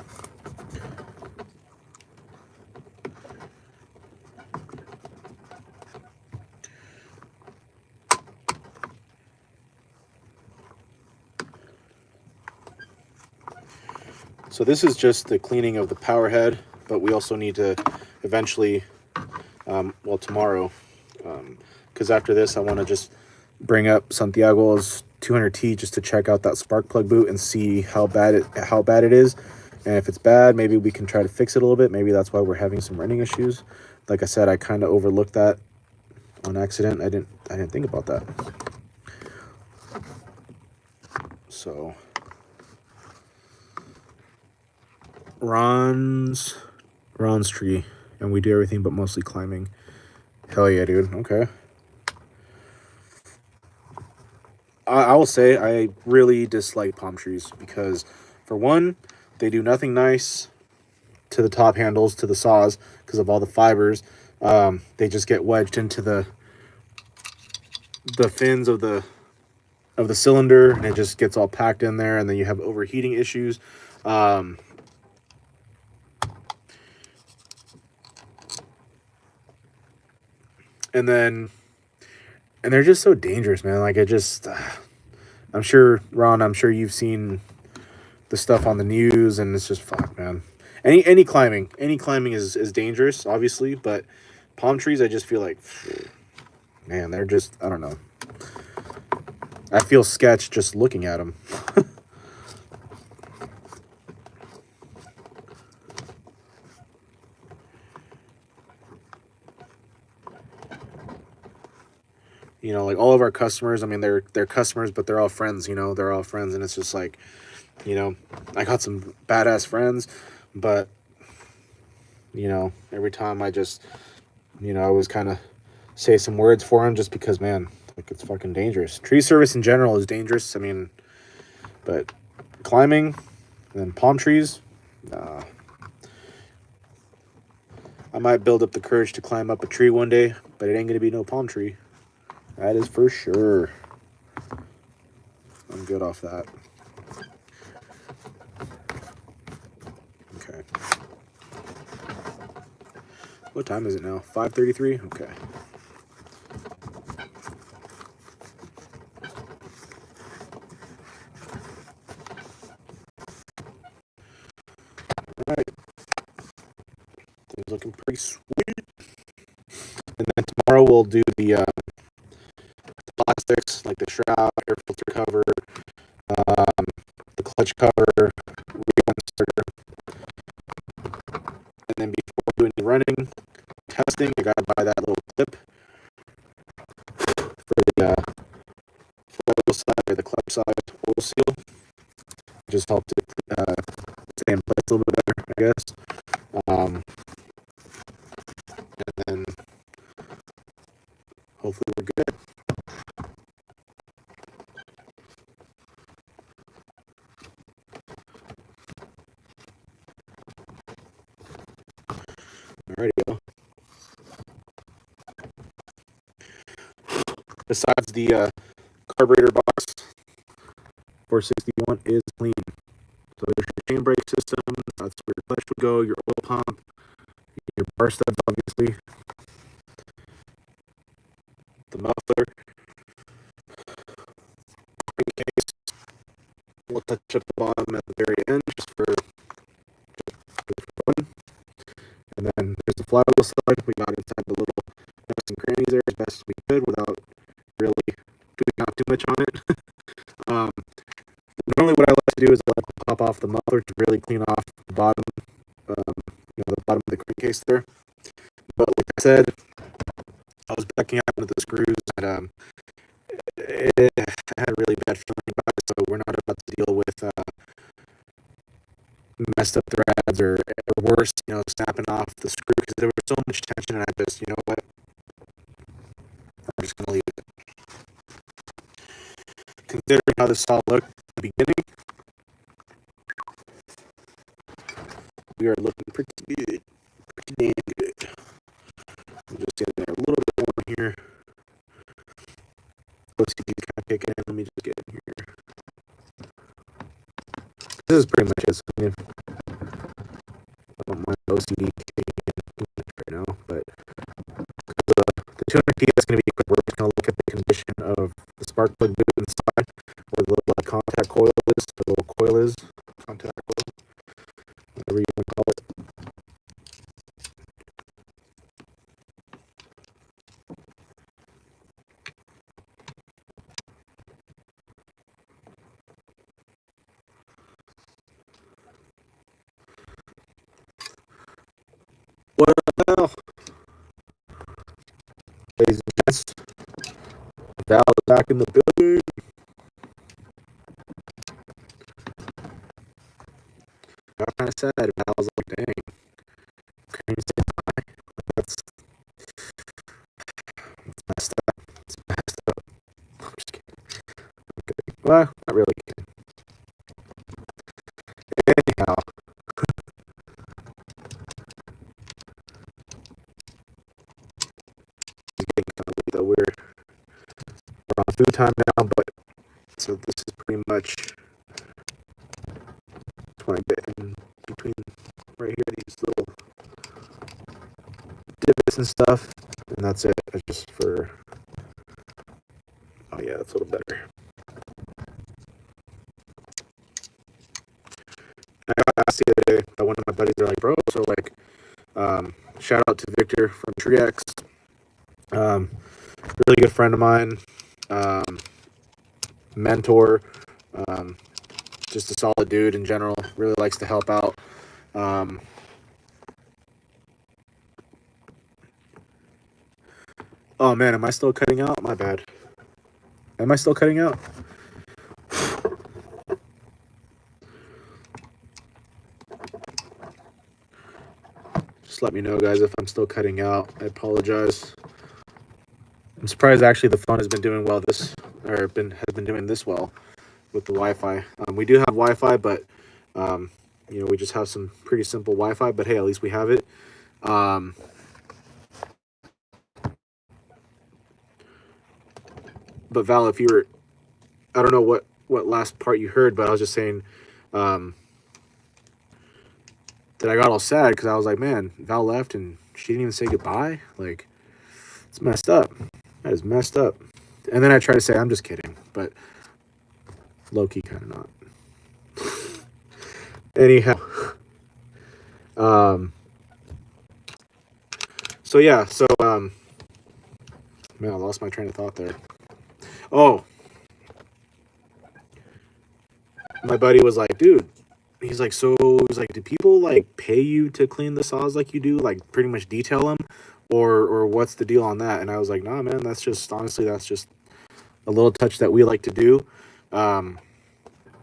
So this is just the cleaning of the power head, but we also need to eventually, well, tomorrow, because after this I want to just bring up Santiago's 200T just to check out that spark plug boot and see how bad it is. And if it's bad, maybe we can try to fix it a little bit. Maybe that's why we're having some running issues. Like I said, I kind of overlooked that on accident. I didn't think about that. So Ron's tree, and we do everything but mostly climbing. Hell yeah, dude. Okay. I will say I really dislike palm trees because, for one, they do nothing nice to the top handles, to the saws, because of all the fibers. They just get wedged into the fins of the cylinder, and it just gets all packed in there, and then you have overheating issues. And they're just so dangerous, man. Like, I'm sure, Ron, I'm sure you've seen the stuff on the news, and it's just, fuck, man. Any climbing is dangerous, obviously, but palm trees, I just feel like, man, they're just, I don't know. I feel sketch just looking at them. You know, like all of our customers, I mean, they're customers, but they're all friends, you know, they're all friends. And it's just like, you know, I got some badass friends, but, you know, every time I just, you know, I always kind of say some words for them just because, man, like, it's fucking dangerous. Tree service in general is dangerous. I mean, but climbing and then palm trees, nah. I might build up the courage to climb up a tree one day, but it ain't going to be no palm tree. That is for sure. I'm good off that. Okay. What time is it now? 5:33? Okay. All right. Things looking pretty sweet. And then tomorrow we'll do the plastics, like the shroud, air filter cover, the clutch cover, rear starter. And then before doing any running testing, I gotta buy that little clip for the oil side or the clutch side oil seal. Just helped it stay in place a little bit better, I guess. And then hopefully we're good. Alrighty, go. Besides the carburetor box, 461 is clean. So there's your chain brake system. That's where your clutch would go. Your oil pump, your bar studs, obviously. The muffler. In case, we'll touch up the bottom at the very end just for fun. And then there's the flywheel slide. We got inside the little good without really doing out too much on it. um, Normally what I like to do is I like to pop off the muffler to really clean off the bottom, the bottom of the crankcase there. But like I said, I was backing out into the screws, and I had a really bad feeling about it, so we're not about to deal with messed up threads or worse, snapping off the screw, because there was so much tension, and I just, you know what, I'm just going to leave it. Considering how this saw looked at the beginning, we are looking pretty good. Pretty damn good. I'm just getting there a little bit more here. OCD kind of kicking in. Let me just get in here. This is pretty much it. I mean, I don't mind OCD kicking in right now, but the 200T is going to be quick. We're just going to look at the condition of the spark plug boot inside, where the little contact coil is, the little coil is, contact coil, whatever you want to call it. What up, Val? Ladies and gents, Val is back in the building. Got kind of sad. Val's like, dang, can you say hi? That's messed up. It's messed up. I'm just kidding. I'm kidding. Well, not really kidding. Anyhow. We're on food time now, but so this is pretty much when I get in between right here, these little divots and stuff, and that's it. It's just for, oh yeah, that's a little better. I got asked the other day by one of my buddies. They're like, bro, so like, shout out to Victor from TreeX. Really good friend of mine, mentor, just a solid dude in general. Really likes to help out. Oh man, am I still cutting out? My bad. Am I still cutting out? Just let me know, guys, if I'm still cutting out. I apologize. I'm surprised actually the phone has been doing well has been doing this well with the Wi-Fi. We do have Wi-Fi, but we just have some pretty simple Wi-Fi, but hey, at least we have it. But Val, if you were, I don't know what last part you heard, but I was just saying that I got all sad because I was like, man, Val left and she didn't even say goodbye. Like, it's messed up. That is messed up. And then I try to say, I'm just kidding, but low-key kind of not. Anyhow. So yeah, man, I lost my train of thought there. Oh. My buddy was like, dude, he's like, do people like pay you to clean the saws like you do? Like pretty much detail them? Or what's the deal on that? And I was like, nah, man, that's just a little touch that we like to do.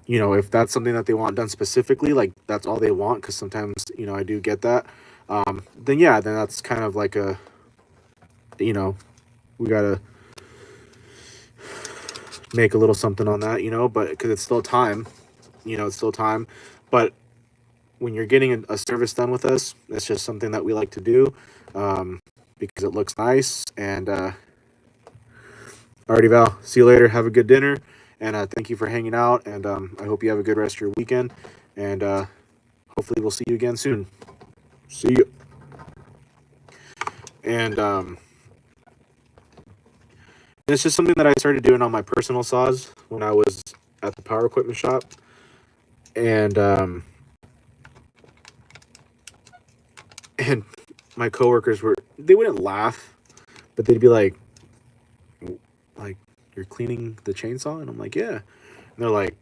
If that's something that they want done specifically, like that's all they want, because sometimes, I do get that. Then that's kind of like a, we gotta make a little something on that, but because it's still time, But when you're getting a service done with us, it's just something that we like to do. Because it looks nice. And alrighty, Val, see you later. Have a good dinner, and thank you for hanging out, and I hope you have a good rest of your weekend, and hopefully we'll see you again soon. See you. And it's just something that I started doing on my personal saws when I was at the power equipment shop, and my coworkers they wouldn't laugh, but they'd be like, like, you're cleaning the chainsaw? And I'm like, yeah. And they're like,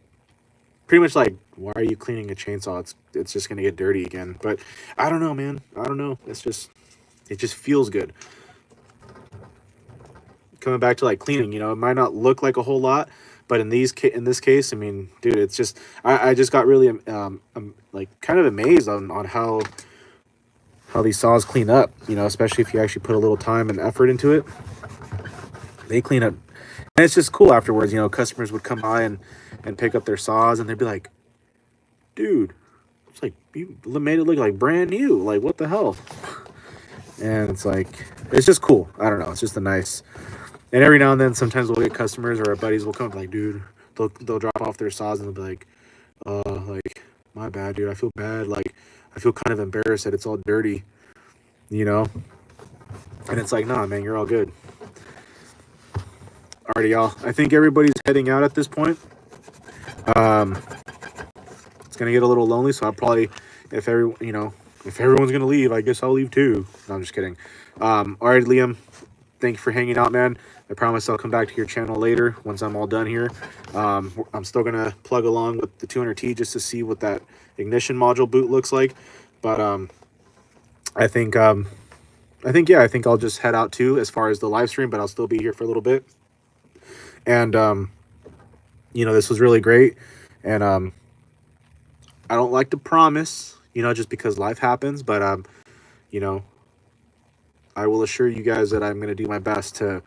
pretty much like, why are you cleaning a chainsaw? It's just gonna get dirty again. But I don't know, man. I don't know. It just feels good. Coming back to like cleaning, you know, it might not look like a whole lot, but in this case, I mean, dude, it's just I just got really like kind of amazed on how these saws clean up, you know, especially if you actually put a little time and effort into it. They clean up, and it's just cool afterwards. You know, customers would come by and pick up their saws, and they'd be like, dude, it's like you made it look like brand new. Like, what the hell? And it's like, it's just cool. I don't know. It's just a nice. And every now and then, sometimes we'll get customers or our buddies will come and be like, dude, they'll drop off their saws and they'll be like, like, my bad, dude. I feel bad. Like, I feel kind of embarrassed that it's all dirty, you know? And it's like, nah, man, you're all good. Alrighty, y'all. I think everybody's heading out at this point. It's gonna get a little lonely, so I'll probably, if everyone's gonna leave, I guess I'll leave too. No, I'm just kidding. Alright, Liam, thank you for hanging out, man. I promise I'll come back to your channel later once I'm all done here. I'm still gonna plug along with the 200T just to see what that ignition module boot looks like. But I think I'll just head out too as far as the live stream, but I'll still be here for a little bit. And you know, this was really great. And I don't like to promise, you know, just because life happens, but you know, I will assure you guys that I'm going to do my best to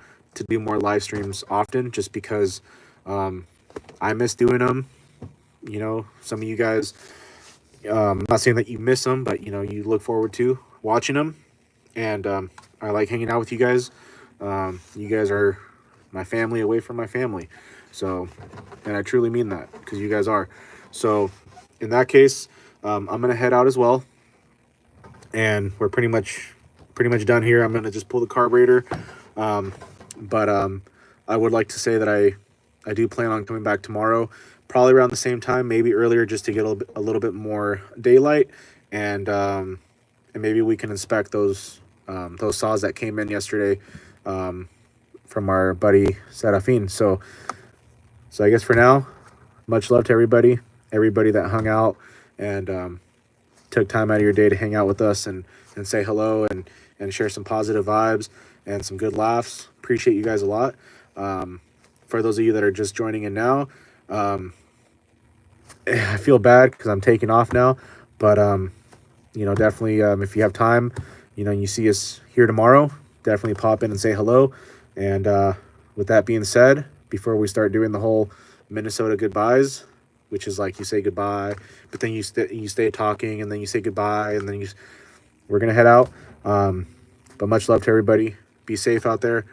do more live streams often, just because I miss doing them. You know, some of you guys, I'm not saying that you miss them, but, you know, you look forward to watching them. And I like hanging out with you guys. You guys are my family away from my family. So, and I truly mean that, because you guys are. So, in that case, I'm going to head out as well. And we're pretty much done here. I'm going to just pull the carburetor. But I would like to say that I do plan on coming back tomorrow, probably around the same time, maybe earlier, just to get a little bit more daylight, and maybe we can inspect those saws that came in yesterday from our buddy Serafin. So I guess for now, much love to everybody that hung out and took time out of your day to hang out with us and say hello and share some positive vibes and some good laughs. Appreciate you guys a lot. For those of you that are just joining in now, I feel bad because I'm taking off now, but you know, definitely if you have time, you know, and you see us here tomorrow, definitely pop in and say hello. And with that being said, before we start doing the whole Minnesota goodbyes, which is like you say goodbye, but then you stay talking, and then you say goodbye, and then we're gonna head out. But much love to everybody. Be safe out there.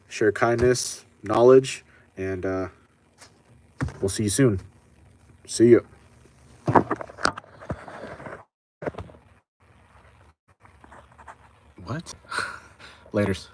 Share kindness, knowledge, and we'll see you soon. See you. What? Laters.